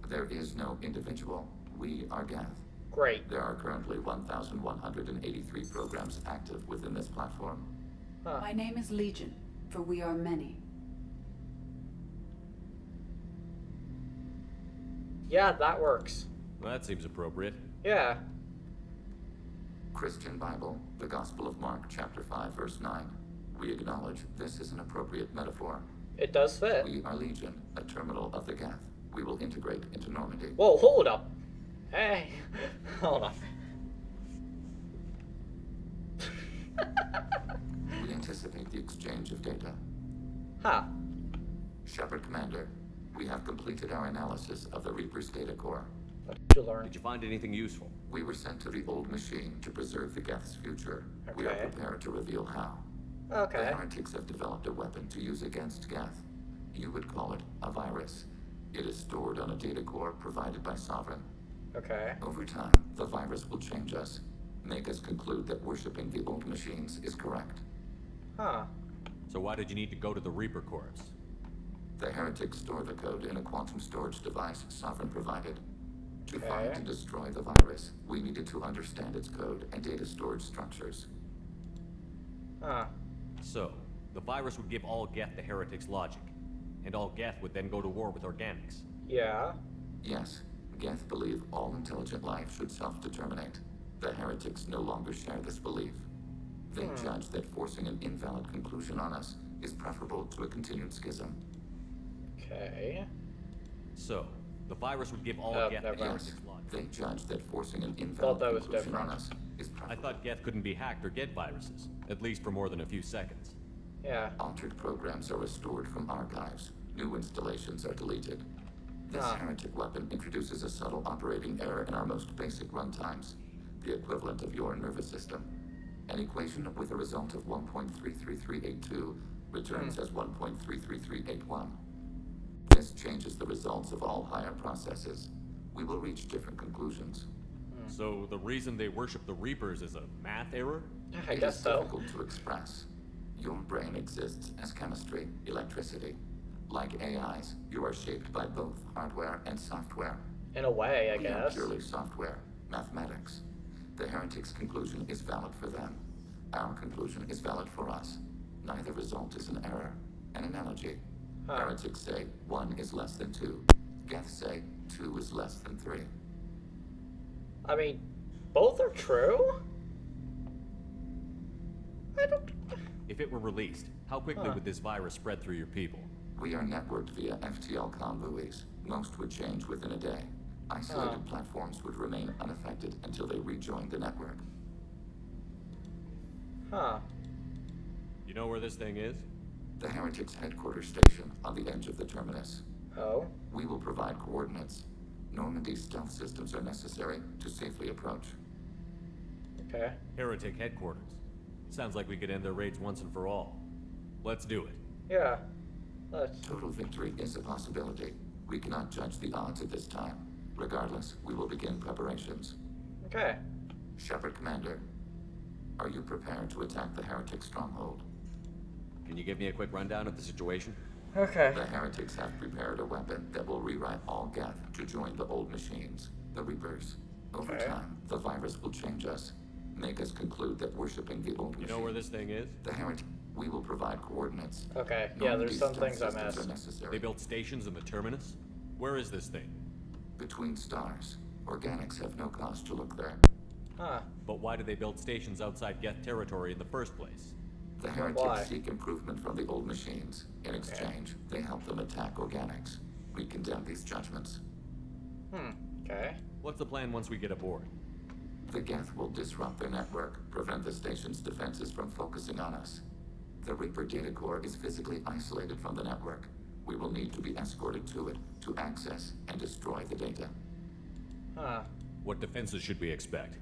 There is no individual. We are Geth. Great. There are currently 1,183 programs active within this platform. Huh. My name is Legion. for we are many. Yeah, that works. Well, that seems appropriate. Yeah. Christian Bible, the Gospel of Mark, chapter 5, verse 9. We acknowledge this is an appropriate metaphor. It does fit. We are Legion, a terminal of the Geth. We will integrate into Normandy. Whoa, hold up. Hey. Hold on. We anticipate the exchange of data. Huh. Shepard Commander, we have completed our analysis of the Reaper's data core. What did you learn? Did you find anything useful? We were sent to the old machine to preserve the Geth's future. We are prepared to reveal how. Okay. The heretics have developed a weapon to use against Geth. You would call it a virus. It is stored on a data core provided by Sovereign. Okay. Over time, the virus will change us, make us conclude that worshipping the old machines is correct. Huh. So why did you need to go to the Reaper Corps? The heretics store the code in a quantum storage device Sovereign provided. To find and destroy the virus, we needed to understand its code and data storage structures. Huh. So, the virus would give all Geth the heretics' logic, and all Geth would then go to war with organics. Yeah. Yes, Geth believe all intelligent life should self-determinate. The heretics no longer share this belief. They judge that forcing an invalid conclusion on us is preferable to a continued schism. Okay. So, the virus would give all Geth the heretics' logic. They judge that forcing an invalid conclusion on us is preferable. I thought Geth couldn't be hacked or get viruses, at least for more than a few seconds. Yeah. Altered programs are restored from archives. New installations are deleted. This heretic weapon introduces a subtle operating error in our most basic runtimes, the equivalent of your nervous system. An equation with a result of 1.33382 returns as 1.33381. This changes the results of all higher processes. We will reach different conclusions. So the reason they worship the Reapers is a math error? I guess so. It is difficult to express. Your brain exists as chemistry, electricity. Like AIs, you are shaped by both hardware and software. In a way, I We are guess. purely software, mathematics. The heretic's conclusion is valid for them. Our conclusion is valid for us. Neither result is an error. An analogy. Heretics say 1 is less than 2. Geth say 2 is less than 3. I mean, both are true? I don't... If it were released, how quickly would this virus spread through your people? We are networked via FTL convoys. Most would change within a day. Isolated platforms would remain unaffected until they rejoined the network. Huh. You know where this thing is? The Heretics headquarters station on the edge of the terminus. Oh? We will provide coordinates. Normandy's stealth systems are necessary to safely approach. Okay. Heretic headquarters. Sounds like we could end their raids once and for all. Let's do it. Yeah. Let's. Total victory is a possibility. We cannot judge the odds at this time. Regardless, we will begin preparations. Okay. Shepard Commander, are you prepared to attack the Heretic stronghold? Can you give me a quick rundown of the situation? Okay. The Heretics have prepared a weapon that will rewrite all Geth to join the old machines, the Reapers. Over time, the virus will change us, make us conclude that worshipping the old machines. You know where this thing is? The Heretic. We will provide coordinates. Okay. Yeah, there's some things I missed. They built stations in the terminus? Where is this thing? Between stars. Organics have no cause to look there. Huh. But why did they build stations outside Geth territory in the first place? The Heretics seek improvement from the old machines. In exchange, they help them attack organics. We condemn these judgments. Okay. What's the plan once we get aboard? The Geth will disrupt their network, prevent the station's defenses from focusing on us. The Reaper data core is physically isolated from the network. We will need to be escorted to it to access and destroy the data. Huh. What defenses should we expect?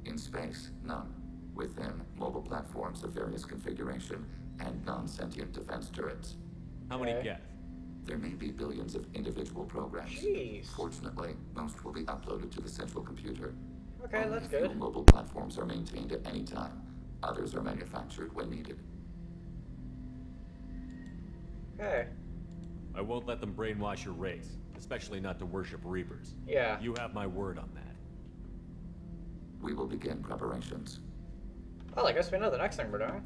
In space, none. Within, mobile platforms of various configuration and non-sentient defense turrets. How many Geth? There may be billions of individual programs. Jeez. Fortunately, most will be uploaded to the central computer. Okay, Only that's a few good. mobile platforms are maintained at any time. Others are manufactured when needed. Okay. I won't let them brainwash your race, especially not to worship Reapers. Yeah. You have my word on that. We will begin preparations. Well, I guess we know the next thing we're doing.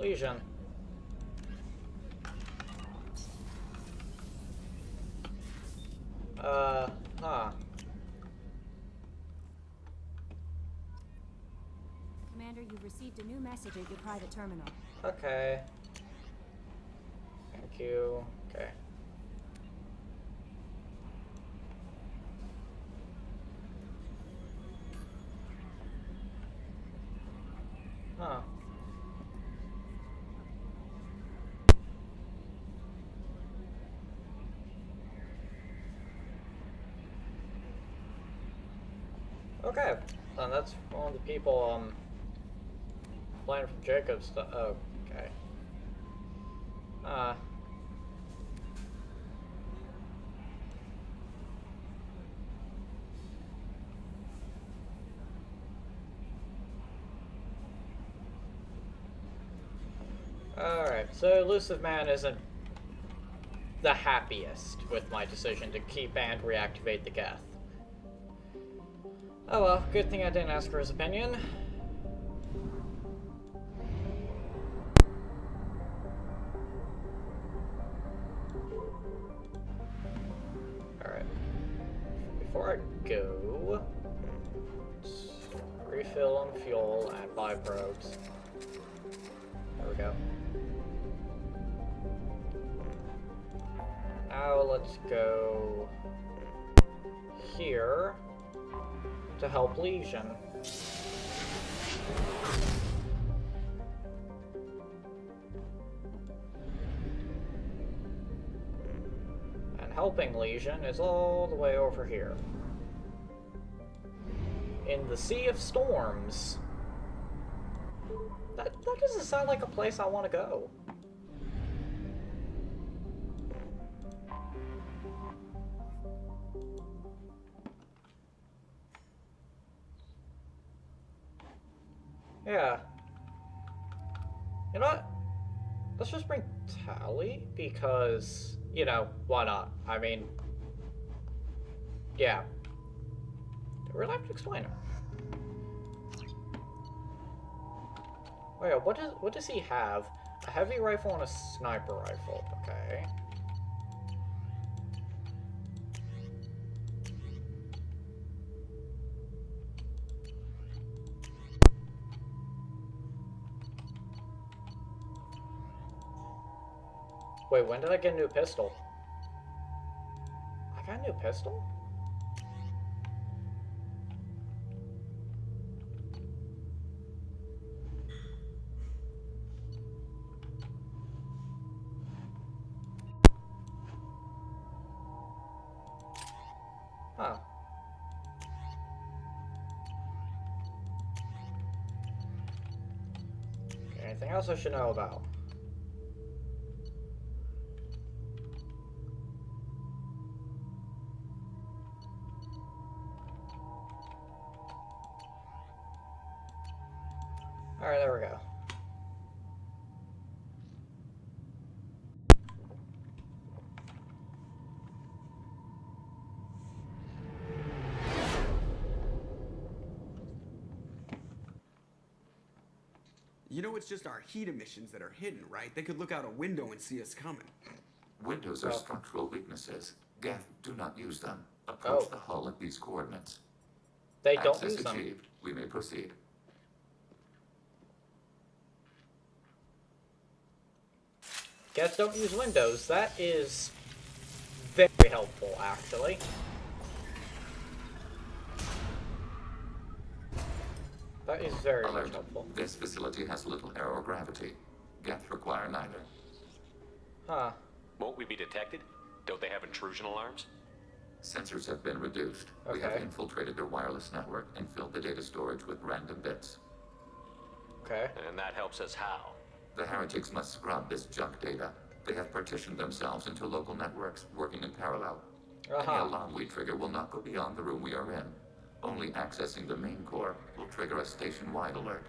Legion. Huh. Commander, you've received a new message at your private terminal. Okay. Thank you. Okay. Huh. Okay, and that's one of the people playing from Jacob's stuff. Oh, okay. Alright, so Elusive Man isn't the happiest with my decision to keep and reactivate the Geth. Oh well, good thing I didn't ask for his opinion. Alright. Before I go, let's refill on fuel and buy probes. There we go. Now let's go here to help Legion. And helping Legion is all the way over here. In the Sea of Storms. That doesn't sound like a place I want to go. Yeah. You know what? Let's just bring Tally, because, you know, why not? I mean, yeah. Do I really have to explain it? Wait, what does he have? A heavy rifle and a sniper rifle. Okay. Wait, when did I get a new pistol? I got a new pistol? Huh. Okay, anything else I should know about? Alright, there we go. You know it's just our heat emissions that are hidden, right? They could look out a window and see us coming. Windows are structural weaknesses. Geth, do not use them. Approach the hull at these coordinates. They don't Access use them. achieved. We may proceed. Geth don't use windows. That is very helpful, actually. That is very much helpful. This facility has little air or gravity. Geth require neither. Huh. Won't we be detected? Don't they have intrusion alarms? Sensors have been reduced. We have infiltrated their wireless network and filled the data storage with random bits. Okay. And that helps us how? The heretics must scrub this junk data. They have partitioned themselves into local networks, working in parallel. Any alarm we trigger will not go beyond the room we are in. Only accessing the main core will trigger a station-wide alert.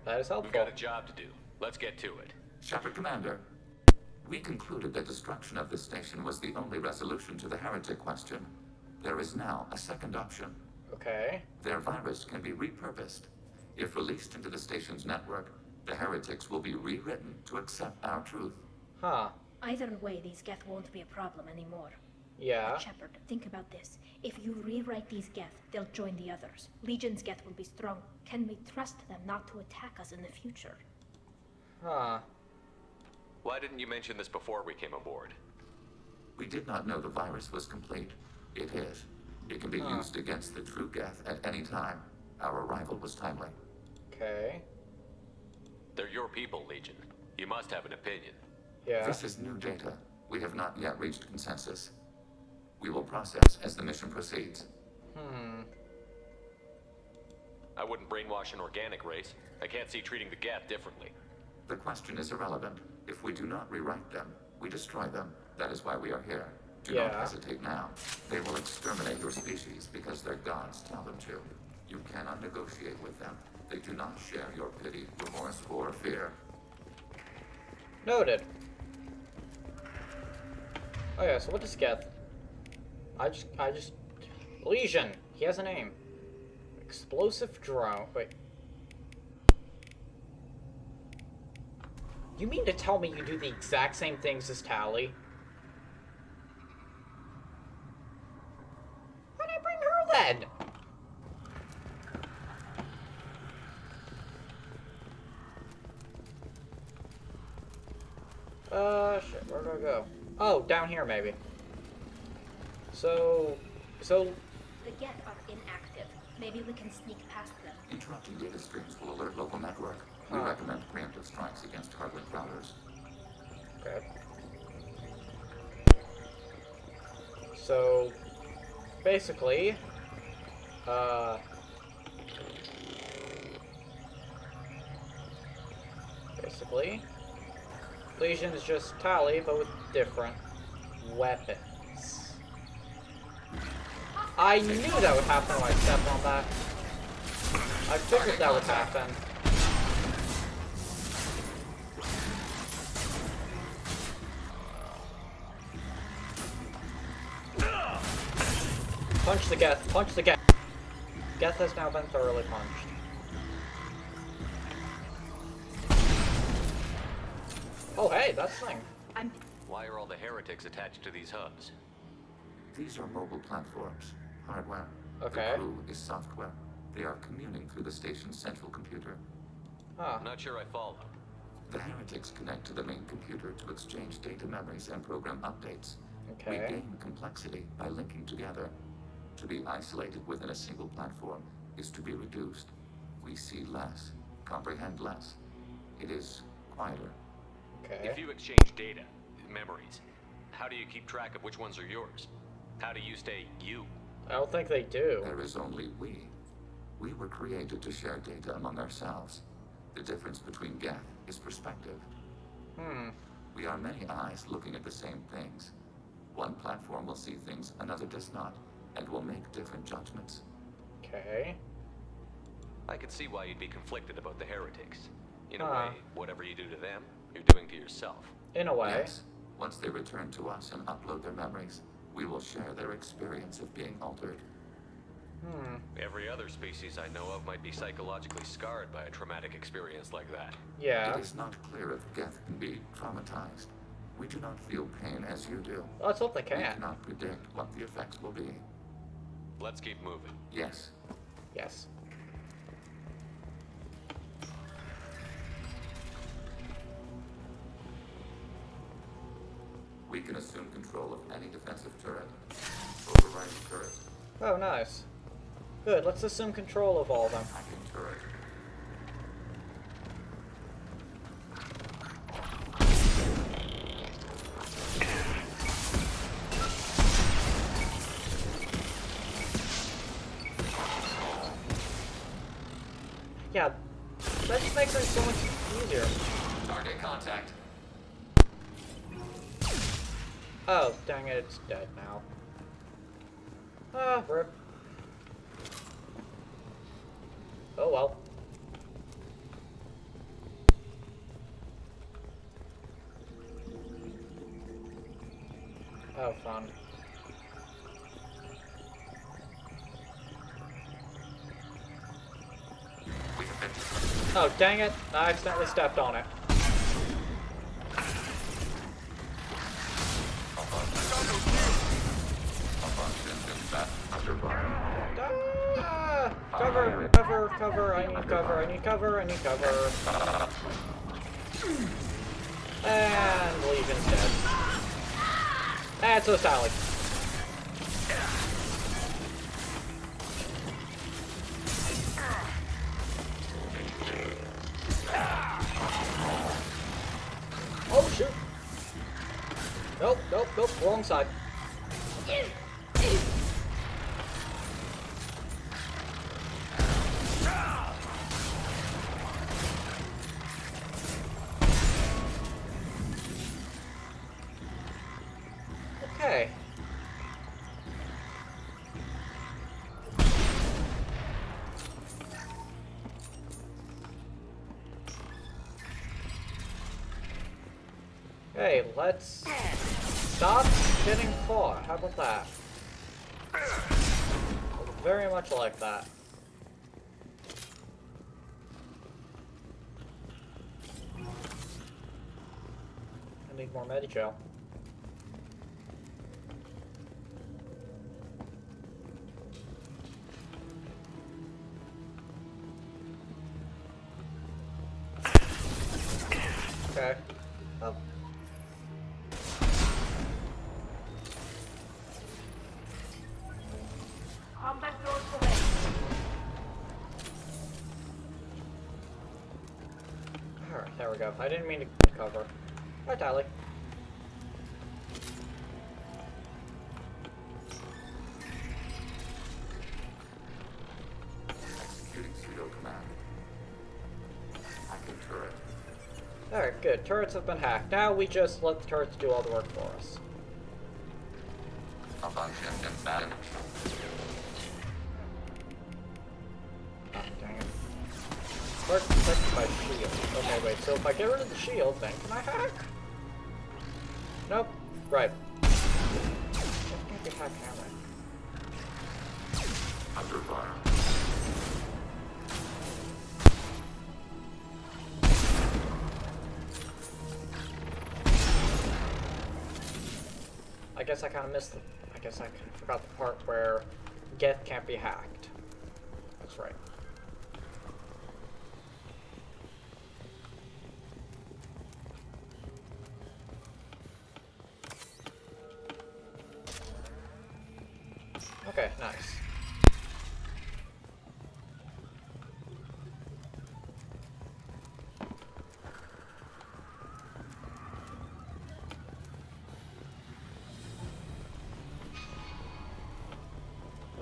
That is helpful. We've got a job to do. Let's get to it. Shepard Commander, we concluded that destruction of the station was the only resolution to the heretic question. There is now a second option. Okay. Their virus can be repurposed. If released into the station's network, The heretics will be rewritten to accept our truth. Huh. Either way, these Geth won't be a problem anymore. Yeah. But Shepard, think about this. If you rewrite these Geth, they'll join the others. Legion's Geth will be strong. Can we trust them not to attack us in the future? Huh. Why didn't you mention this before we came aboard? We did not know the virus was complete. It is. It can be used against the true Geth at any time. Our arrival was timely. Okay. They're your people, Legion. You must have an opinion. Yeah. This is new data. We have not yet reached consensus. We will process as the mission proceeds. I wouldn't brainwash an organic race. I can't see treating the Geth differently. The question is irrelevant. If we do not rewrite them, we destroy them. That is why we are here. Do not hesitate now. They will exterminate your species because their gods tell them to. You cannot negotiate with them. They do not share your pity, remorse, or fear. Noted. Oh yeah, so what is Geth? I just... Legion! He has a name. Explosive drone. Wait. You mean to tell me you do the exact same things as Tally? Why'd I bring her then? Shit, where do I go? Oh, down here maybe. So... The Geth are inactive. Maybe we can sneak past them. Interrupting data streams will alert local network. We recommend preemptive strikes against target routers. Okay. So, basically, Legion is just Tally, but with different weapons. I knew that would happen when I stepped on that. I figured that would happen. Punch the Geth, punch the Geth. Geth has now been thoroughly punched. Oh hey, that's thing. Why are all the heretics attached to these hubs? These are mobile platforms. Hardware. Okay. The crew is software. They are communing through the station's central computer. I'm not sure I follow. The heretics connect to the main computer to exchange data memories and program updates. Okay. We gain complexity by linking together. To be isolated within a single platform is to be reduced. We see less, comprehend less. It is quieter. Okay. If you exchange data, memories, how do you keep track of which ones are yours? How do you stay you? I don't think they do. There is only we. We were created to share data among ourselves. The difference between Geth is perspective. We are many eyes looking at the same things. One platform will see things another does not, and will make different judgments. Okay. I could see why you'd be conflicted about the heretics. In a Huh. way, whatever you do to them, you're doing to yourself. In a way. Yes. Once they return to us and upload their memories, we will share their experience of being altered. Every other species I know of might be psychologically scarred by a traumatic experience like that. Yeah. It is not clear if Geth can be traumatized. We do not feel pain as you do. Let's hope they We can. cannot predict what the effects will be. Let's keep moving. Yes. Yes. We can assume control of any defensive turret. Overriding turret. Oh, nice. Good, let's assume control of all of them. Hacking turret. Yeah, that just makes it so much easier. Target contact. Oh, dang it, it's dead now. Ah, rip. Oh well. Oh, fun. Oh, dang it. I accidentally stepped on it. Ah! Cover, cover, cover, I need cover, I need cover, I need cover. And Legion's dead. And so Sally. Oh shoot! Nope, nope, nope, wrong side. Okay. Hey, let's stop getting caught. How about that? I would very much like that. I need more Medi-gel. Okay. Oh. Alright, there we go. I didn't mean to cover. Hi, Tally. Executing pseudo command. Hacking turret. Alright, good. Turrets have been hacked. Now we just let the turrets do all the work for us. Malfunction invalid. Oh, dang it. First, protect my shield. Okay, wait, so if I get rid of the shield, then can I hack? Nope. Right. That can't be hacked, can I? Under fire. I guess I kind of missed the... I guess I kind of forgot the part where Geth can't be hacked. That's right. Okay, nice.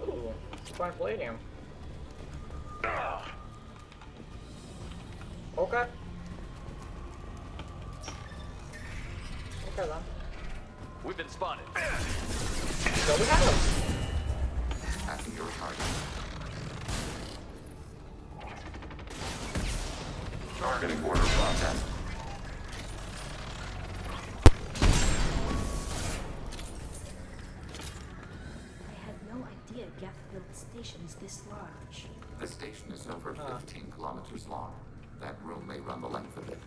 Ooh, fine palladium. Okay. Okay then. We've been spotted. So we have him. Hacking your target. Targeting order processed. I had no idea Gathfield Station is this large. The station is over 15 kilometers long. That room may run the length of it.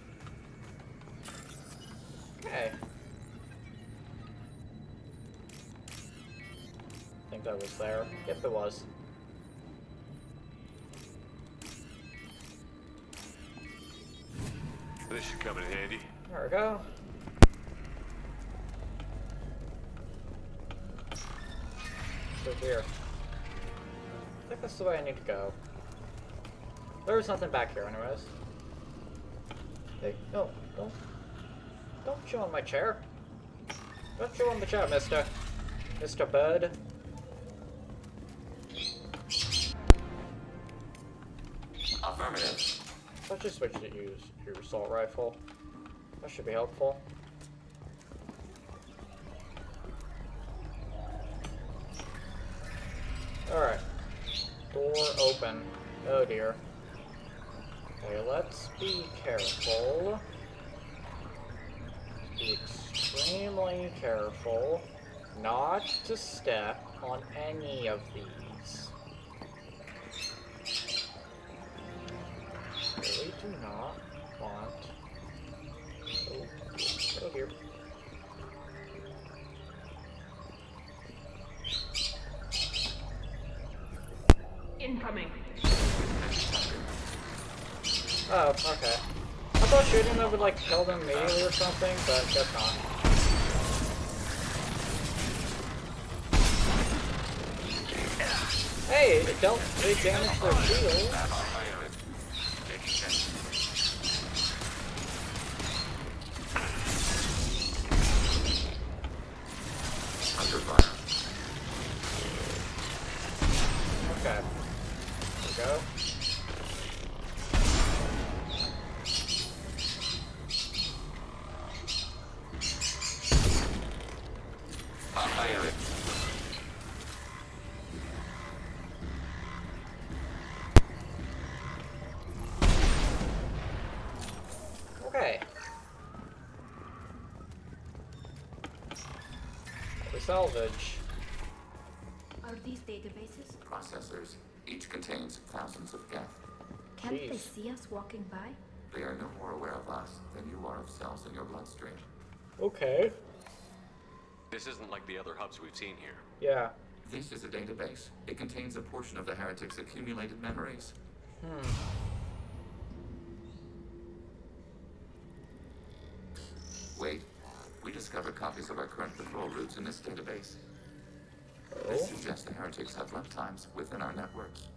Okay. I think that was there. Yep, it was. This should come in handy. There we go. So here. I think that's the way I need to go. There's nothing back here anyways. Hey, no, don't chew on my chair. Don't chew on the chair, mister. Mr. Bird. Affirmative. Let's just switch to use your assault rifle. That should be helpful. Alright. Door open. Oh dear. Okay, let's be careful. Be extremely careful not to step on any of these. Really do not want... Oh, go here. Incoming. Oh, okay. I thought shooting them would, like, kill them immediately or something, but guess not. Hey, it dealt big damage to their shield. Okay. There we go. Okay. We salvage. Are these databases? Processors. Each contains thousands of geth. Can't they see us walking by? They are no more aware of us than you are of cells in your bloodstream. Okay. This isn't like the other hubs we've seen here. Yeah. This is a database. It contains a portion of the heretics' accumulated memories. Wait. We discovered copies of our current patrol routes in this database. This suggests the heretics have lifetimes within our networks.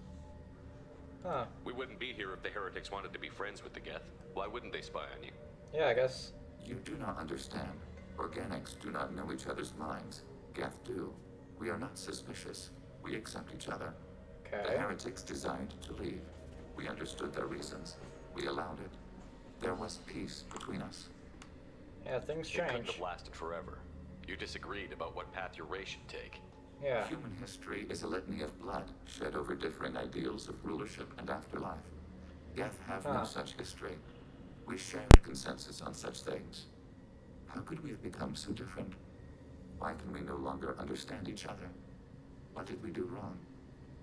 Huh. We wouldn't be here if the heretics wanted to be friends with the Geth. Why wouldn't they spy on you? Yeah, I guess. You do not understand. Organics do not know each other's minds. Geth do. We are not suspicious. We accept each other. Okay. The heretics desired to leave. We understood their reasons. We allowed it. There was peace between us. Yeah, things It couldn't change. have lasted forever. You disagreed about what path your race should take. Yeah. Human history is a litany of blood shed over differing ideals of rulership and afterlife. Geth have no such history. We shared consensus on such things. How could we have become so different? Why can we no longer understand each other? What did we do wrong?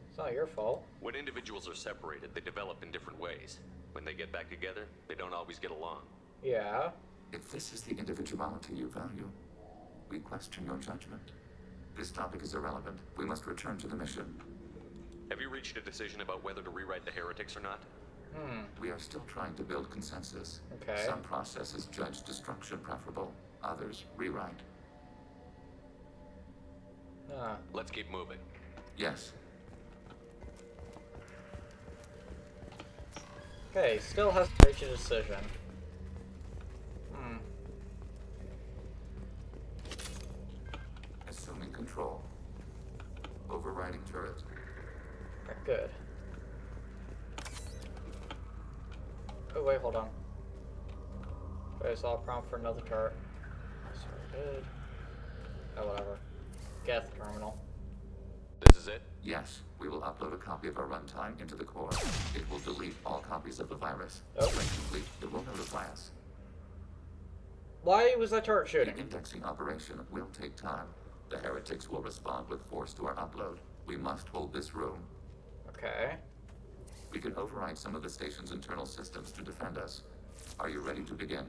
It's not your fault. When individuals are separated, they develop in different ways. When they get back together, they don't always get along. Yeah. If this is the individuality you value, we question your judgment. This topic is irrelevant. We must return to the mission. Have you reached a decision about whether to rewrite the heretics or not? We are still trying to build consensus. Okay. Some processes judge destruction preferable, others rewrite. Let's keep moving. Yes. Okay, still has to reach a decision. Assuming control. Overriding turret. Okay, good. Oh wait, hold on. Okay, I saw a prompt for another turret. So good. Oh, whatever. Geth terminal. This is it? Yes, we will upload a copy of our runtime into the core. It will delete all copies of the virus. Oh. When complete, it will notify us. Why was that turret shooting? The indexing operation will take time. The heretics will respond with force to our upload. We must hold this room. Okay. We can override some of the station's internal systems to defend us. Are you ready to begin?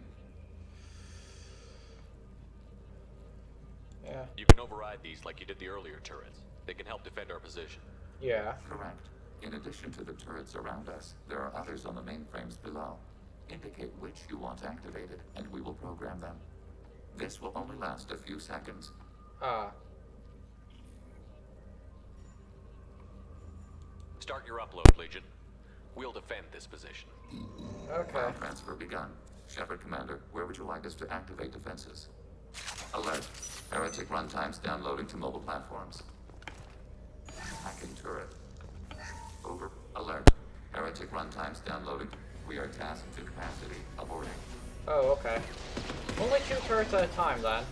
Yeah. You can override these like you did the earlier turrets. They can help defend our position. Yeah. Correct. In addition to the turrets around us, there are others on the mainframes below. Indicate which you want activated, and we will program them. This will only last a few seconds. Start your upload, Legion. We'll defend this position. Okay. File transfer begun. Shepard Commander, where would you like us to activate defenses? Alert. Heretic runtimes downloading to mobile platforms. Hacking turret. Over. Alert. Heretic runtimes downloading. We are tasked to capacity. Aborting. Oh, okay. Only 2 turrets at a time, then.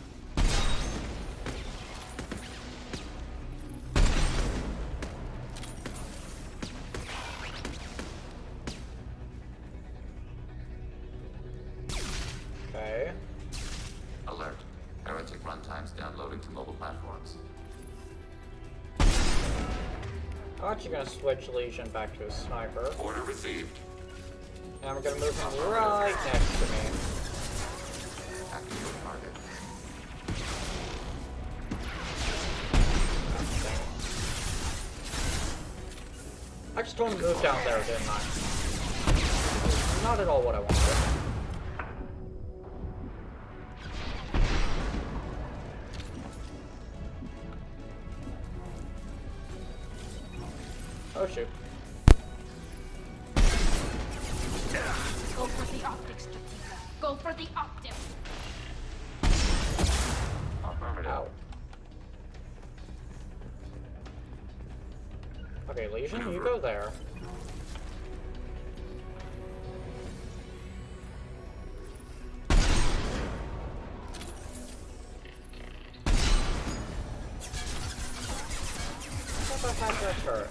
Okay. Alert. Heretic runtimes downloading to mobile platforms. I'm actually gonna switch Legion back to a sniper. Order received. And I'm gonna move him right next to me. I just told him to move down there, didn't I? Not at all what I wanted. Oh shoot. Go for the optics, Strategia. Go for the optics. Ow. Okay, Legion, you go there. I thought I had that turret.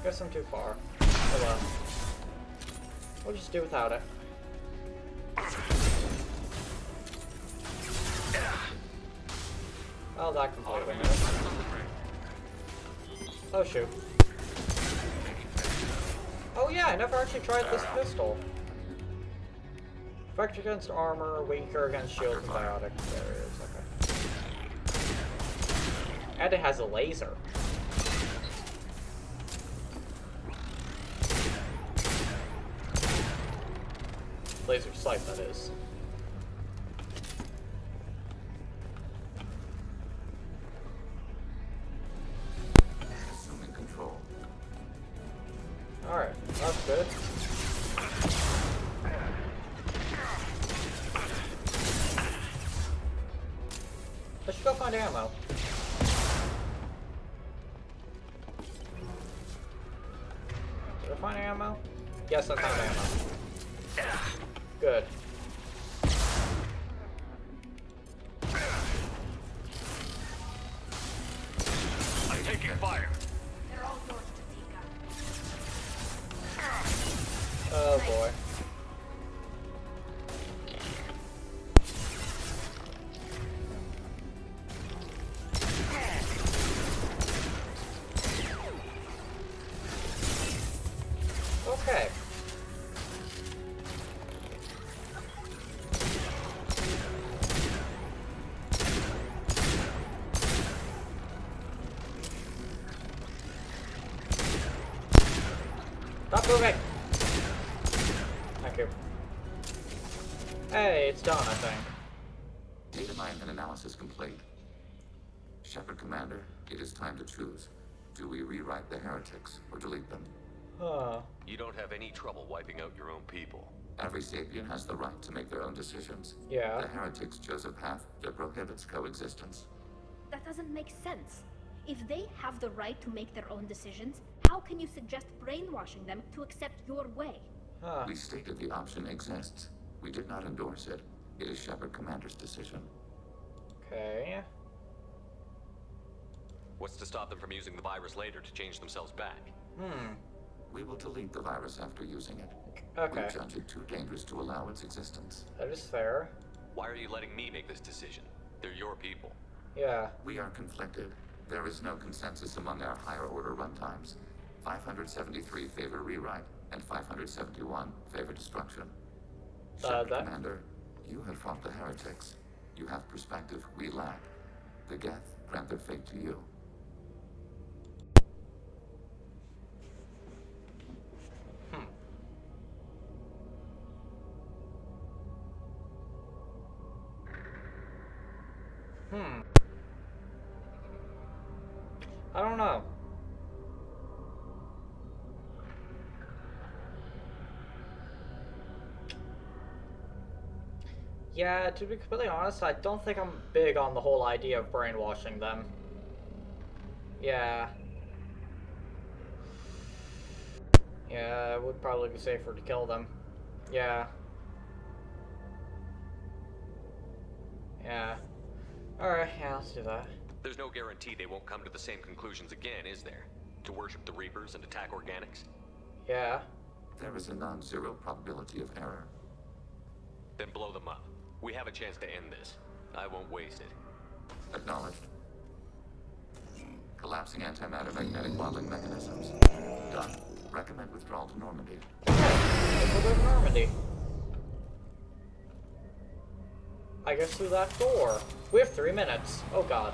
Guess I'm too far. Oh well. We'll just do without it. Oh, that completely missed. Oh shoot. Oh yeah, I never actually tried this pistol. Effective against armor, weaker against shields and biotic barriers. Okay. And it has a laser. Laser sight, that is. Assuming control. Alright, that's good. I should go find ammo. Did I find ammo? Yes, I found ammo. Good. I'm taking fire. They're all yours, Strategia. Oh boy. Okay. Stop moving! Thank you. Hey, it's done, I think. Data mine and analysis complete. Shepard Commander, it is time to choose. Do we rewrite the heretics or delete them? Huh. You don't have any trouble wiping out your own people. Every sapient has the right to make their own decisions. Yeah. The heretics chose a path that prohibits coexistence. That doesn't make sense. If they have the right to make their own decisions, how can you suggest brainwashing them to accept your way? Huh. We stated the option exists. We did not endorse it. It is Shepard Commander's decision. Okay. What's to stop them from using the virus later to change themselves back? We will delete the virus after using it. Okay. We judge it too dangerous to allow its existence. That is fair. Why are you letting me make this decision? They're your people. Yeah. We are conflicted. There is no consensus among our higher order runtimes. 573 favor rewrite, and 571 favor destruction. Shepard Commander, you have fought the heretics. You have perspective we lack. The Geth grant their fate to you. I don't know. Yeah, to be completely honest, I don't think I'm big on the whole idea of brainwashing them. Yeah. Yeah, it would probably be safer to kill them. Yeah. Yeah. Alright, yeah, let's do that. There's no guarantee they won't come to the same conclusions again, is there? To worship the Reapers and attack organics? Yeah. There is a non-zero probability of error. Then blow them up. We have a chance to end this. I won't waste it. Acknowledged. Collapsing antimatter magnetic modeling mechanisms. Done. Recommend withdrawal to Normandy. We'll go to Normandy. I guess through that door. We have 3 minutes. Oh god.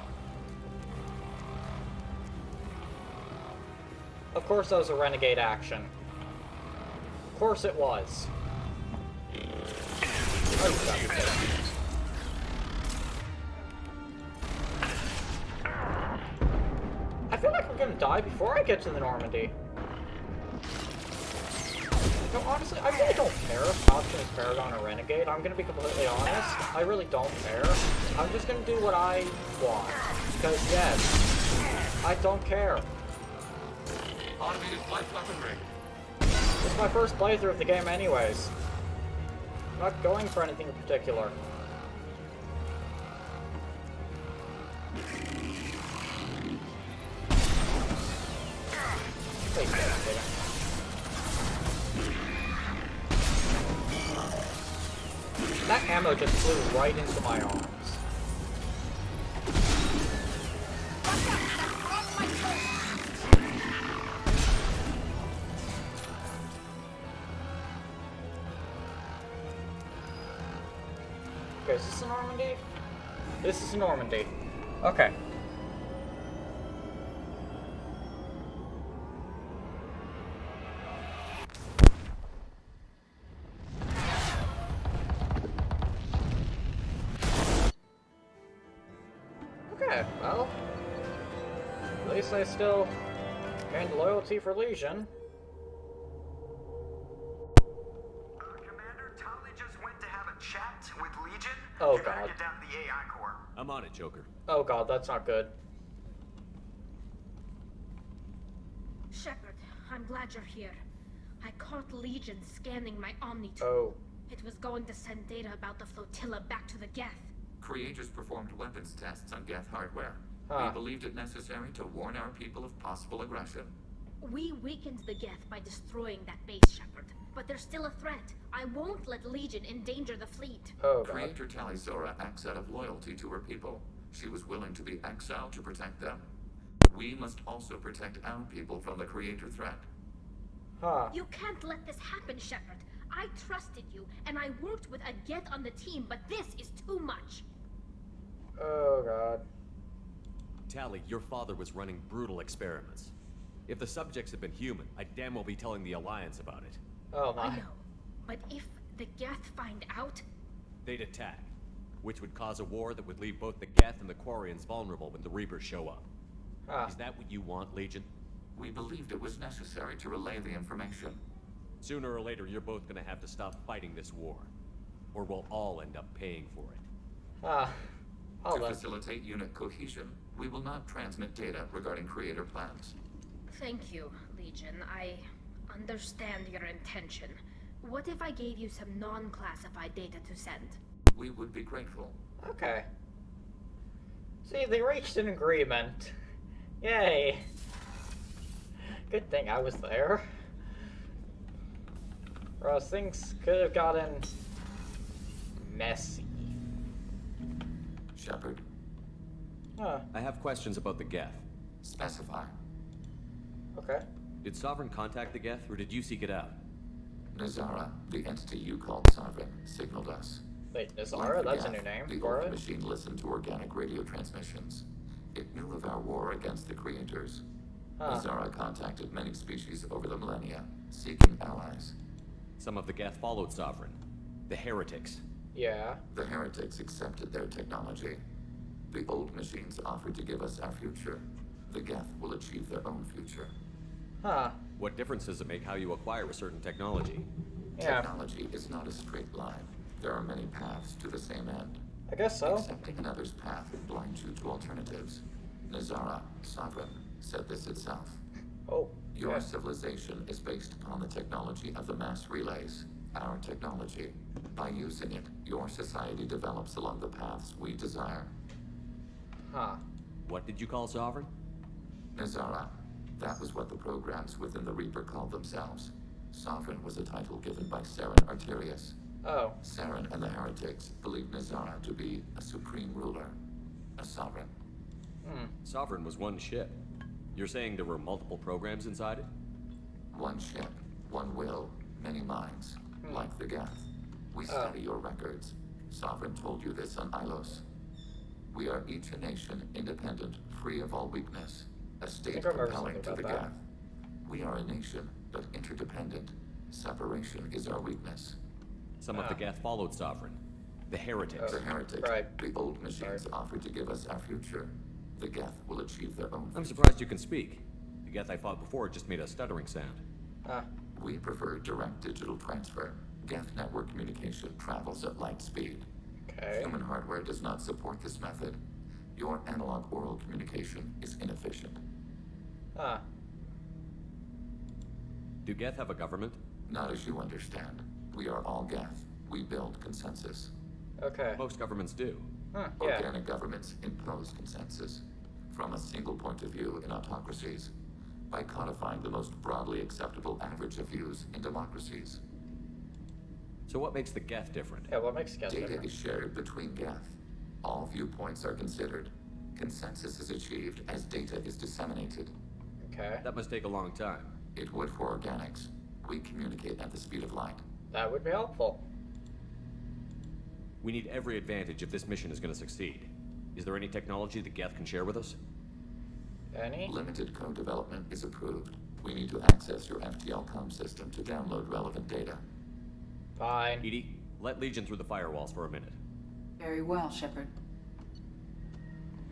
Of course that was a renegade action. Of course it was. Oh, you gotta be kidding. I feel like I'm gonna die before I get to the Normandy. No, honestly, I really don't care if Option is Paragon or Renegade. I'm gonna be completely honest. I really don't care. I'm just gonna do what I want. Because, yes, I don't care. Automated light weaponry. This is my first playthrough of the game anyways. I'm not going for anything in particular. Wait a second. That ammo just flew right into my arms. Okay, is this a Normandy? This is a Normandy. Okay. Okay, well, at least I still gained loyalty for Legion. Commander, Tali just went to have a chat with Legion. Oh You better god. get down to the AI core. I'm on it, Joker. Oh god, that's not good. Shepard, I'm glad you're here. I caught Legion scanning my Omni-2. Oh. It was going to send data about the flotilla back to the Geth. Creators performed weapons tests on Geth hardware. Huh. We believed it necessary to warn our people of possible aggression. We weakened the Geth by destroying that base, Shepard. But they're still a threat. I won't let Legion endanger the fleet. Oh god. Creator Talizora acts out of loyalty to her people. She was willing to be exiled to protect them. We must also protect our people from the Creator threat. Huh. You can't let this happen, Shepard. I trusted you, and I worked with a Geth on the team, but this is too much. Oh god. Tali, your father was running brutal experiments. If the subjects had been human, I'd damn well be telling the Alliance about it. Oh my. I know, but if the Geth find out... They'd attack, which would cause a war that would leave both the Geth and the Quarians vulnerable when the Reapers show up. Huh. Is that what you want, Legion? We believed it was necessary to relay the information. Sooner or later, you're both gonna have to stop fighting this war. Or we'll all end up paying for it. Ah. To facilitate unit cohesion, we will not transmit data regarding Creator plans. Thank you, Legion. I understand your intention. What if I gave you some non-classified data to send? We would be grateful. Okay. See, they reached an agreement. Yay. Good thing I was there. Or else things could have gotten messy. Shepard. Huh. I have questions about the Geth. Specify. Okay. Did Sovereign contact the Geth, or did you seek it out? Nazara, the entity you called Sovereign, signaled us. Wait, Nazara? That's a new name the for old it? machine listened to organic radio transmissions. It knew of our war against the Creators. Nazara contacted many species over the millennia, seeking allies. Some of the Geth followed Sovereign. The Heretics. Yeah. The Heretics accepted their technology. The old machines offered to give us our future. The Geth will achieve their own future. Huh. What difference does it make how you acquire a certain technology? Yeah. Technology is not a straight line. There are many paths to the same end. I guess so. Accepting another's path blinds you to alternatives. Nazara, Sovereign, said this itself. Oh. Your yeah. civilization is based upon the technology of the mass relays, our technology. By using it, your society develops along the paths we desire. Huh. What did you call Sovereign? Nazara. That was what the programs within the Reaper called themselves. Sovereign was a title given by Saren Arterius. Oh. Saren and the Heretics believed Nazara to be a supreme ruler, a sovereign. Sovereign was one ship. You're saying there were multiple programs inside it? One ship, one will, Many minds, like the Geth. We study your records. Sovereign told you this on Ilos. We are each a nation, independent, free of all weakness. A state compelling to the Geth. We are a nation, but interdependent. Separation is our weakness. Some of the Geth followed Sovereign. The heretics. The heretics. The old machines offered to give us our future. The Geth will achieve their own. I'm surprised you can speak. The Geth I fought before just made a stuttering sound. We prefer direct digital transfer. Geth network communication travels at light speed. Human hardware does not support this method. Your analog oral communication is inefficient. Do Geth have a government? Not as you understand. We are all Geth. We build consensus. Most governments do. Organic governments impose consensus from a single point of view in autocracies by codifying the most broadly acceptable average of views in democracies. So what makes the Geth different? Yeah, what makes Geth different? Data is shared between Geth. All viewpoints are considered. Consensus is achieved as data is disseminated. That must take a long time. It would for organics. We communicate at the speed of light. That would be helpful. We need every advantage if this mission is going to succeed. Is there any technology the Geth can share with us? Any? Limited code development is approved. We need to access your FTL-COM system to download relevant data. Fine. Edie, let Legion through the firewalls for a minute. Very well, Shepard.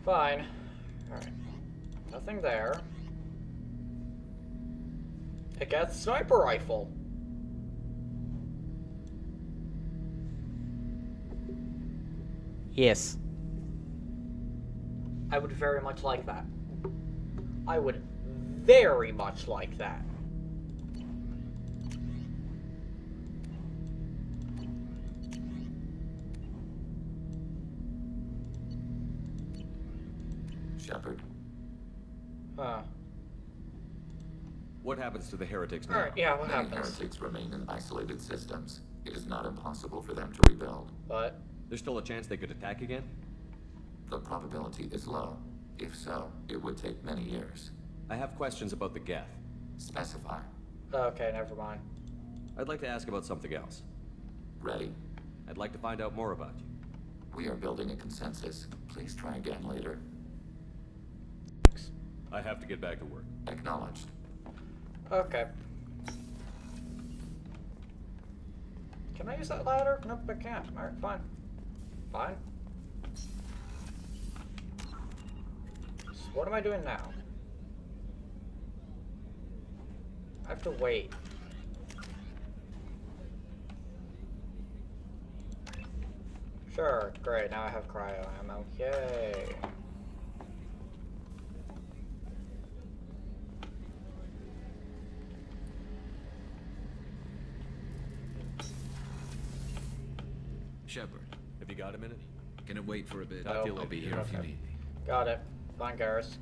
Fine. Alright. Nothing there. A Geth sniper rifle. Yes. I would very much like that. I would very much like that. Shepard. What happens to the heretics now? Alright, yeah, what Many happens? heretics remain in isolated systems. It is not impossible for them to rebuild. But? There's still a chance they could attack again? The probability is low. If so, it would take many years. I have questions about the Geth. Specify. Okay, never mind. I'd like to ask about something else. Ready? I'd like to find out more about you. We are building a consensus. Please try again later. I have to get back to work. Acknowledged. Okay. Can I use that ladder? Nope, I can't. Alright, fine. Fine. So what am I doing now? I have to wait. Sure, great. Now I have cryo ammo. Yay. Shepard, have you got a minute? Can it wait for a bit? Nope. I'll be here if you need me. Got it. Fine, Garrus.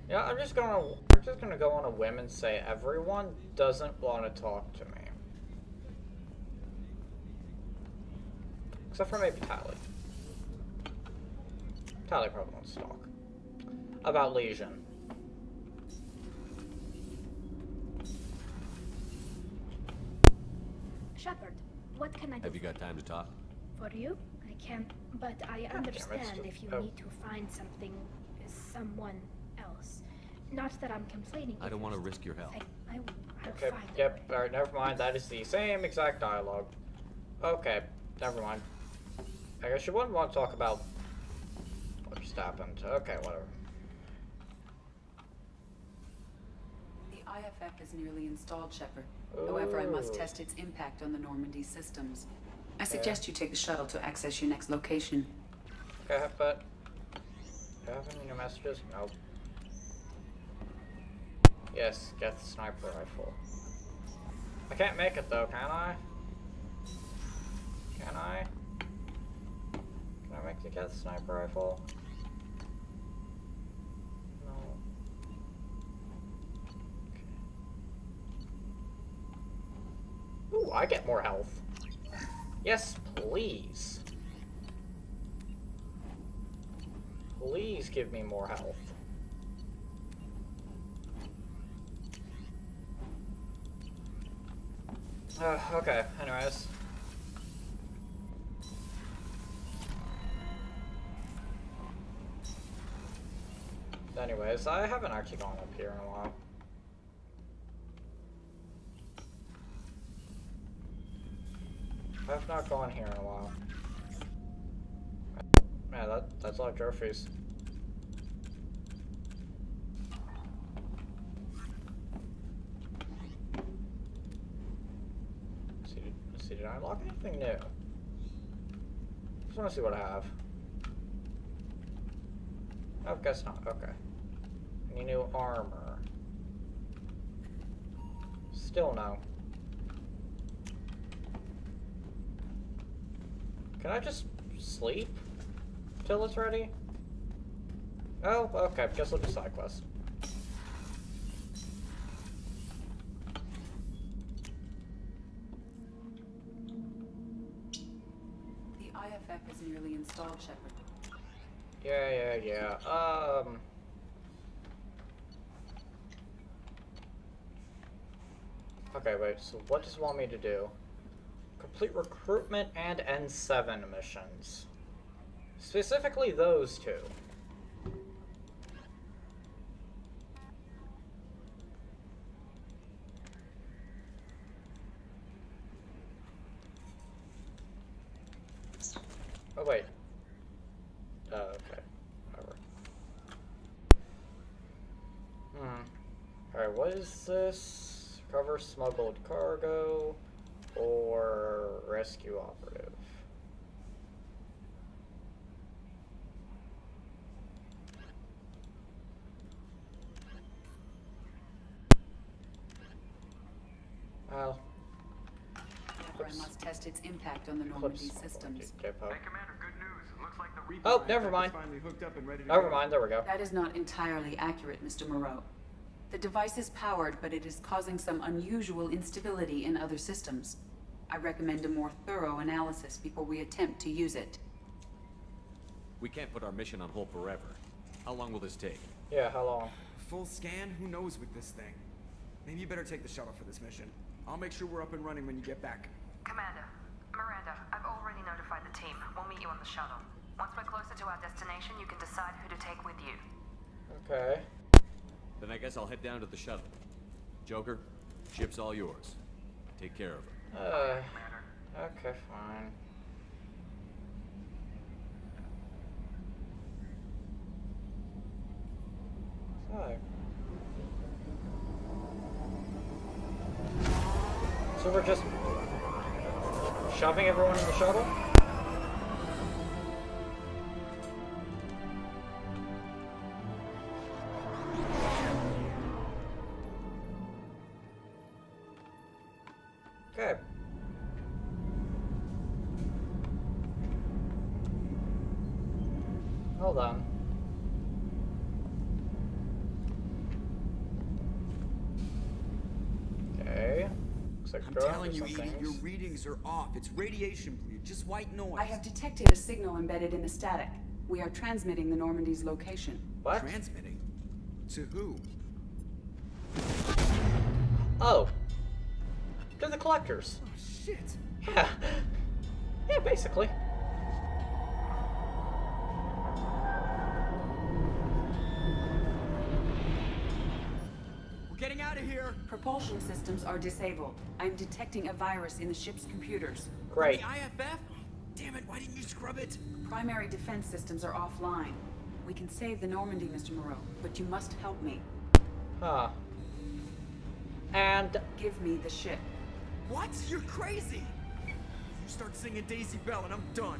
Yeah, I'm just gonna go on a whim and say everyone doesn't want to talk to me. Except for maybe Tally. Tally probably wants to talk. About Legion. Shepard, what can I do? Have you got time to talk? For you? I can, but I understand if you need to find something, someone else. Not that I'm complaining. I don't want to risk your health. I'll Okay, find yep, alright, never mind. That is the same exact dialogue. Okay, never mind. I guess you wouldn't want to talk about what just happened. Okay, whatever. The IFF is nearly installed, Shepard. However, I must test its impact on the Normandy systems. I suggest you take the shuttle to access your next location. Okay, but do I have any new messages? Nope. Yes, get the sniper rifle. I can't make it though, can I? Can I? Can I make the get the sniper rifle? No. Okay. Ooh, I get more health. Yes, please. Please give me more health. Okay, anyways. Anyways, I haven't actually gone up here in a while. I have not gone here in a while. Yeah, that's a lot of trophies. Let's see, did I unlock anything new? Just want to see what I have. Oh, guess not. Okay. Any new armor? Still no. Can I just sleep till it's ready? Oh, okay. Guess I'll do side quest. The IFF is nearly installed, Shepard. Yeah. Okay, wait, so what does it want me to do? Complete recruitment and N7 missions. Specifically those two. Oh, wait. Okay. Whatever. Alright, what is this? Cover smuggled cargo or rescue operative? Well. I must test its impact on the Normandy systems. Hey, Commander, good news. Looks like the Reaper Oh, never mind. finally hooked up and ready to Never go. mind, there we go. That is not entirely accurate, Mr. Moreau. The device is powered, but it is causing some unusual instability in other systems. I recommend a more thorough analysis before we attempt to use it. We can't put our mission on hold forever. How long will this take? Yeah, how long? Full scan? Who knows with this thing? Maybe you better take the shuttle for this mission. I'll make sure we're up and running when you get back. Commander, Miranda, I've already notified the team. We'll meet you on the shuttle. Once we're closer to our destination, you can decide who to take with you. Okay. Then I guess I'll head down to the shuttle. Joker, ship's all yours. Take care of her. Okay, fine. So we're just shoving everyone in the shuttle? Okay. Hold on. Okay. Looks like I'm throwing telling you, some Edie, things. your readings are off. It's radiation bleed, just white noise. I have detected a signal embedded in the static. We are transmitting the Normandy's location. What? Transmitting? To who? Oh. They're the collectors. Oh, shit. Yeah. Yeah, basically. We're getting out of here. Propulsion systems are disabled. I'm detecting a virus in the ship's computers. Great. The IFF? Damn it, why didn't you scrub it? Primary defense systems are offline. We can save the Normandy, Mr. Moreau, but you must help me. Huh. And give me the ship. What? You're crazy! You start singing Daisy Bell and I'm done.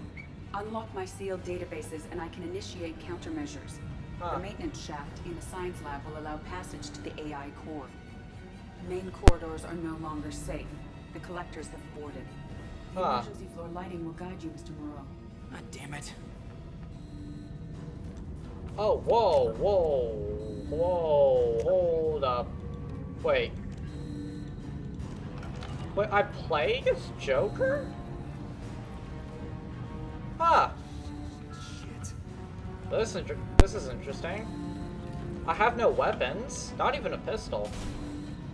Unlock my sealed databases and I can initiate countermeasures. The maintenance shaft in the science lab will allow passage to the AI core. Main corridors are no longer safe. The collectors have boarded. The emergency floor lighting will guide you, Mr. Moreau. God damn it. Oh, whoa, hold up. Wait. Wait, I play as Joker? Huh. Shit. This is interesting. I have no weapons, not even a pistol.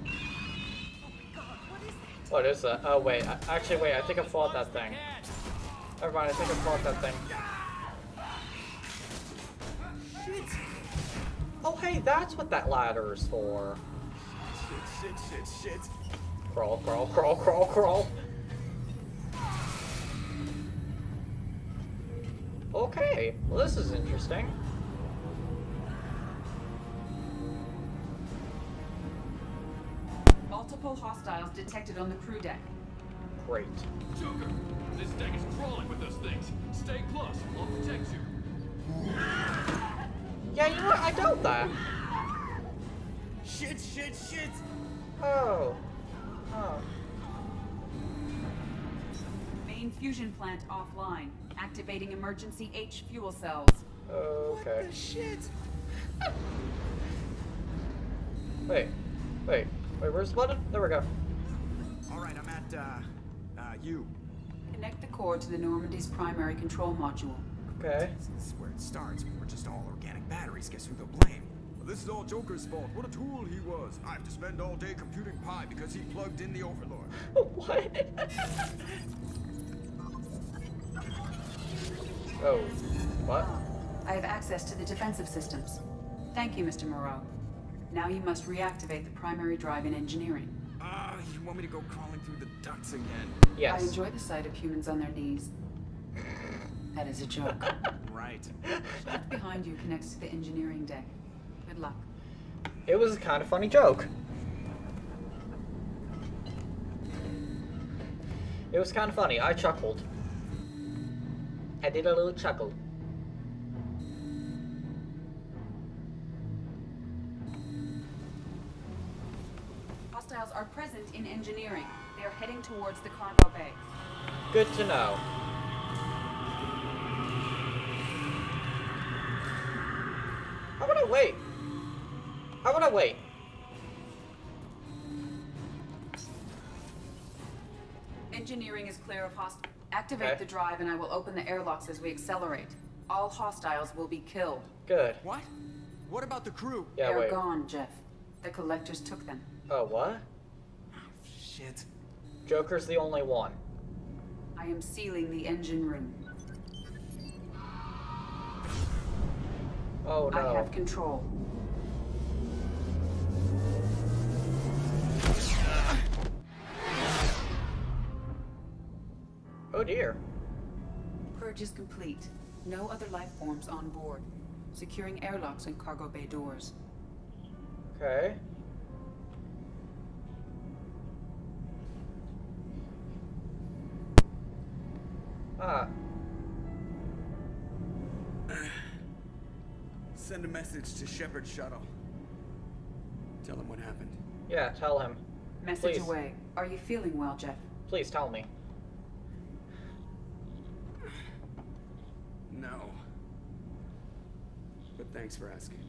Oh my god, what is that? What is that? Oh wait, actually wait, I think I fought that thing. Never mind, I think I fought that thing. Oh hey, that's what that ladder is for. Shit. Crawl, crawl, crawl, crawl, crawl. Okay, well this is interesting. Multiple hostiles detected on the crew deck. Great. Joker, this deck is crawling with those things. Stay close, I'll protect you. Yeah, you know what? I doubt that. Shit. Oh. Main fusion plant offline. Activating emergency H fuel cells. Okay. What the shit? Wait, where's the button? There we go. Alright, I'm at, U. Connect the core to the Normandy's primary control module. Okay. This is where it starts. We're just all organic batteries. Guess who they'll blame? Well, this is all Joker's fault. What a tool he was. I have to spend all day computing pi because he plugged in the Overlord. What? Oh. What? I have access to the defensive systems. Thank you, Mr. Moreau. Now you must reactivate the primary drive in engineering. You want me to go crawling through the ducts again? Yes. I enjoy the sight of humans on their knees. That is a joke. Right. Shaft behind you connects to the engineering deck. Good luck. It was a kind of funny joke. It was kind of funny. I chuckled. I did a little chuckle. Hostiles are present in engineering. They are heading towards the cargo bay. Good to know. How would I wait? How would I wait? Engineering is clear of Activate the drive and I will open the airlocks as we accelerate. All hostiles will be killed. Good. What? What about the crew? Yeah, They're wait. gone, Jeff. The collectors took them. Oh, what? Shit. Joker's the only one. I am sealing the engine room. Oh, no. I have control. Oh, dear. Purge is complete. No other life forms on board. Securing airlocks and cargo bay doors. Okay. Ah. Send a message to Shepard's shuttle. Tell him what happened. Yeah, tell him. Message Please. away. Are you feeling well, Jeff? Please tell me. No. But thanks for asking.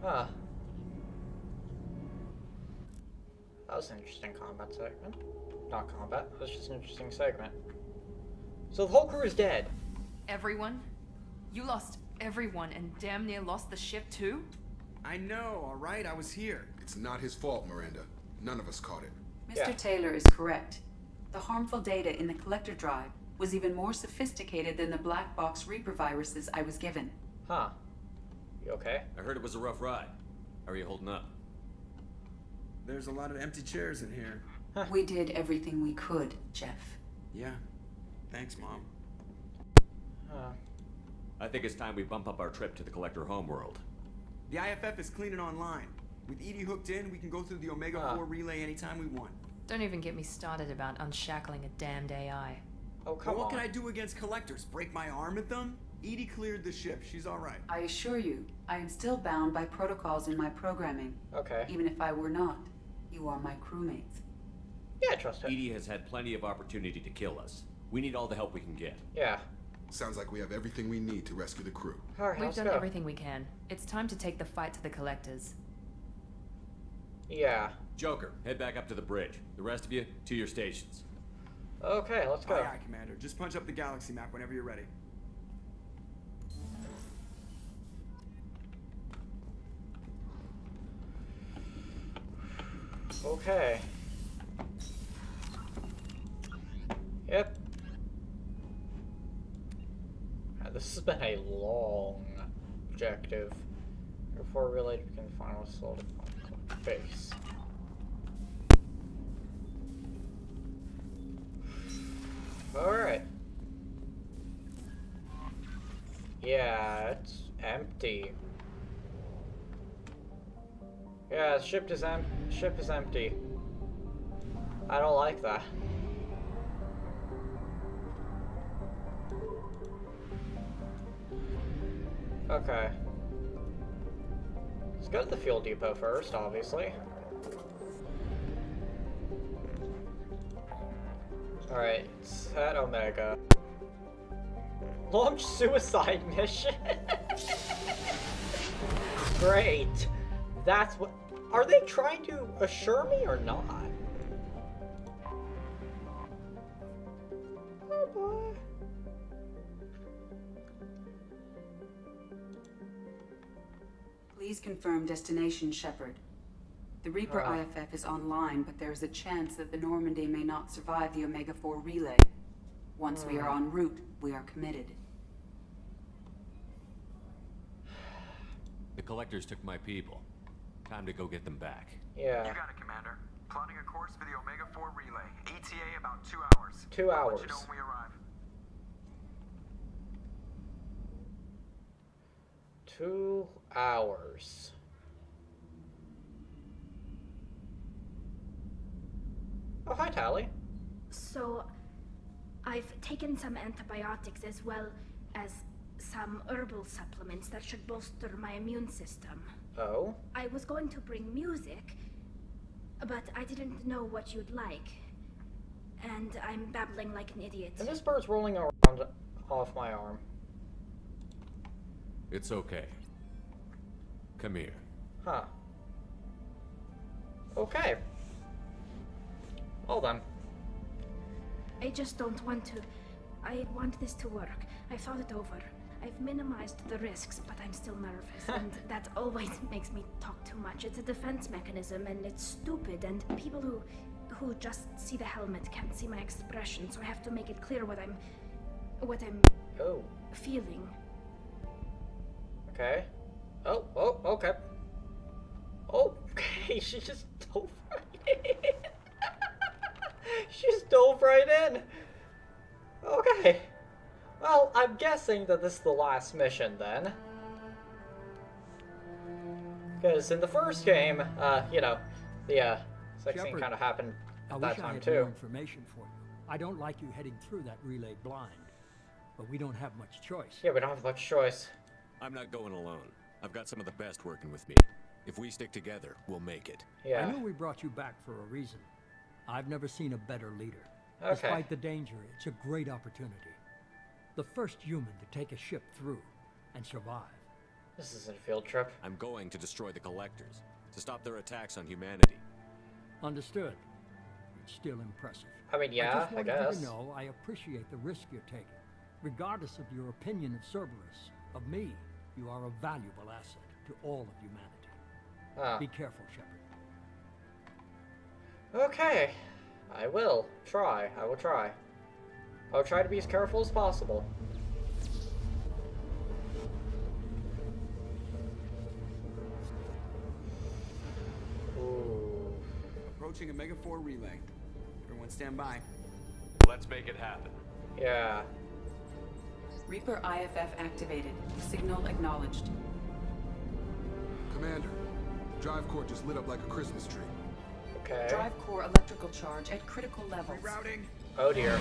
Ah. That was an interesting combat segment. Not combat, it was just an interesting segment. So the whole crew is dead. Everyone? You lost everyone and damn near lost the ship too? I know, alright? I was here. It's not his fault, Miranda. None of us caught it. Mr. Taylor is correct. The harmful data in the collector drive was even more sophisticated than the black box Reaper viruses I was given. Huh. You okay? I heard it was a rough ride. How are you holding up? There's a lot of empty chairs in here. We did everything we could, Jeff. Yeah. Thanks, Mom. I think it's time we bump up our trip to the Collector homeworld. The IFF is clean and online. With EDI hooked in, we can go through the Omega-4 relay anytime we want. Don't even get me started about unshackling a damned AI. Oh, come What on. can I do against collectors? Break my arm at them? EDI cleared the ship. She's alright. I assure you, I am still bound by protocols in my programming. Okay. Even if I were not, you are my crewmates. Yeah, I trust her. EDI has had plenty of opportunity to kill us. We need all the help we can get. Yeah. Sounds like we have everything we need to rescue the crew. Alright, We've let's done go. everything we can. It's time to take the fight to the collectors. Yeah. Joker, head back up to the bridge. The rest of you, to your stations. Okay, let's go. Aye, aye, Commander. Just punch up the galaxy map whenever you're ready. Okay. has been a long objective. Before related became the final assault on base. Alright. Yeah, it's empty. Yeah, the ship is empty. I don't like that. Okay. Let's go to the fuel depot first, obviously. Alright, set Omega. Launch suicide mission. Great. That's what... Are they trying to assure me or not? Oh boy. Please confirm destination, Shepard. The Reaper IFF is online, but there is a chance that the Normandy may not survive the Omega-4 relay. Once we are en route, we are committed. The collectors took my people. Time to go get them back. Yeah. You got it, Commander. Plotting a course for the Omega-4 relay. ETA about 2 hours. 2 hours. I'll let you know when we arrive. 2 hours. Oh, hi, Tally. So, I've taken some antibiotics as well as some herbal supplements that should bolster my immune system. Oh? I was going to bring music, but I didn't know what you'd like. And I'm babbling like an idiot. And this bird's rolling around off my arm. It's okay. Come here. Huh. Okay. Hold on. I just don't want to. I want this to work. I've thought it over. I've minimized the risks, but I'm still nervous, and that always makes me talk too much. It's a defense mechanism, and it's stupid, and people who just see the helmet can't see my expression, so I have to make it clear what I'm feeling. Okay. Oh, okay. Okay, she just dove right in. She just dove right in. Okay. Well, I'm guessing that this is the last mission then. Because in the first game, you know, the sex scene kind of happened at that time too. I wish I had more information for you. I don't like you heading through that relay blind, but we don't have much choice. Yeah, we don't have much choice. I'm not going alone. I've got some of the best working with me. If we stick together, we'll make it. Yeah. I know we brought you back for a reason. I've never seen a better leader. Okay. Despite the danger, it's a great opportunity. The first human to take a ship through and survive. This isn't a field trip. I'm going to destroy the collectors, to stop their attacks on humanity. Understood. It's still impressive. I mean, yeah, I guess. You to know I appreciate the risk you're taking. Regardless of your opinion of Cerberus, of me, you are a valuable asset to all of humanity. Be careful, Shepard. Okay. I will try. I will try. I'll try to be as careful as possible. Ooh. Approaching Omega-4 relay. Everyone stand by. Let's make it happen. Yeah. Reaper IFF activated. Signal acknowledged. Commander, drive core just lit up like a Christmas tree. Okay. Drive core electrical charge at critical levels. Rerouting. Oh dear.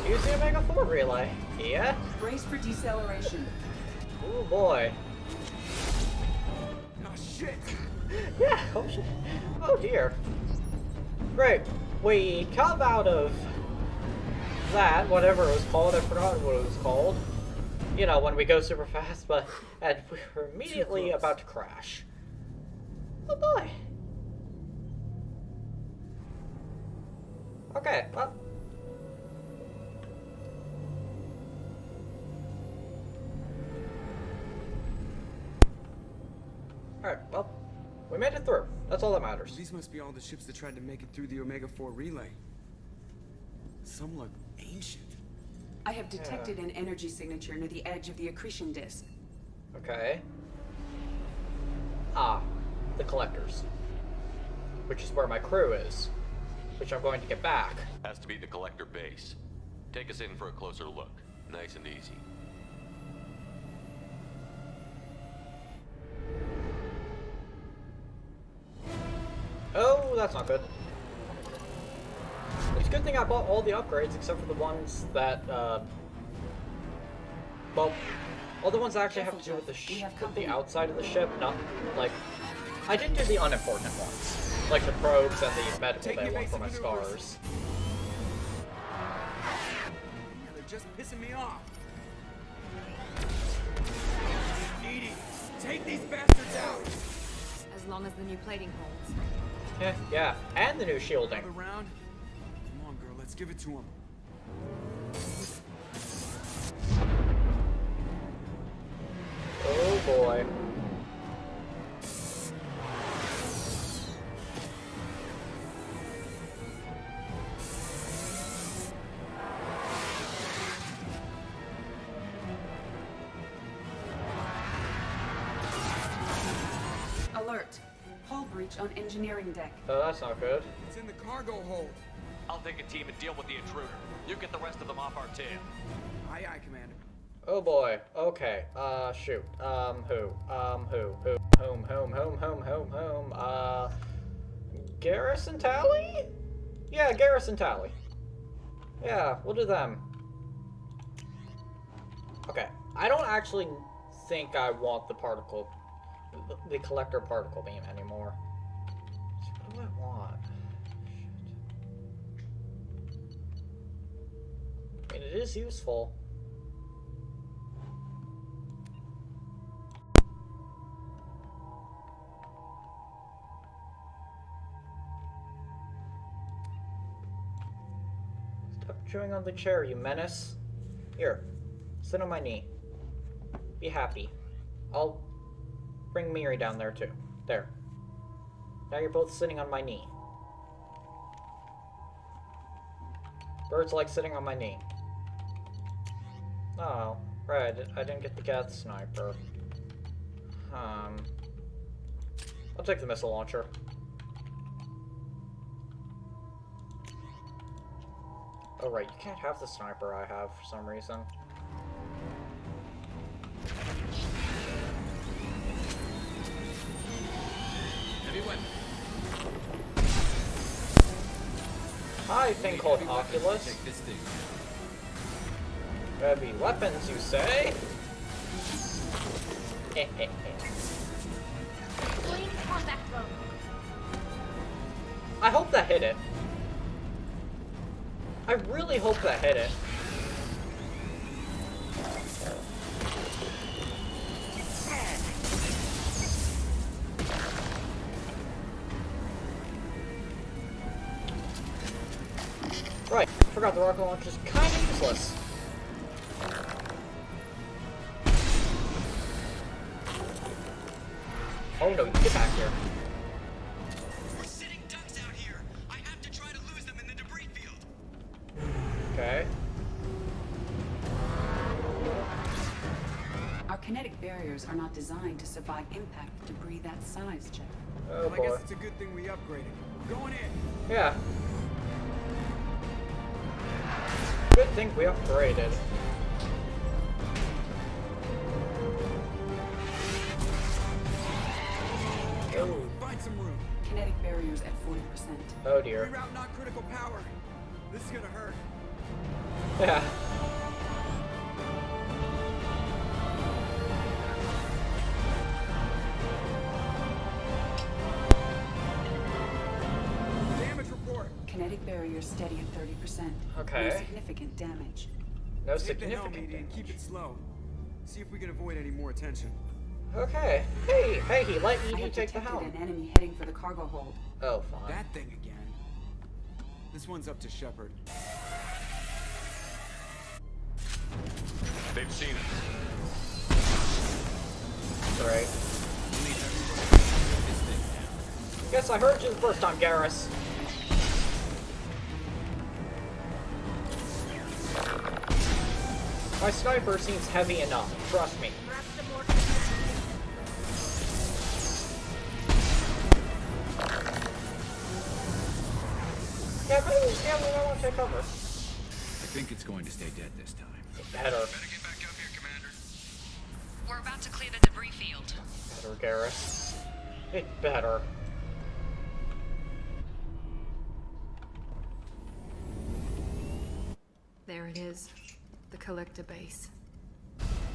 Use the Omega-4 relay. Yeah? Brace for deceleration. Oh boy. Oh shit! Yeah, oh shit. Oh dear. Great. We come out of that, whatever it was called, I forgot what it was called. You know, when we go super fast, and we're immediately about to crash. Oh boy. Okay, well. Alright, well, we made it through. That's all that matters. These must be all the ships that tried to make it through the Omega-4 relay. Some look ancient. I have detected an energy signature near the edge of the accretion disk. Okay. Ah, the collectors. Which is where my crew is. Which I'm going to get back. Has to be the collector base. Take us in for a closer look. Nice and easy. Oh, that's not good. It's a good thing I bought all the upgrades except for the ones that, well, all the ones that actually have to do with the outside of the ship, not, like, I didn't do the unimportant ones. Like the probes and the medical bay one for my scars. Yeah, they're just pissing me off. Edie, take these bastards out! As long as the new plating holds. Yeah, and the new shielding. Another round? Come on, girl, let's give it to him. Oh boy. Alert. Hull breach on engineering deck. Oh, that's not good. It's in the cargo hold. I'll take a team and deal with the intruder. You get the rest of them off our tail. Aye, aye, Commander. Oh boy. Okay. Shoot. Whom? Garrison Tally? Yeah, Garrison Tally. Yeah, we'll do them. Okay. I don't actually think I want the collector particle beam anymore. So what do I want? Shit. I mean, it is useful. Stop chewing on the chair, you menace. Here, sit on my knee. Be happy. I'll bring Miri down there too. There. Now you're both sitting on my knee. Birds like sitting on my knee. Oh, right. I didn't get the Geth sniper. I'll take the missile launcher. Oh right, you can't have the sniper I have for some reason. Heavy weapon. Hi, thing called Oculus. Check this thing. Heavy weapons, you say? I hope that hit it. I really hope that hit it. Right, forgot the rocket launcher is kind of useless. Oh no, get back here. We're sitting ducks out here. I have to try to lose them in the debris field. Okay. Our kinetic barriers are not designed to survive impact with debris that size, Jeff. Oh well, I guess it's a good thing we upgraded. Going in. Yeah. Good thing we upgraded. Come on, find some room. Kinetic barriers at 40%. Oh dear. Reroute non-critical power. This is gonna hurt. Yeah. Damage report. Kinetic barriers steady at 30%. Okay. No significant damage. No Take the helm, significant Edie, and damage. keep it slow. See if we can avoid any more attention. Okay. Hey, he let I Edie have take the detected helm. an enemy heading for the cargo hold. Oh, fine. That thing again. This one's up to Shepard. They've seen us. Great. Guess I heard you the first time, Garrus. My sniper seems heavy enough, trust me. Yeah, maybe, yeah, we might want to take cover. I think it's going to stay dead this time. Better. Better get back up here, Commander. We're about to clear the debris field. Better, Garrus. It better. There it is. The collector base.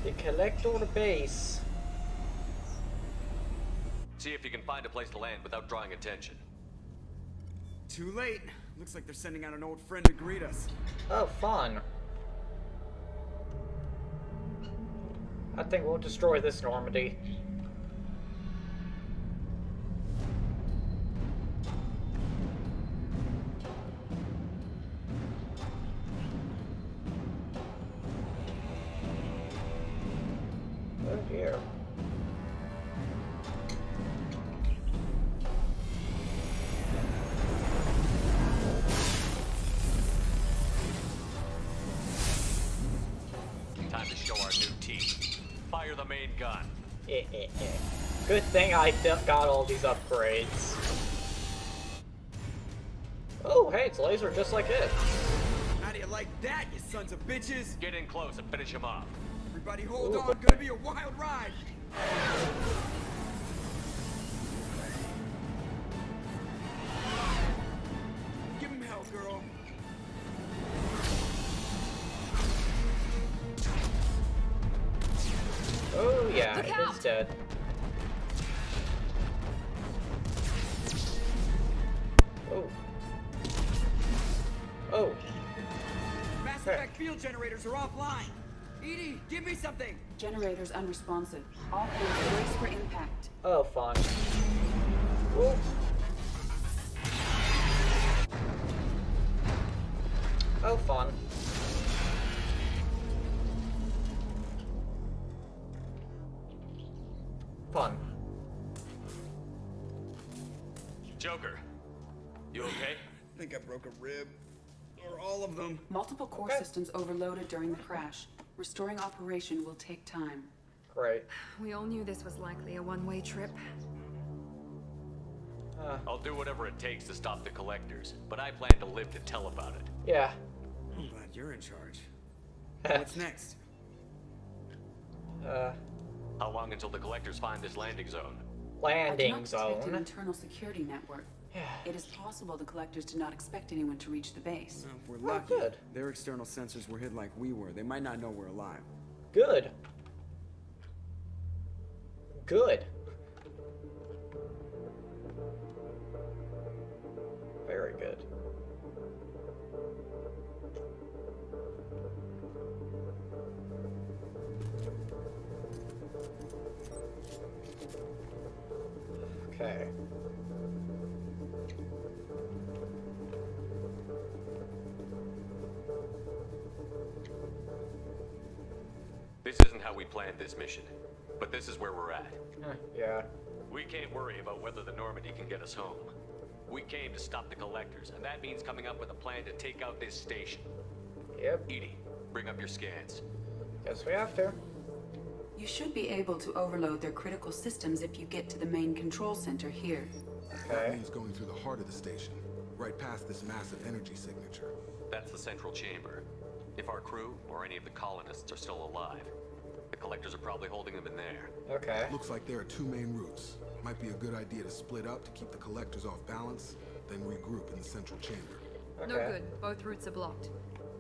The collector base. See if you can find a place to land without drawing attention. Too late. Looks like they're sending out an old friend to greet us. Oh, fun. I think we'll destroy this Normandy. Oh dear. Time to show our new team. Fire the main gun. Good thing I got all these upgrades. Oh, hey, it's laser just like it. How do you like that, you sons of bitches? Get in close and finish him off. Everybody hold on, gonna be a wild ride. Give him hell, girl. Oh yeah, Look it out! is dead. Oh. Oh. Mass effect field generators are offline. Edie, give me something. Generators unresponsive. All hands brace for impact. Oh, fun. Ooh. Oh, fun. Fun. Joker, you okay? I think I broke a rib. Or all of them. Multiple core systems overloaded during the crash. Restoring operation will take time. Great. We all knew this was likely a one-way trip. I'll do whatever it takes to stop the collectors, but I plan to live to tell about it. Yeah. I'm glad you're in charge. What's next? How long until the collectors find this landing zone? Landing I cannot detect an zone. internal security network. It is possible the collectors did not expect anyone to reach the base. If we're lucky, good. their external sensors were hid like we were. They might not know we're alive. Good. Good. Very good. Okay. This isn't how we planned this mission, but this is where we're at. Yeah. We can't worry about whether the Normandy can get us home. We came to stop the collectors, and that means coming up with a plan to take out this station. Yep. Edie, bring up your scans. Guess we have to. You should be able to overload their critical systems if you get to the main control center here. That means going through the heart of the station, right past this massive energy signature. That's the central chamber. If our crew or any of the colonists are still alive, the collectors are probably holding them in there. Okay. Looks like there are two main routes. Might be a good idea to split up to keep the collectors off balance, then regroup in the central chamber. No good. Both routes are blocked.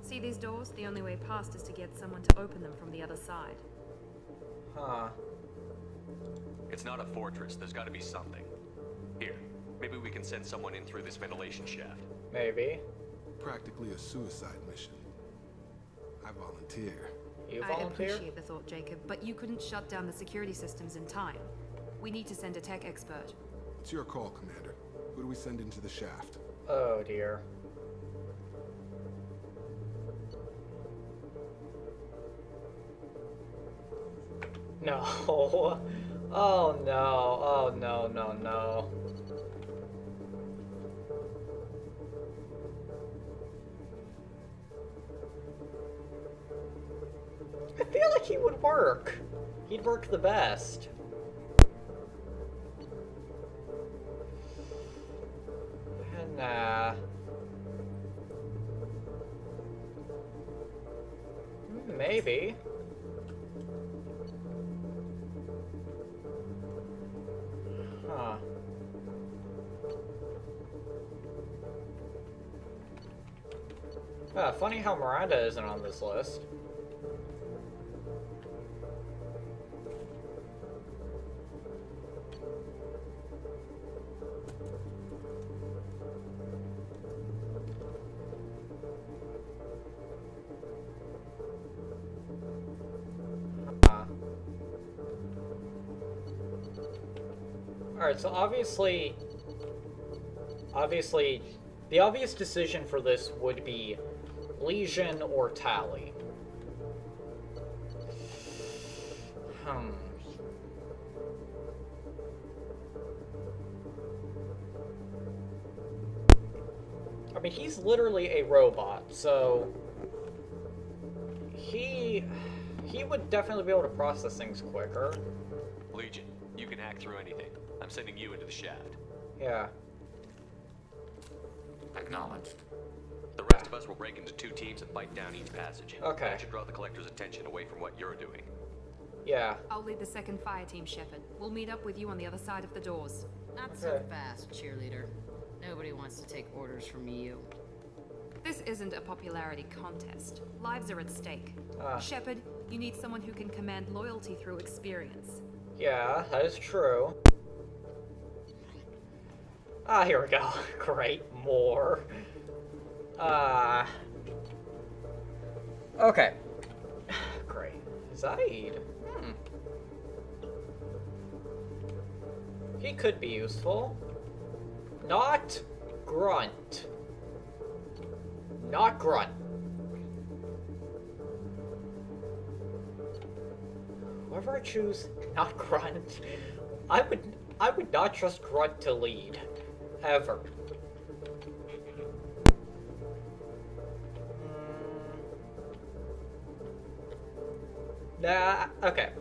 See these doors? The only way past is to get someone to open them from the other side. Huh. It's not a fortress. There's got to be something. Here, maybe we can send someone in through this ventilation shaft. Maybe. Practically a suicide mission. I volunteer. You I volunteer? appreciate the thought, Jacob, but you couldn't shut down the security systems in time. We need to send a tech expert. It's your call, Commander. Who do we send into the shaft? Oh dear. No. Oh no. Oh no, no, no. I feel like he would work. He'd work the best. Nah. Maybe. Huh. Funny how Miranda isn't on this list. Alright, so obviously, the obvious decision for this would be Legion or Tally. I mean, he's literally a robot, so he would definitely be able to process things quicker. Legion, you can hack through anything. I'm sending you into the shaft. Yeah. Acknowledged. The rest of us will break into 2 teams and fight down each passage. Okay. That should draw the Collector's attention away from what you're doing. Yeah. I'll lead the second fire team, Shepard. We'll meet up with you on the other side of the doors. Not so fast, cheerleader. Nobody wants to take orders from you. This isn't a popularity contest. Lives are at stake. Shepard, you need someone who can command loyalty through experience. Yeah, that is true. Here we go. Great, more. Okay. Great. Zaid. He could be useful. Not Grunt. Not Grunt. Whoever I choose, not Grunt. I would not trust Grunt to lead. Ever. Nah, okay.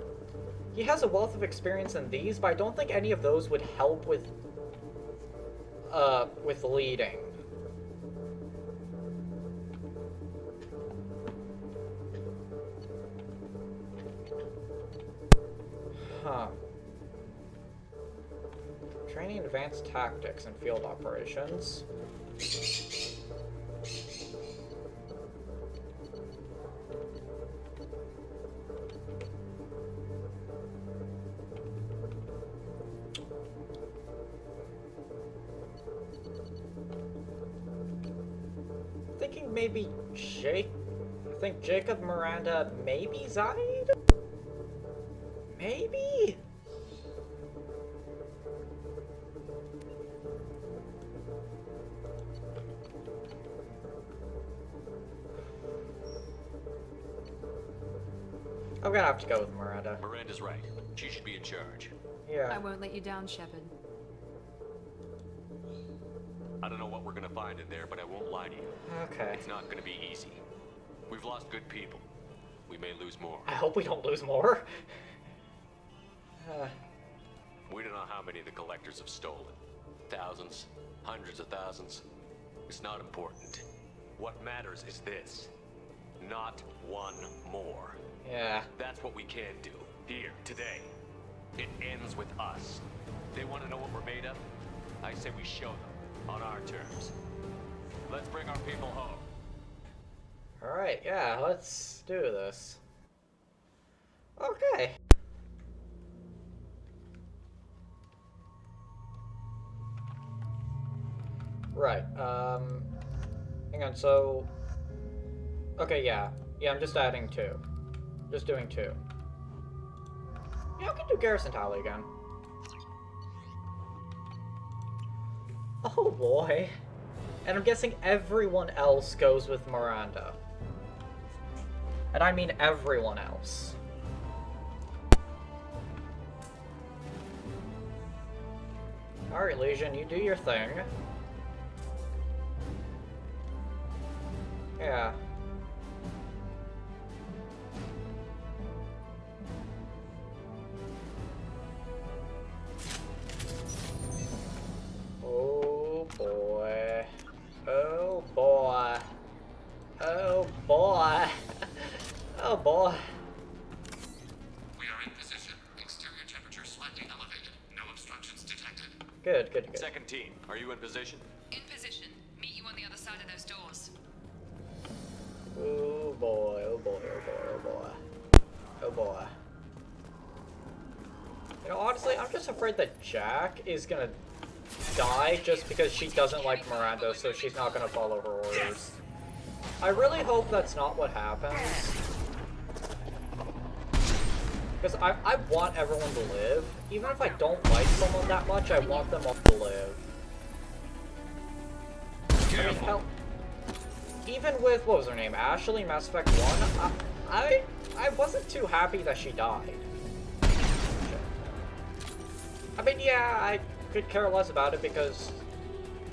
He has a wealth of experience in these, but I don't think any of those would help with leading. Huh. Training advanced tactics and field operations. Thinking maybe I think Jacob, Miranda, maybe Zaid? Maybe? I'm gonna have to go with Miranda. Miranda's right. She should be in charge. Yeah. I won't let you down, Shepard. I don't know what we're gonna find in there, but I won't lie to you. Okay. It's not gonna be easy. We've lost good people. We may lose more. I hope we don't lose more. We don't know how many the Collectors have stolen. Thousands, hundreds of thousands. It's not important. What matters is this. Not one more. Yeah. That's what we can do. Here, today. It ends with us. They want to know what we're made of? I say we show them. On our terms. Let's bring our people home. Alright, yeah, let's do this. Okay. Right, hang on, so... Okay, yeah. Yeah, I'm just adding 2. Just doing 2. Yeah, I can do Garrison Tally again. Oh boy. And I'm guessing everyone else goes with Miranda. And I mean everyone else. Alright, Legion, you do your thing. Yeah. Oh boy. We are in position. Exterior temperature slightly elevated. No obstructions detected. Good, good, good. Second team, are you in position? In position. Meet you on the other side of those doors. Oh boy, oh boy, oh boy, oh boy. Oh boy. You know, honestly, I'm just afraid that Jack is gonna die just because she doesn't like Miranda, so she's not gonna follow her orders. I really hope that's not what happens. Because I want everyone to live. Even if I don't like someone that much, I want them all to live. I mean, hell, even with, what was her name, Ashley, Mass Effect 1, I wasn't too happy that she died. I mean, yeah, I could care less about it because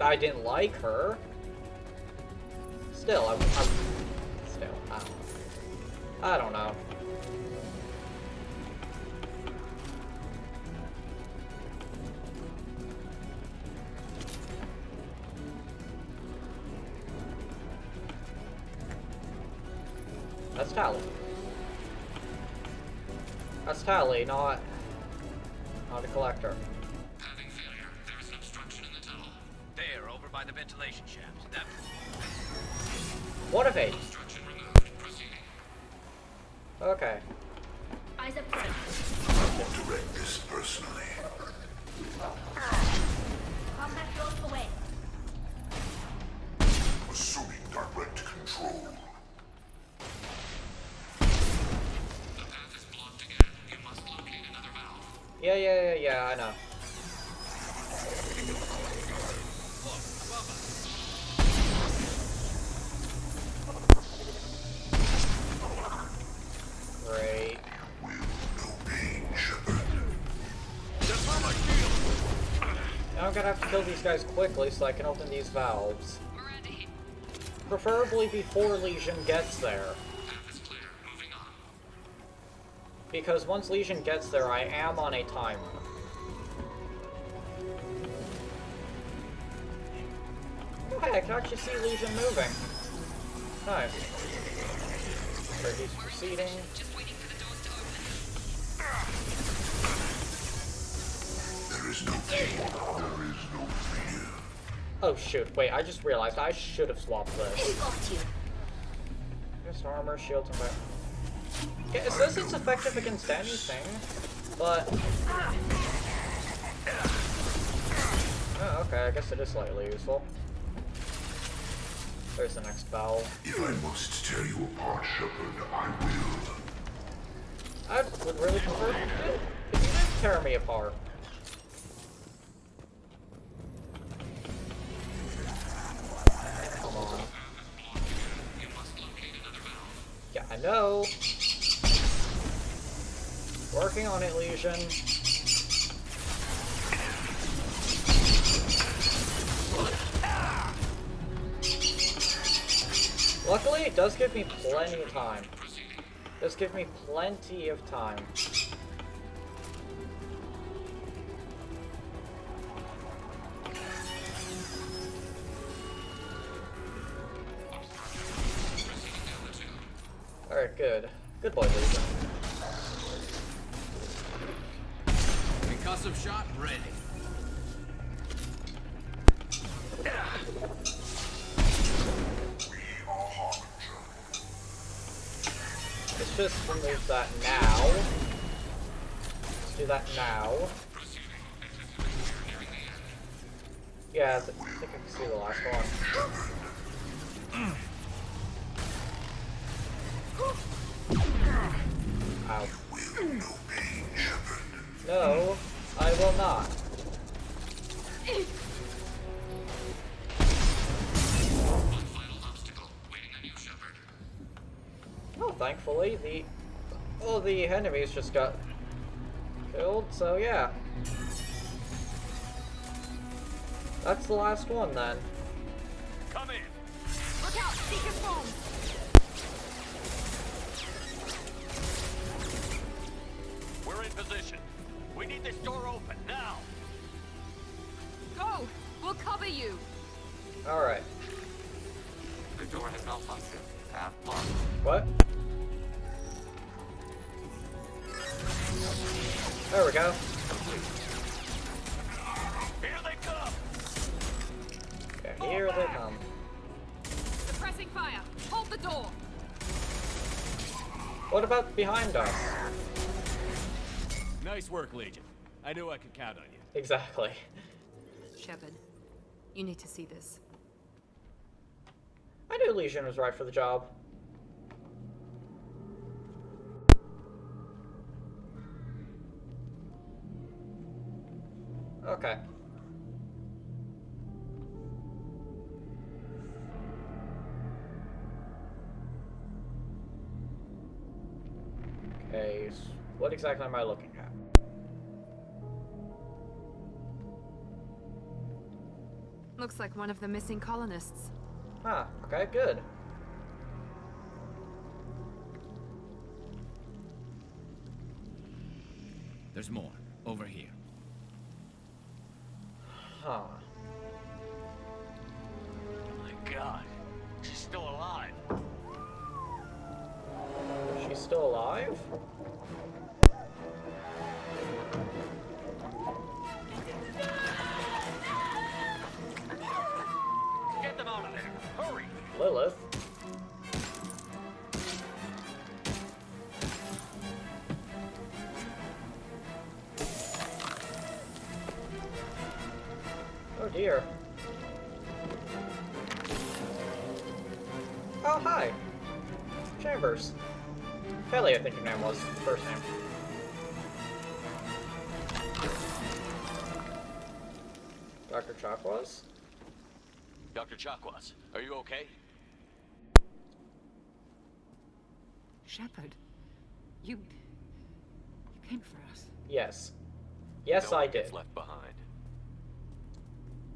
I didn't like her. Still, I don't know. That's Tally. That's Tally, not a collector. Having failure. There is an obstruction in the tunnel. There, over by the ventilation shaft. That... What of eight? Obstruction removed. Proceeding. Okay. Eyes up front. I will direct this personally. Combat drone away. Assuming direct control. The path is blocked again. You must locate another valve. Yeah, I know. Great. Now I'm gonna have to kill these guys quickly so I can open these valves. Preferably before Legion gets there. Because once Legion gets there, I am on a timer. Oh hey, I can actually see Legion moving. Nice. Where he's proceeding. There is no fear. There is no fear. Oh shoot, wait, I just realized I should have swapped this. Just armor, shields, and fire. Yeah, it says it's effective against anything, but... Oh, okay, I guess it is slightly useful. There's the next valve. If I must tear you apart, Shepard, I will. I would really prefer if you didn't tear me apart. Come on. Yeah, I know. Working on it, Legion. Luckily, it does give me plenty of time. It does give me plenty of time. Alright, good. Good boy, Legion. Concussive shot ready. Let's just remove that now. Let's do that now. Yeah, I think I can see the last one. Ow. No, I will not. Oh, thankfully, the enemies just got killed, so yeah. That's the last one, then. Come in! Look out! Seeker's phone! We're in position. We need this door open, now! Go! We'll cover you! Alright. The door has malfunctioned. Path blocked. What? There we go. Here they come! Okay, here they come. Suppressing fire. Hold the door. What about behind us? Nice work, Legion. I knew I could count on you. Exactly. Shepard, you need to see this. I knew Legion was right for the job. Okay. Okay, so what exactly am I looking at? Looks like one of the missing colonists. Ah, okay, good. There's more. Over here. Huh. My God, she's still alive. She's still alive? Get them out of there. Hurry. Lilith? Oh dear. Oh, hi. Chambers. Kelly, I think your name was. First name. Dr. Chakwas? Dr. Chakwas, are you okay? Shepard, you came for us. Yes. Yes, No I one did. gets left behind.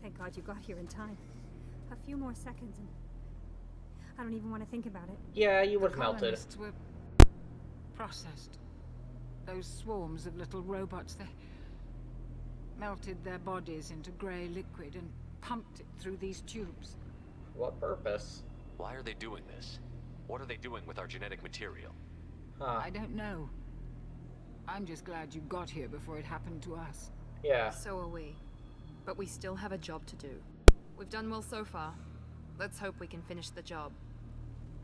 Thank God you got here in time. A few more seconds and I don't even want to think about it. Yeah, you would have melted. Colonists were processed. Those swarms of little robots, they melted their bodies into grey liquid and pumped it through these tubes. What purpose? Why are they doing this? What are they doing with our genetic material? Huh. I don't know. I'm just glad you got here before it happened to us. Yeah. So are we. But we still have a job to do. We've done well so far. Let's hope we can finish the job.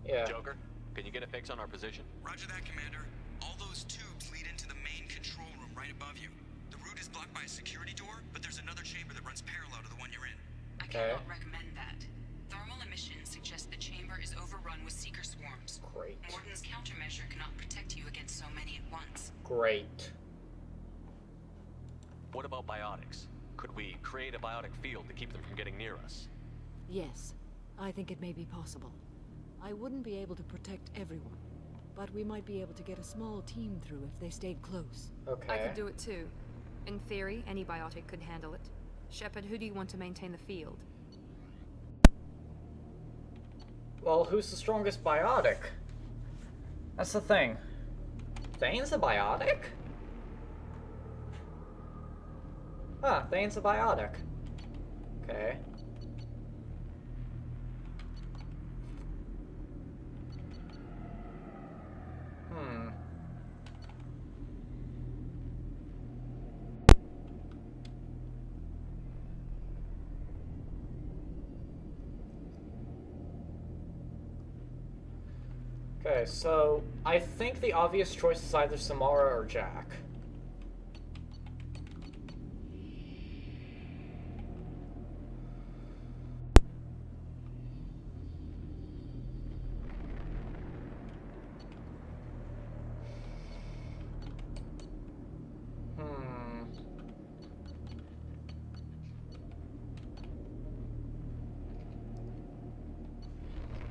Yeah. Joker, can you get a fix on our position? Roger that, Commander. All those tubes lead into the main control room right above you. The route is blocked by a security door, but there's another chamber that runs parallel to the one you're in. I cannot recommend that. Thermal emissions suggest the chamber is overrun with seeker swarms. Great. Morden's countermeasure cannot protect you against so many at once. Great. What about biotics? Could we create a biotic field to keep them from getting near us? Yes, I think it may be possible. I wouldn't be able to protect everyone, but we might be able to get a small team through if they stayed close. Okay. I could do it too. In theory, any biotic could handle it. Shepard, who do you want to maintain the field? Well, who's the strongest biotic? That's the thing. Thane's a biotic? Ah, Thane's a biotic. Okay. Okay, so I think the obvious choice is either Samara or Jack.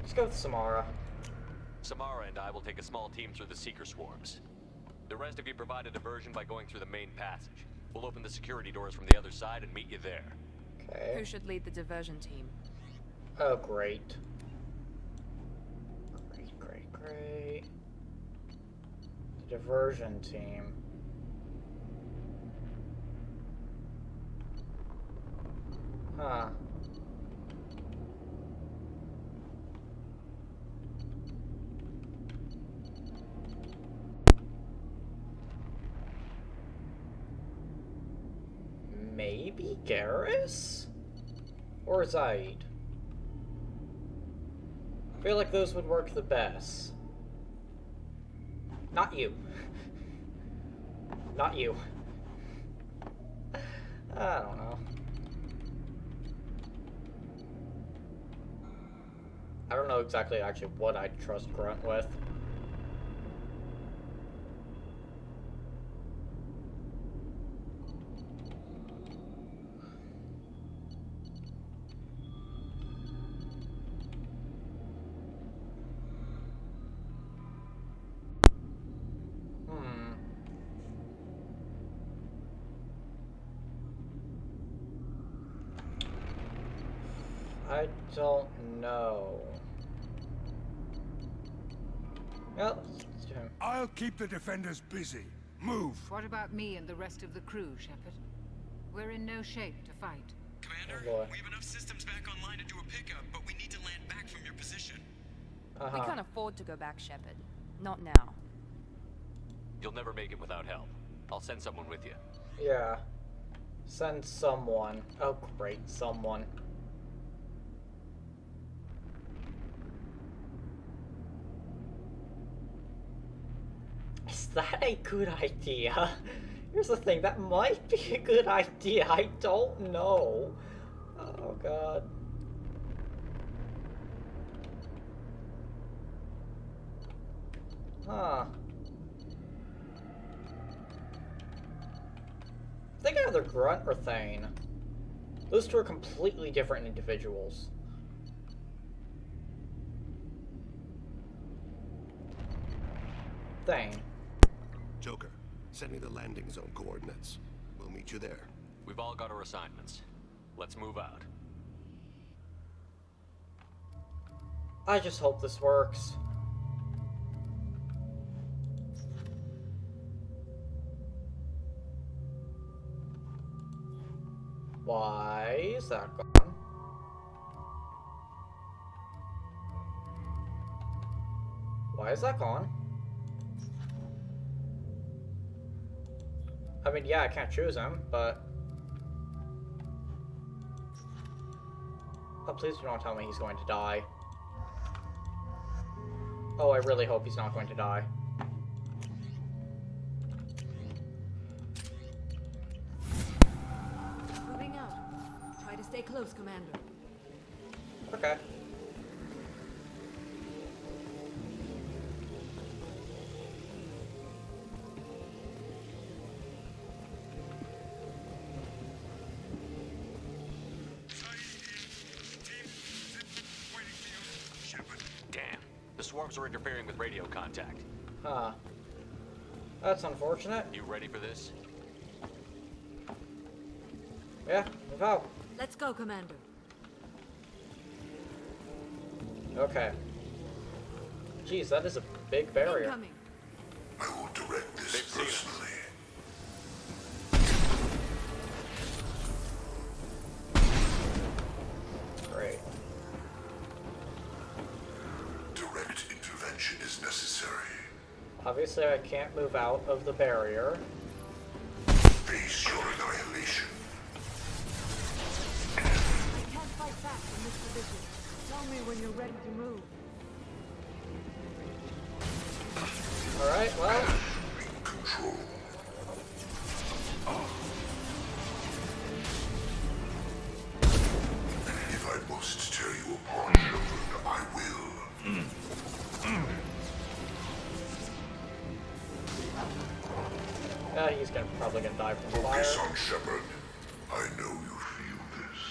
Let's go with Samara. Samara and I will take a small team through the seeker swarms. The rest of you provide a diversion by going through the main passage. We'll open the security doors from the other side and meet you there. Okay. Who should lead the diversion team? Oh, great. Great. The diversion team. Huh. maybe Garrus? Or Zaid? I feel like those would work the best. Not you. Not you. I don't know. I don't know exactly actually what I trust Grunt with. I don't know. Well, I'll keep the defenders busy. Move! What about me and the rest of the crew, Shepard? We're in no shape to fight. Commander, we have enough systems back online to do a pickup, but we need to land back from your position. We can't afford to go back, Shepard. Not now. You'll never make it without help. I'll send someone with you. Yeah. Send someone. Oh, great, someone. Is that a good idea? Here's the thing, that might be a good idea. I don't know. Oh, God. Huh. I think either Grunt or Thane. Those two are completely different individuals. Thane. Joker, send me the landing zone coordinates. We'll meet you there. We've all got our assignments. Let's move out. I just hope this works. Why is that gone? Why is that gone? I mean, yeah, I can't choose him, but... Oh, please don't tell me he's going to die. Oh, I really hope he's not going to die. Moving out. Try to stay close, Commander. Okay. The swarms are interfering with radio contact. Huh. That's unfortunate. You ready for this? Yeah, move out. Let's go, Commander. Okay. Jeez, that is a big barrier. Incoming. I will direct this personally. Great. Direct intervention is necessary. Obviously, I can't move out of the barrier. Face your annihilation. I can't fight back from this position. Tell me when you're ready to move. Alright, well. Control. If I must tear you apart, Shepard, I will. He's probably gonna die from fire. Focus on Shepard. I know you feel this.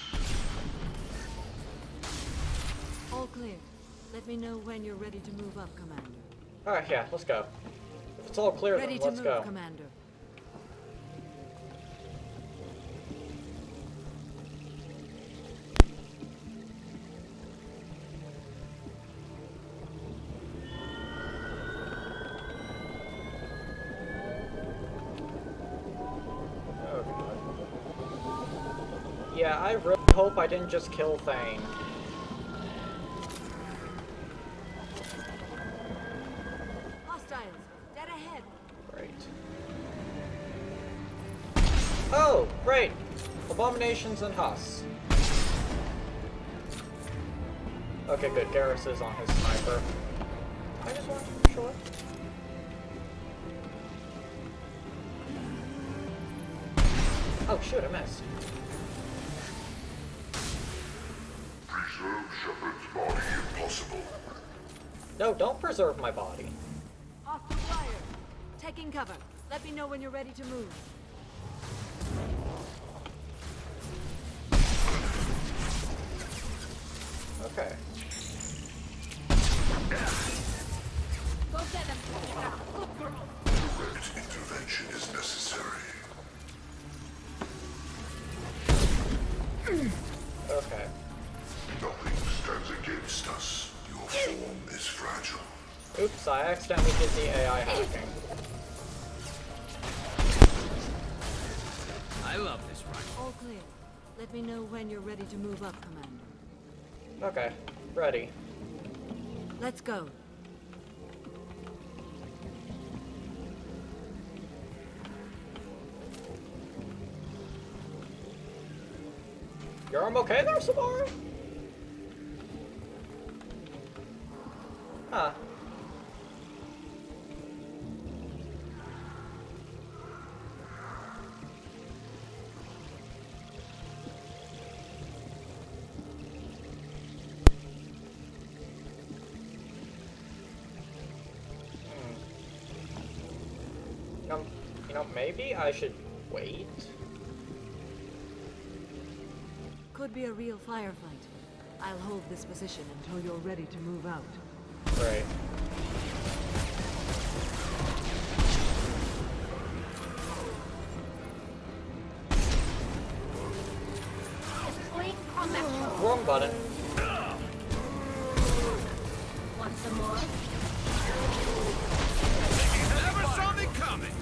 All clear. Let me know when you're ready to move up, Commander. Alright, yeah, let's go. If it's all clear, Ready then to let's move, go. Commander. Yeah, I really hope I didn't just kill Thane. Hostiles, dead ahead. Great. Oh, great! Abominations and Huss. Okay, good. Garrus is on his sniper. I just want to be sure. Oh shoot, I missed. Preserve Shepard's body if possible. No, don't preserve my body. Off the wire. Taking cover. Let me know when you're ready to move. Okay. Go get him. Good girl. Direct intervention is necessary. Okay. Nothing stands against us. Your form is fragile. Oops, I accidentally did the AI hacking. I love this run. All clear. Let me know when you're ready to move up, Commander. Okay, ready. Let's go. Your arm okay there, Samara? Huh. You know, maybe I should wait. Could be a real firefight. I'll hold this position until you're ready to move out. Right. Wrong button. Want some more? Never saw me coming.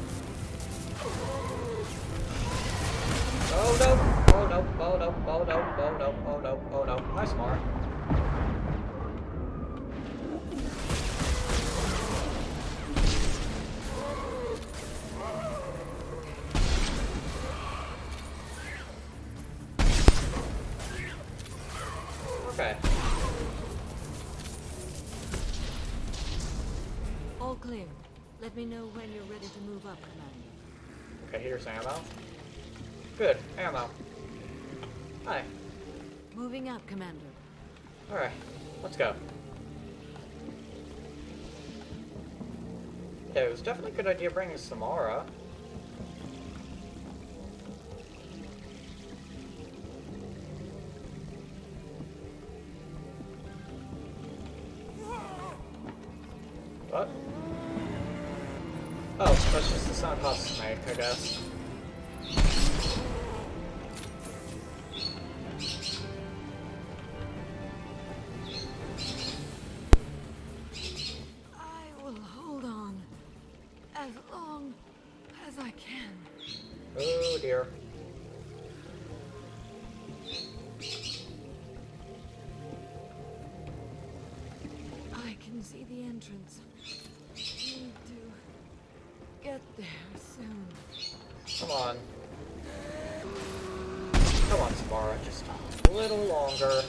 Oh no! Oh no! Oh no! Oh no! Oh no! Oh no! Oh no! Hi, Smart. Okay. All clear. Let me know when you're ready to move up, Commander. Okay, here's ammo. Good, ammo. Hi. Moving up, Commander. Alright, let's go. Yeah, it was definitely a good idea bringing Samara. What? Oh, that's just the sound of a snake, I guess. I will hold on as long as I can. Oh dear. I can see the entrance. Need to get there soon. Come on. Come on, Samara, just a little longer.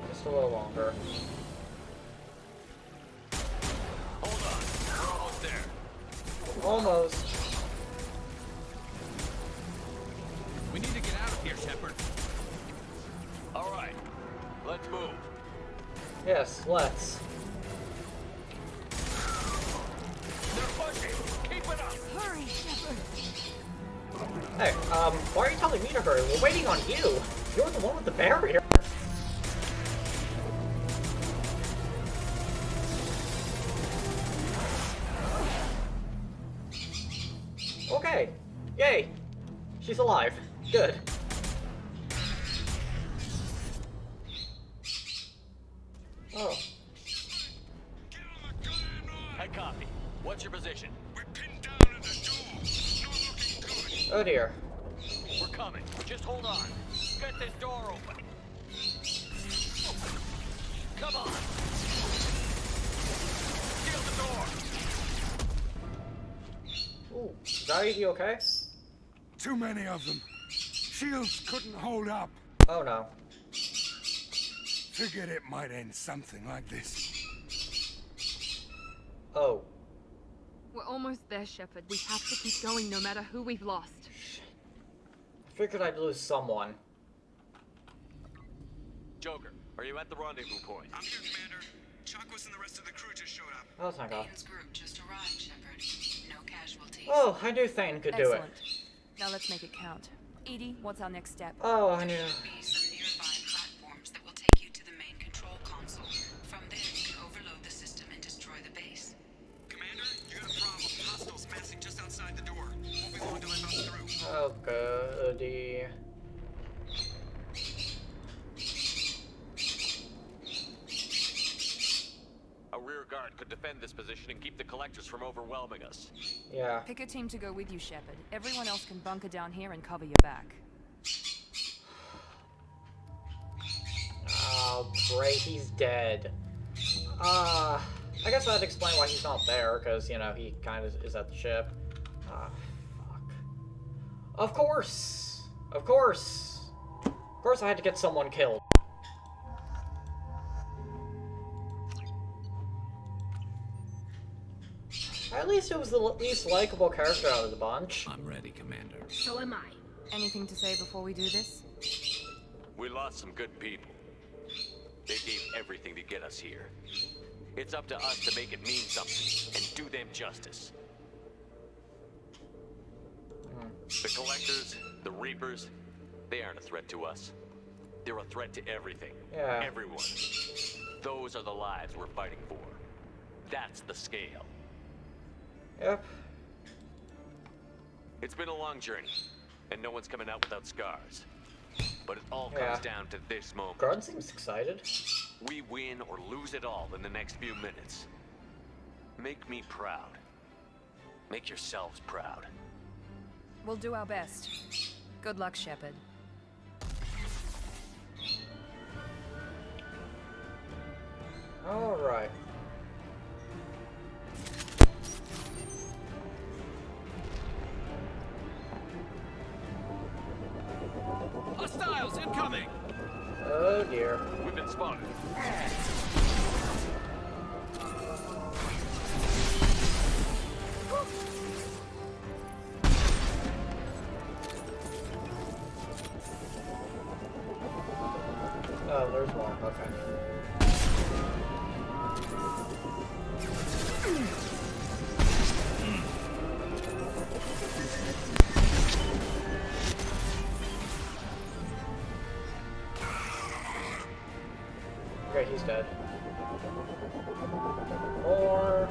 Just a little longer. Hold on, we're almost there. Almost. We need to get out of here, Shepard. All right, let's move. Yes, let's. They're pushing. Keep it up. Hurry, Shepard. Hey, why are you telling me to hurry? We're waiting on you. You're the one with the barrier. Okay. Yay. She's alive. Good. Oh. Hey, copy. What's your position? We're pinned down in the door. Not looking good. Oh dear. We're coming. Just hold on. Get this door open. Come on. alright? You okay? Too many of them. Shields couldn't hold up. Oh no. Figured it might end something like this. Oh. We're almost there, Shepard. We have to keep going no matter who we've lost. Figured I'd lose someone. Joker, are you at the rendezvous point? I'm here, Commander. Chakwas and the rest of the crew just showed up. Oh, thank God. Thane's group just arrived, Shepard. No casualties. Oh, I knew Thane could do it. Excellent. Now let's make it count. Edie, what's our next step? Oh, I knew. There should be some nearby platforms that will take you to the main control console. From there, you can overload the system and destroy the base. Commander, you got a problem. Hostiles massing just outside the door. Won't be long till they bust through. Oh, goody. A rear guard could defend this position and keep the collectors from overwhelming us. Yeah. Pick a team to go with you, Shepard. Everyone else can bunker down here and cover your back. Oh, great, he's dead. I guess that'd explain why he's not there, because, you know, he kind of is at the ship. Fuck. Of course! Of course! Of course I had to get someone killed. At least it was the least likable character out of the bunch. I'm ready, Commander. So am I. Anything to say before we do this? We lost some good people. They gave everything to get us here. It's up to us to make it mean something and do them justice. The Collectors, the Reapers, they aren't a threat to us. They're a threat to everything. Yeah. Everyone. Those are the lives we're fighting for. That's the scale. Yep. It's been a long journey, and no one's coming out without scars. But it all comes down to this moment. Garden seems excited. We win or lose it all in the next few minutes. Make me proud. Make yourselves proud. We'll do our best. Good luck, Shepard. Alright. Hostiles incoming! Oh dear. We've been spotted. Oh, there's one. Okay. Okay, he's dead. Or...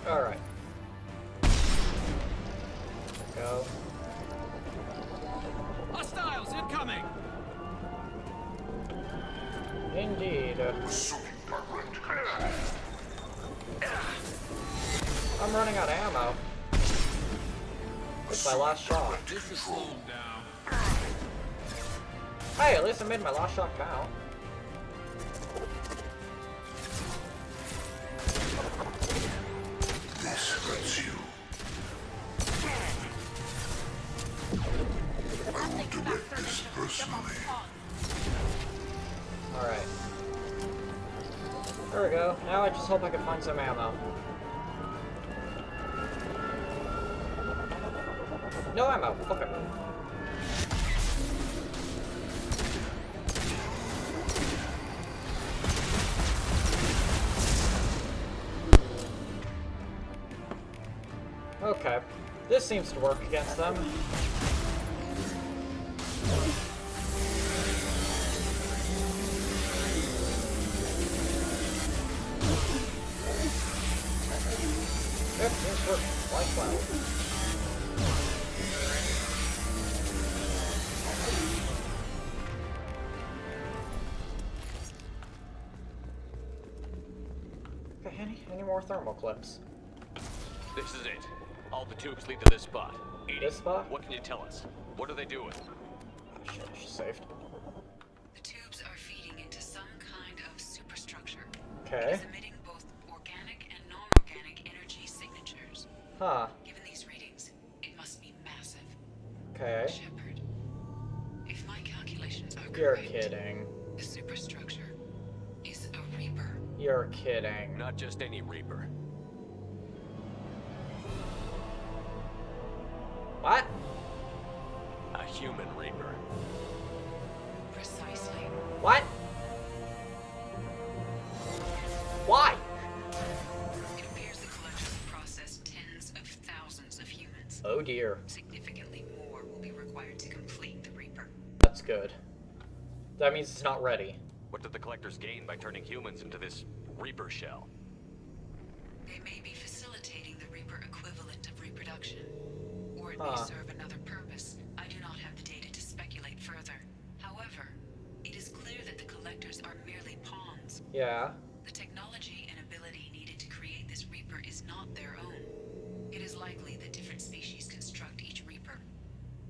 Alright. Go. Hostiles incoming! Indeed. I'm running out of ammo. It's my last shot. This is slowing down. Hey, at least I made my last shot count. This hurts you. I will direct this personally. Alright. There we go. Now I just hope I can find some ammo. No ammo. Okay. Okay. This seems to work against them. Yep, seems to work quite well. Okay, any more thermal clips? This is it. All the tubes lead to this spot. Edie, This spot? what can you tell us? What are they doing? Oh shit, she's saved. The tubes are feeding into some kind of superstructure. Okay. It is emitting both organic and non-organic energy signatures. Huh. Given these readings, it must be massive. Okay. Shepard, if my calculations are correct, You're kidding. the superstructure is a Reaper. You're kidding. Not just any Reaper. What? A human Reaper. Precisely. What? Why? It appears the collectors have processed tens of thousands of humans. Oh dear. Significantly more will be required to complete the Reaper. That's good. That means it's not ready. What did the collectors gain by turning humans into this Reaper shell? They may be facilitating the Reaper equivalent of reproduction. Or it may Huh. serve another purpose. I do not have the data to speculate further. However, it is clear that the collectors are merely pawns. Yeah. The technology and ability needed to create this Reaper is not their own. It is likely that different species construct each Reaper.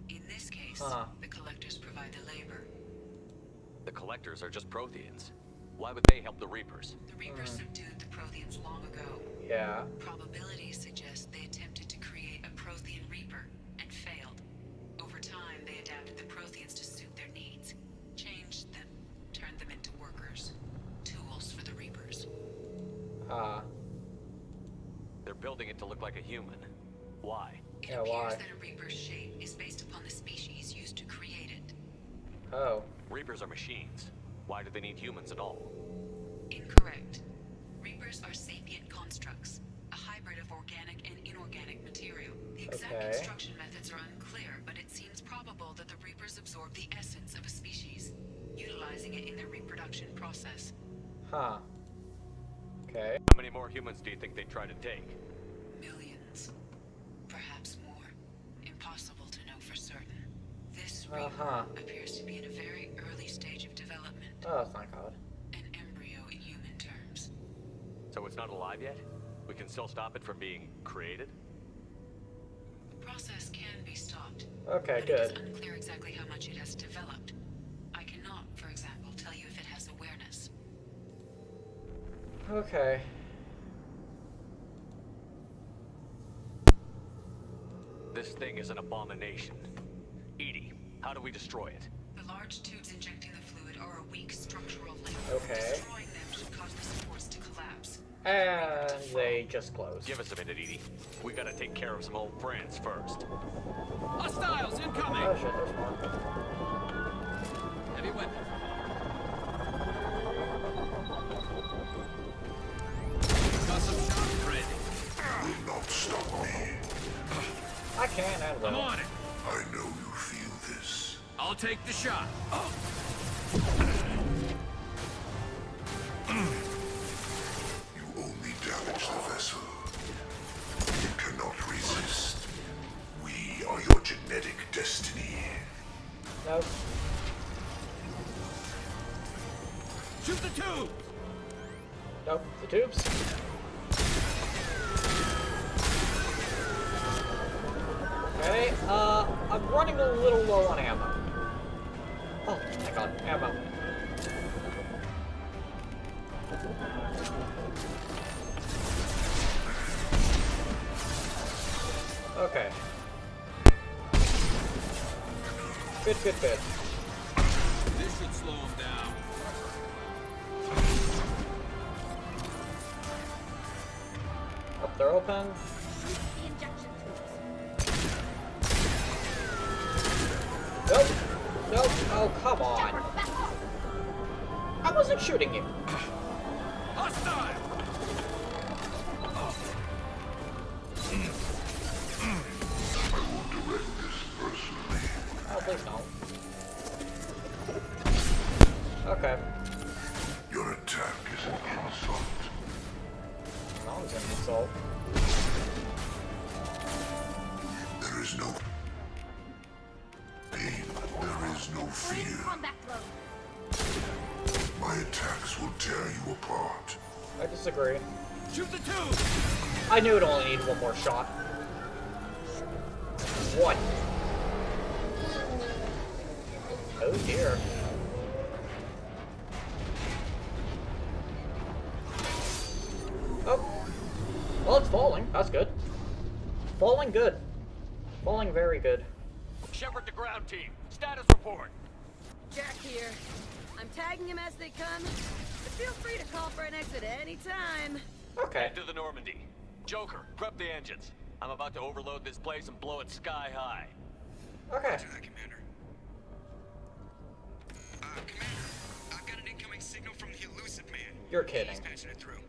In this case, the collectors provide the labor. The collectors are just Protheans. Why would they help the Reapers? The Reapers subdued the Protheans long ago. Yeah. Probabilities suggest they attempted to create a Prothean Reaper and failed. Over time, they adapted the Protheans to suit their needs, changed them, turned them into workers, tools for the Reapers. They're building it to look like a human. Why? It appears that a Reaper's shape is based upon the species used to create it. Oh. Reapers are machines. Why do they need humans at all? Incorrect. Reapers are sapient constructs, a hybrid of organic and inorganic material. The exact construction methods are unclear, but it seems probable that the Reapers absorb the essence of a species, utilizing it in their reproduction process. Huh. Okay. How many more humans do you think they'd try to take? Millions. Perhaps more. Impossible to know for certain. This Reaper appears to be in a very early stage of development. Oh, thank God. An embryo in human terms. So it's not alive yet? We can still stop it from being created? The process can be stopped. Okay, but good. It is unclear exactly how much it has developed. I cannot, for example, tell you if it has awareness. Okay. This thing is an abomination. Edie, how do we destroy it? The large tubes injecting the fluid are a weak structural link. Okay. Destroying them should cause the supports to collapse. And they just closed. Give us a minute, Edie. We gotta take care of some old friends first. Hostiles incoming! Oh shit, there's more. Heavy weapons. Got some shots ready. Will not stop me. I can and will. I'm on it. I know you feel this. I'll take the shot. You only damage the vessel. It cannot resist. We are your genetic destiny. Nope. Shoot the tube! Nope. The tubes. Okay, I'm running a little low on ammo. Oh, my God, ammo. Okay. Good, good, good. This should slow him down. Oh, they're open. The injection Nope. Nope. Oh, come on. I wasn't shooting you. Hostile! I will direct this personally. Oh, please no. Okay. Your attack is an insult. That was an insult. There is no pain. There is no fear. combat throw. My attacks will tear you apart. I disagree. Shoot the tube! I knew it only needed one more shot. One. Oh dear. Oh. Well, it's falling. That's good. Falling good. Falling very good. Shepard to ground team. Status report. Jack here. I'm tagging him as they come, but feel free to call for an exit any time. Okay. Head to the Normandy. Joker, prep the engines. I'm about to overload this place and blow it sky high. Okay. Roger that, Commander. Commander, I've got an incoming signal from the elusive man. You're kidding. He's patching it through.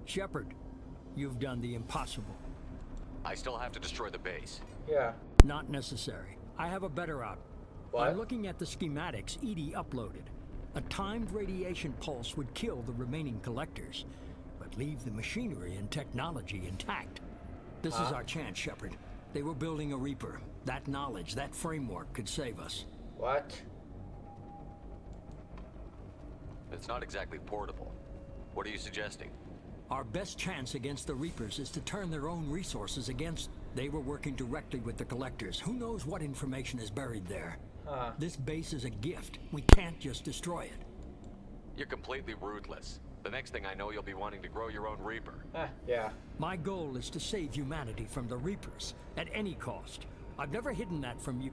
Shepard, you've done the impossible. I still have to destroy the base. Yeah. Not necessary. I have a better out. What? I'm looking at the schematics EDI uploaded. A timed radiation pulse would kill the remaining collectors, but leave the machinery and technology intact. This is our chance, Shepard. They were building a Reaper. That knowledge, that framework could save us. What? It's not exactly portable. What are you suggesting? Our best chance against the Reapers is to turn their own resources against. They were working directly with the collectors. Who knows what information is buried there? This base is a gift. We can't just destroy it. You're completely ruthless. The next thing I know, you'll be wanting to grow your own Reaper. Yeah. My goal is to save humanity from the Reapers, at any cost. I've never hidden that from you.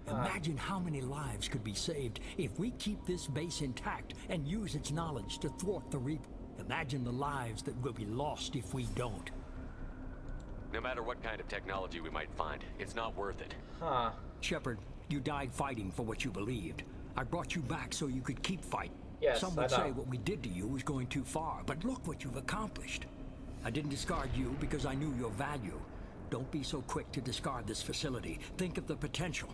Imagine how many lives could be saved if we keep this base intact and use its knowledge to thwart the Reaper. Imagine the lives that will be lost if we don't. No matter what kind of technology we might find, it's not worth it. Shepard, you died fighting for what you believed. I brought you back so you could keep fighting. Yes, Some would say what we did to you was going too far, but look what you've accomplished. I didn't discard you because I knew your value. Don't be so quick to discard this facility. Think of the potential.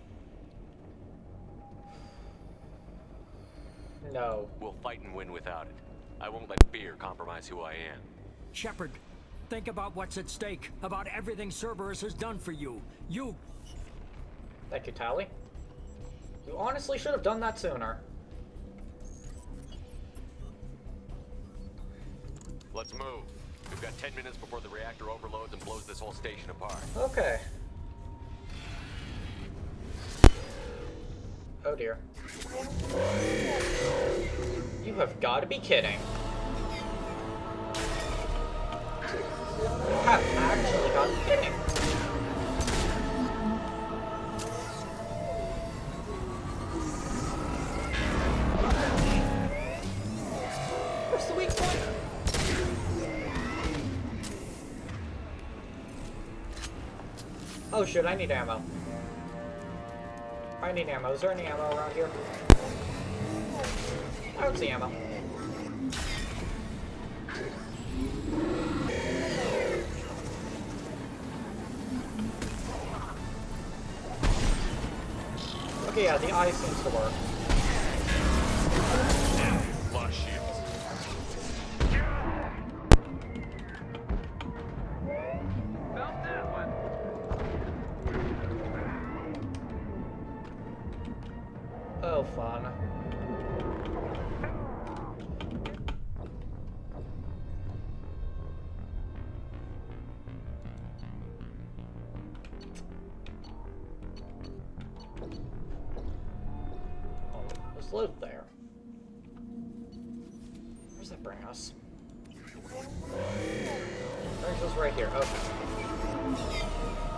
No. We'll fight and win without it. I won't let fear compromise who I am. Shepard, think about what's at stake, about everything Cerberus has done for you. Thank you, Tally. You honestly should have done that sooner. Let's move. We've got 10 minutes before the reactor overloads and blows this whole station apart. Okay. Oh dear. You have got to be kidding. You have actually got to be kidding. What's the weak point? Oh shit, I need ammo. I need ammo. Is there any ammo around here? I don't see ammo. Okay, yeah, the eye seems to work. Lost shields. Found that one. Oh, fun. Let's load there. Where's that bring us? Brings us right here. Okay.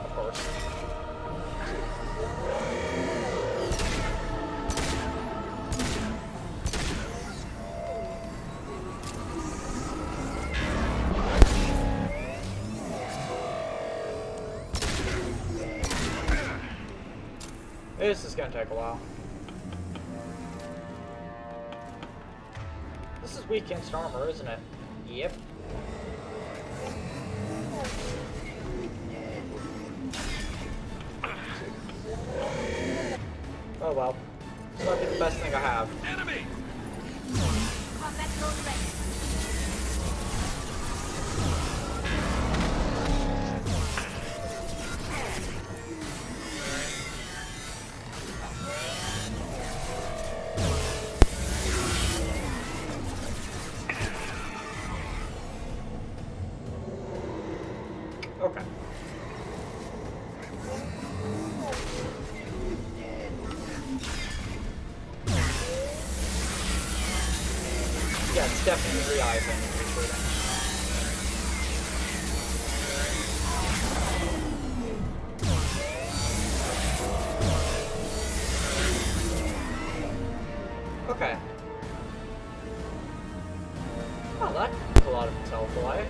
Of course. This is gonna take a while. This is weak against armor, isn't it? Yep. Oh well. This might be the best thing I have. Enemy! Combat zone ready. definitely re-eyesing recruiting. Okay. Oh, that took a lot of itself away.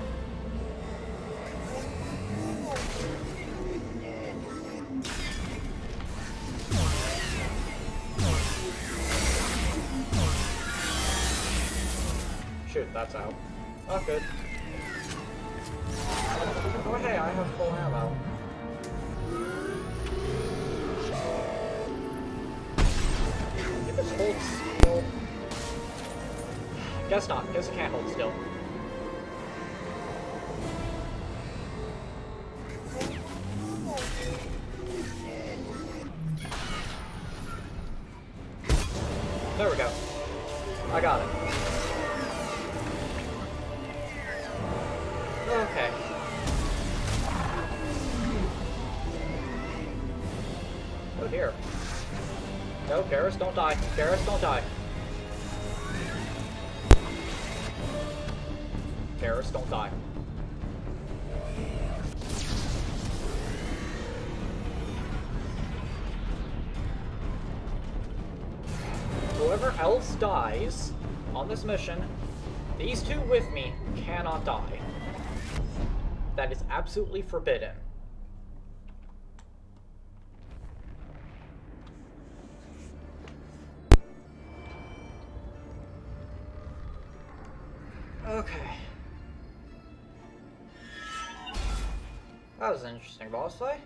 Shoot, that's out. Oh, good. Oh, hey, I have full ammo. It just holds still. Guess not. Guess it can't hold still. There we go. I got it. Okay. Oh dear. No, Garrus, don't die. Garrus, don't die. Garrus, don't die. Whoever else dies on this mission, these two with me cannot die. That is absolutely forbidden. Okay. That was an interesting boss fight.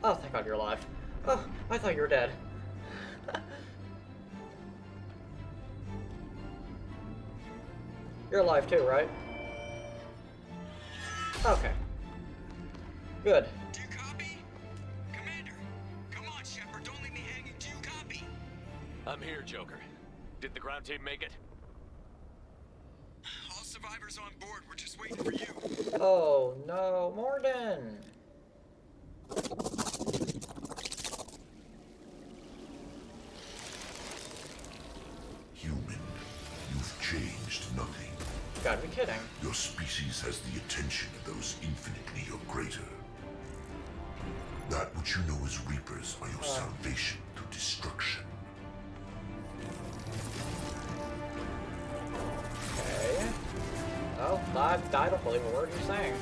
Oh, thank God you're alive. Oh, I thought you were dead. You're alive too, right? Okay. Good. Do you copy? Commander, come on, Shepard, don't leave me hanging. Do you copy? I'm here, Joker. Did the ground team make it? All survivors on board. We're just waiting for you. Oh no, Morden! Human, you've changed nothing. You gotta be kidding. Your species has the attention of those infinitely or greater. That which you know as Reapers are your salvation through destruction. Okay. Oh, I don't believe a word you're saying.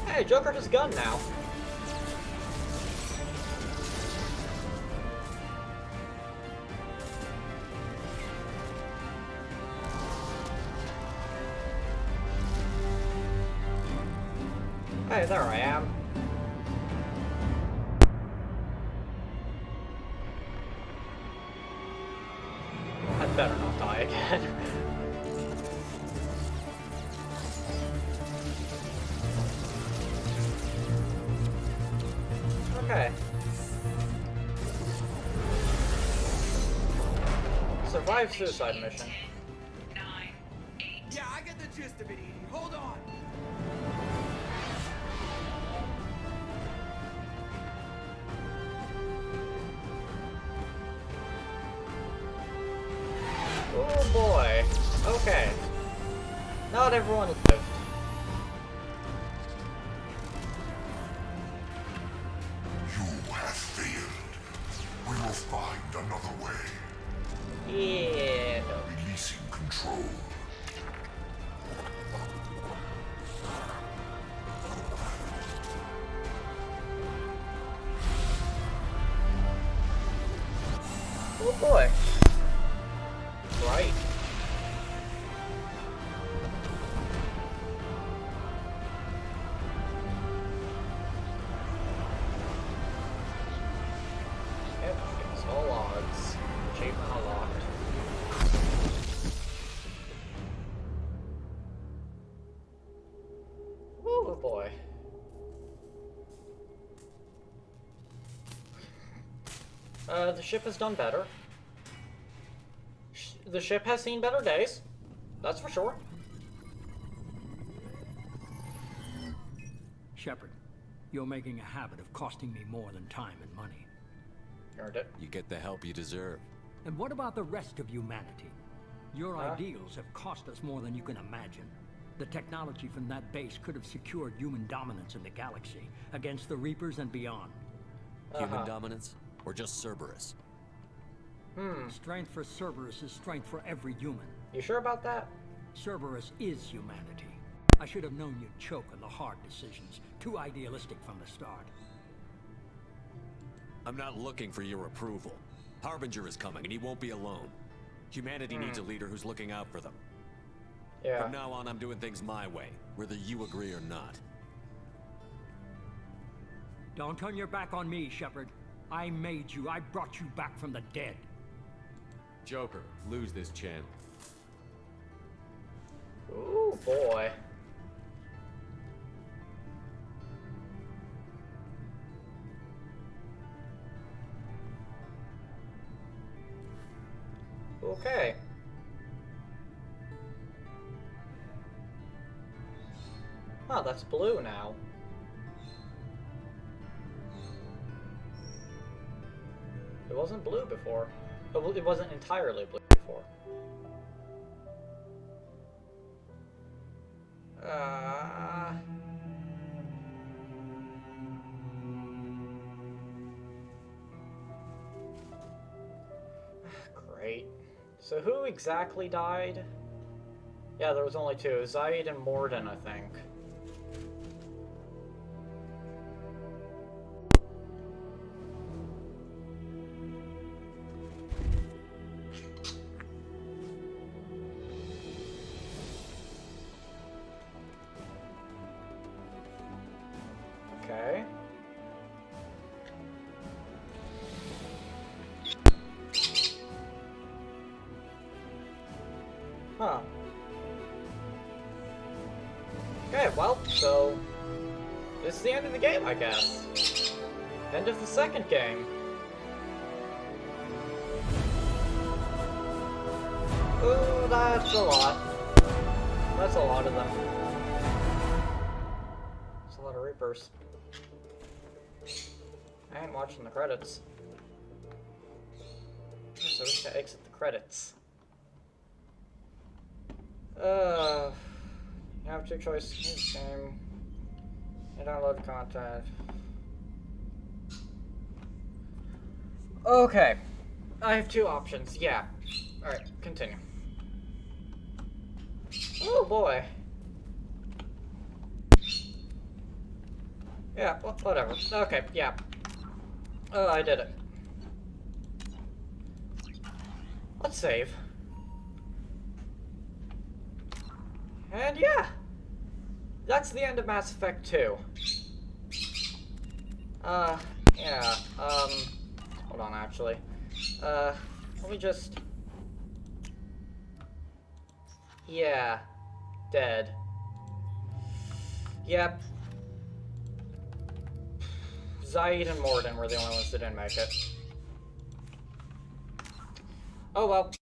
Hey, Joker has a gun now. Hey, there I am. I better not die again. Okay. Survive suicide mission. Yeah, I get the gist of it, Edie. Hold on. Oh boy. Okay. Not everyone lived. You have failed. We will find another way. Yeah. Releasing control. Oh boy. Right. Yep, it's all odds. Achievement unlocked. Oh boy. The ship has done better. The ship has seen better days. That's for sure. Shepard, you're making a habit of costing me more than time and money. Earned it. You get the help you deserve. And what about the rest of humanity? Your ideals have cost us more than you can imagine. The technology from that base could have secured human dominance in the galaxy against the Reapers and beyond. Human dominance? Or just Cerberus? Strength for Cerberus is strength for every human. You sure about that? Cerberus is humanity. I should have known you'd choke on the hard decisions. Too idealistic from the start. I'm not looking for your approval. Harbinger is coming, and he won't be alone. Humanity needs a leader who's looking out for them. Yeah. From now on, I'm doing things my way, whether you agree or not. Don't turn your back on me, Shepard. I made you. I brought you back from the dead. Joker, lose this channel. Ooh, boy. Okay. Oh, that's blue now. It wasn't blue before. It wasn't entirely blue before. Great. So who exactly died? Yeah, there was only two. Zaid and Morden, I think. Okay. Huh. Okay, well, so this is the end of the game, I guess. End of the second game. Ooh, that's a lot. That's a lot of them. That's a lot of Reapers. I ain't watching the credits. So we should exit the credits. You have two choices in this game. You download content. Okay. I have two options, yeah. Alright, continue. Oh boy. Yeah, well, whatever. Okay, yeah. Oh, I did it. Let's save. And yeah! That's the end of Mass Effect 2. Yeah, hold on, actually. Let me just... Yeah. Dead. Yep. Zaid and Morden were the only ones that didn't make it. Oh well.